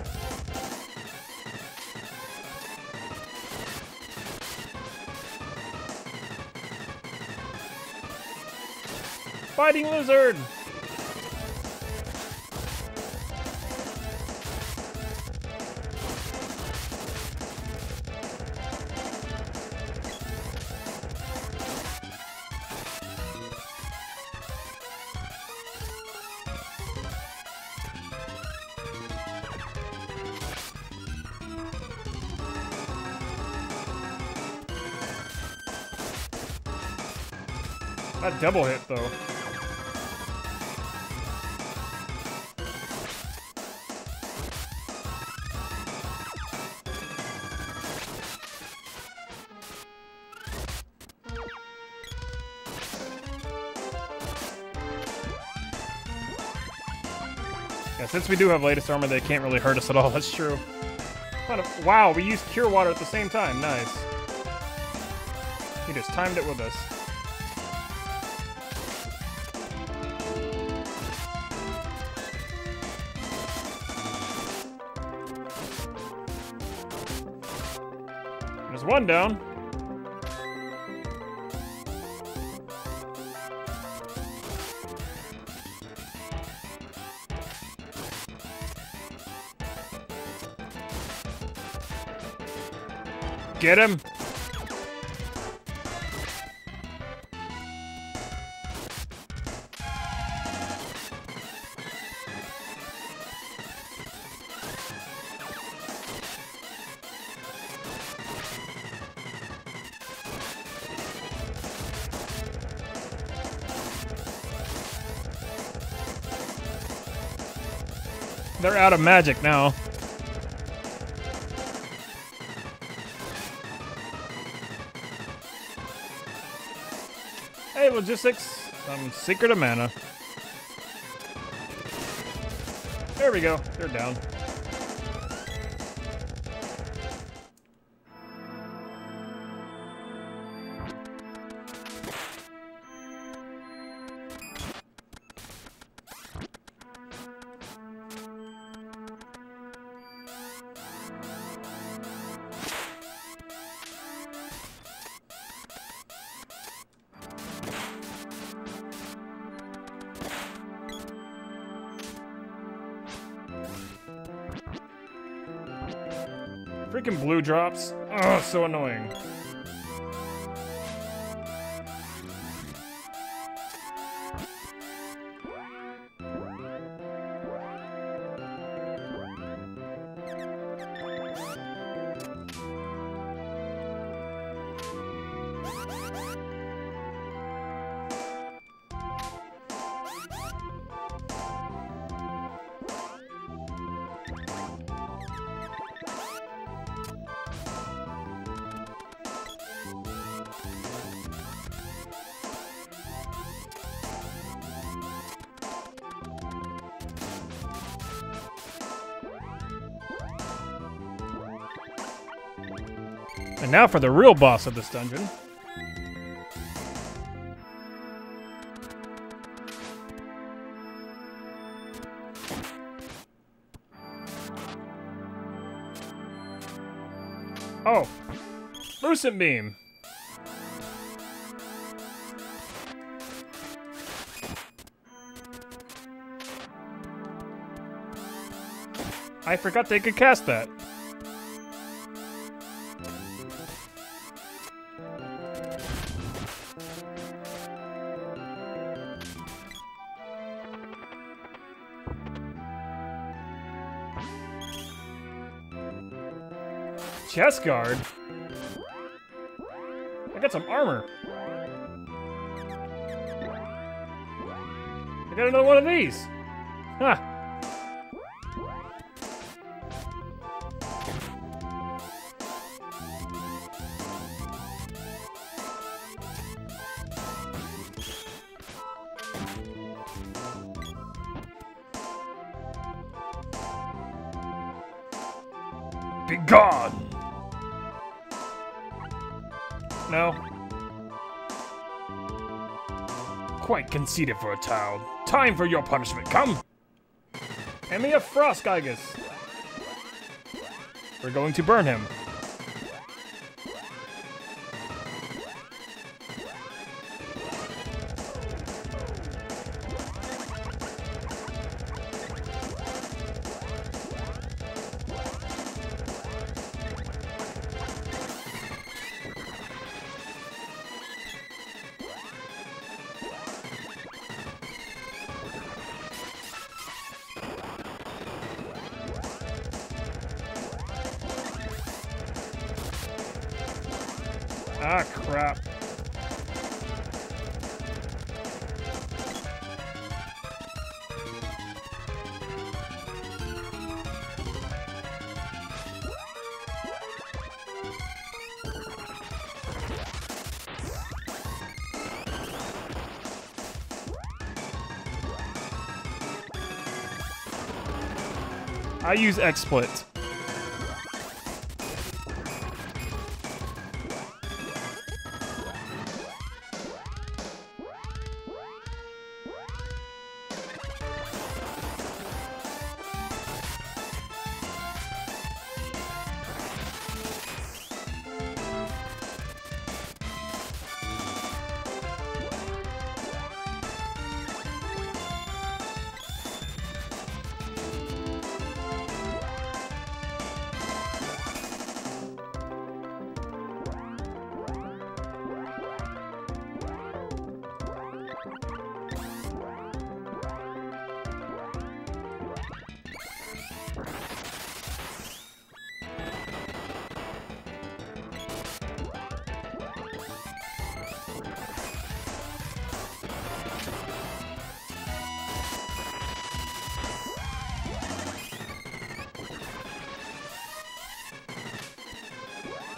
Fighting lizard! That double hit, though. Yeah, since we do have latest armor, they can't really hurt us at all. That's true. Wow, we used Cure Water at the same time. Nice. He just timed it with us. There's one down. Get him! They're out of magic now. Hey, logistics. Some secret of mana. There we go. They're down. Freaking blue drops. Oh, so annoying. And now for the real boss of this dungeon. Oh, Lucent Beam. I forgot they could cast that. Chest guard? I got some armor. I got another one of these. Huh. Be gone! No. Quite conceited for a child. Time for your punishment, come! Hand me a frost, Gygus. We're going to burn him. Ah, crap. I use XSplit.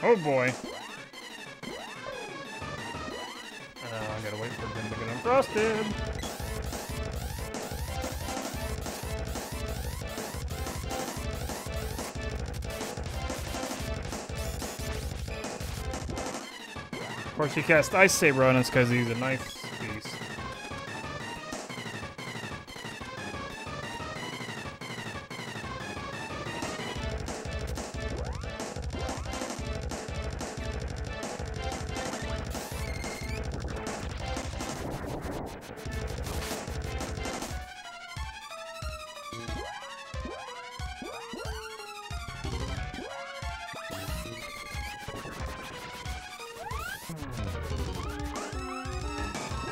Oh boy. I gotta wait for them to get unfrosted. Of course, he cast Ice Saber on us because he's a nice piece.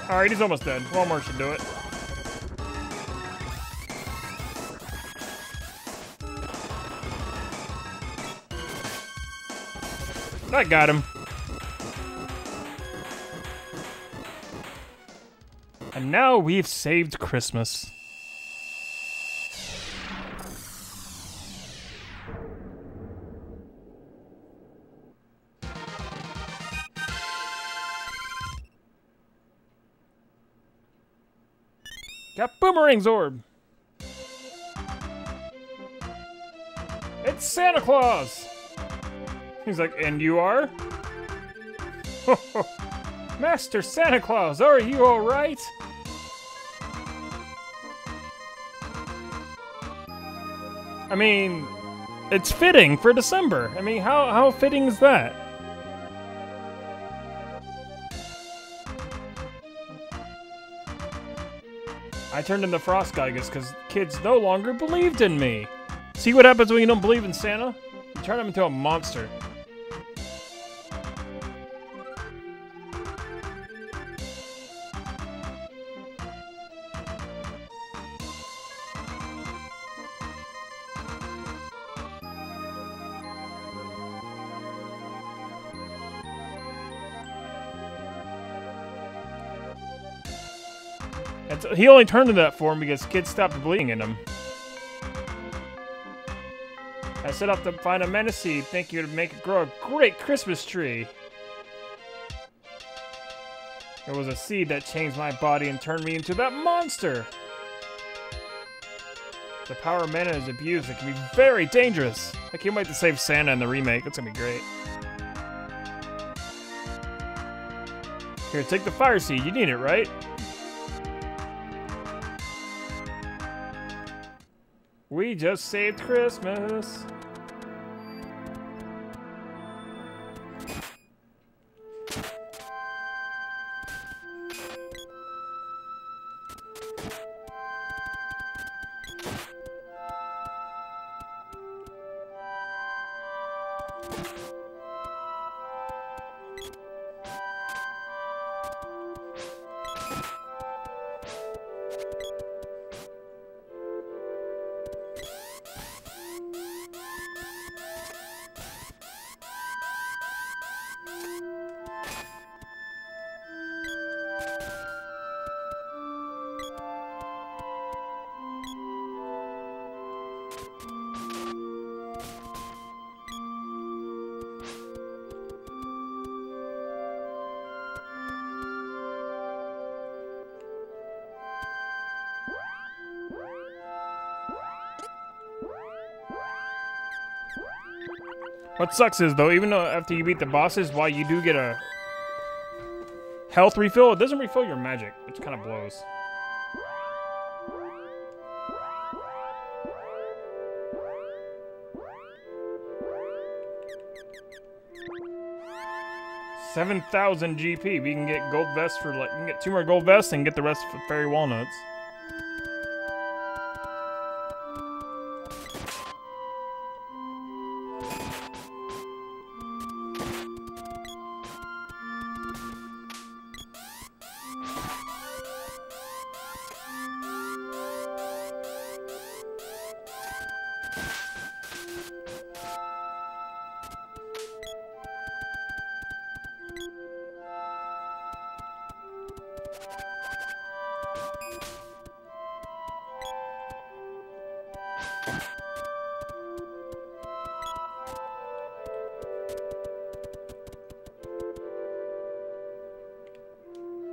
Alright, he's almost dead. One more should do it. I got him. And now we've saved Christmas. Got Boomerang's orb. It's Santa Claus. He's like, and you are? Master Santa Claus, are you all right? I mean, it's fitting for December. I mean, how fitting is that? I turned into Frost Geigus because kids no longer believed in me. See what happens when you don't believe in Santa? You turn him into a monster. He only turned into that form because kids stopped believing in him. I set out to find a mana seed, thinking it would make it grow a great Christmas tree. It was a seed that changed my body and turned me into that monster. The power of mana is abused. It can be very dangerous. I can't wait to save Santa in the remake. That's gonna be great. Here, take the fire seed. You need it, right? We just saved Christmas. What sucks is, though, even though after you beat the bosses, while you do get a health refill, it doesn't refill your magic, which kind of blows. $7,000 GP. We can get gold vests for like, we can get 2 more gold vests and get the rest for fairy walnuts.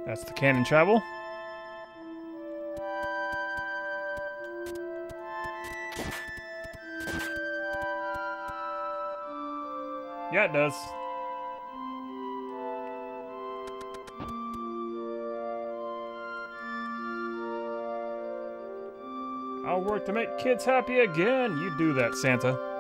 That's the cannon travel. Yeah, it does. I'll work to make kids happy again. You do that, Santa.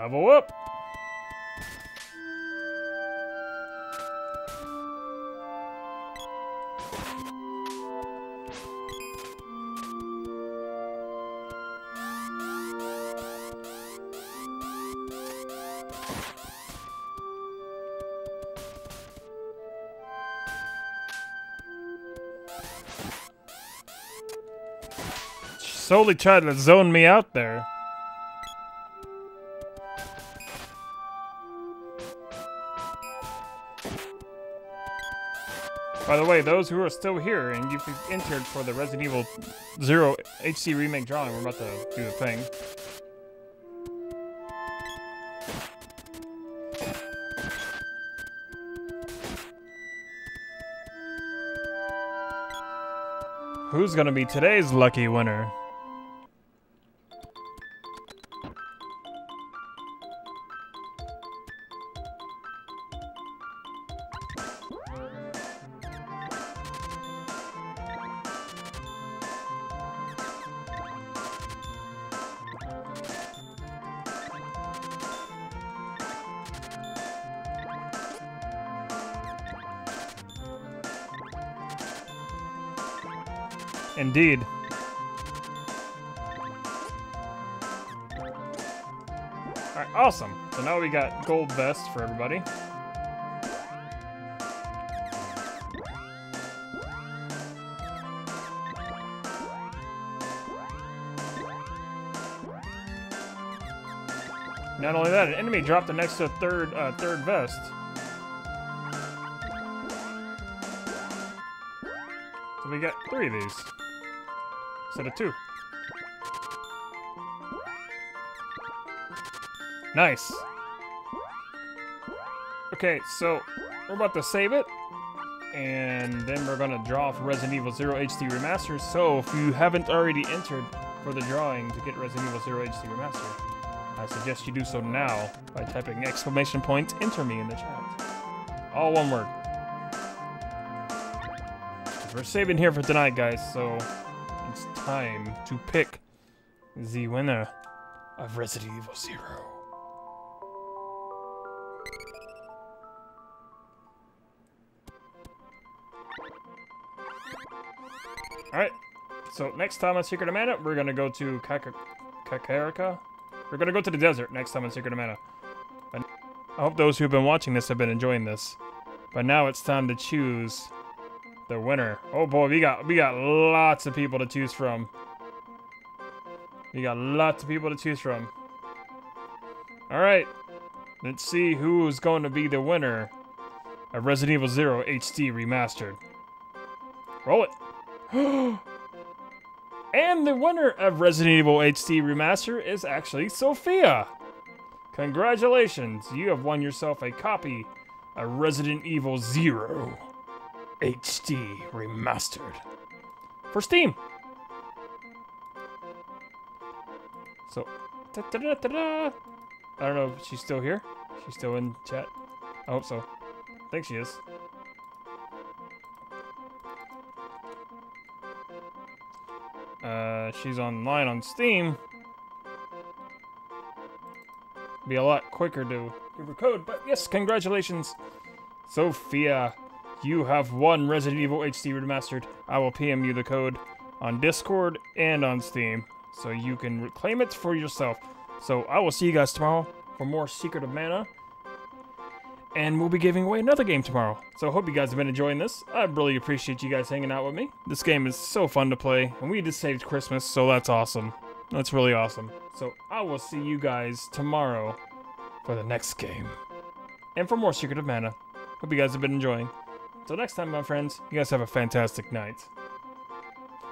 Level up. Solely tried to zone me out there. By the way, those who are still here and you've entered for the Resident Evil 0 HD Remake drawing, we're about to do the thing. Who's gonna be today's lucky winner? Indeed. Alright, awesome. So now we got gold vest for everybody. Not only that, an enemy dropped it next to a third vest. So we got 3 of these. Instead of 2. Nice. Okay, so we're about to save it. And then we're gonna draw for Resident Evil 0 HD Remastered. So if you haven't already entered for the drawing to get Resident Evil 0 HD Remastered, I suggest you do so now by typing exclamation point enter me in the chat. All one word. We're saving here for tonight, guys, so it's time to pick the winner of Resident Evil 0. Alright, so next time on Secret of Mana, we're gonna go to Kakarika. We're gonna go to the desert next time on Secret of Mana. But I hope those who've been watching this have been enjoying this. But now it's time to choose the winner. Oh boy, we got lots of people to choose from. We got lots of people to choose from. Alright, let's see who's going to be the winner of Resident Evil 0 HD Remastered. Roll it. And the winner of Resident Evil HD Remastered is actually Sophia. Congratulations, you have won yourself a copy of Resident Evil 0 HD Remastered for Steam. So, I don't know if she's still here. She's still in chat. I hope so. I think she is. She's online on Steam. Be a lot quicker to give her code, but yes, congratulations, Sophia. You have won Resident Evil HD Remastered. I will PM you the code on Discord and on Steam, so you can reclaim it for yourself. So I will see you guys tomorrow for more Secret of Mana. And we'll be giving away another game tomorrow. So I hope you guys have been enjoying this. I really appreciate you guys hanging out with me. This game is so fun to play, and we just saved Christmas, so that's awesome. That's really awesome. So I will see you guys tomorrow for the next game. And for more Secret of Mana. Hope you guys have been enjoying. Until next time, my friends, you guys have a fantastic night.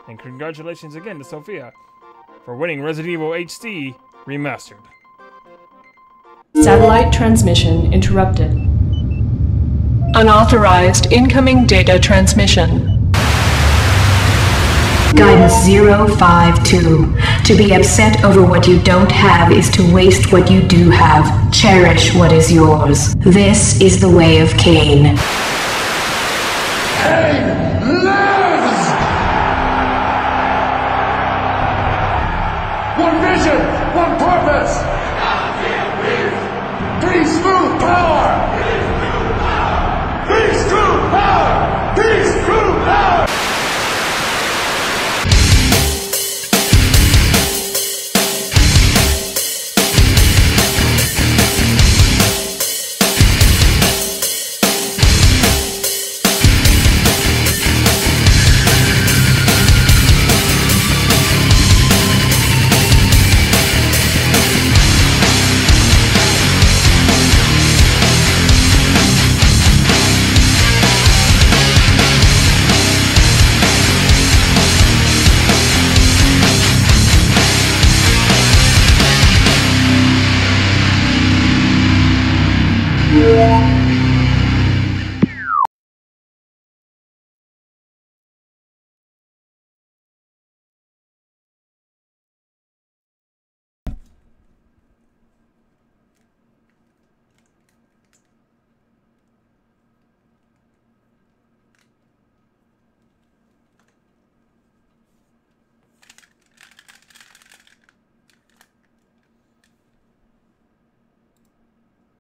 And congratulations again to Sophia for winning Resident Evil HD Remastered. Satellite transmission interrupted. Unauthorized incoming data transmission. Guidance 052. To be upset over what you don't have is to waste what you do have. Cherish what is yours. This is the way of Cain. Cain lives! One vision, one purpose! Yeah.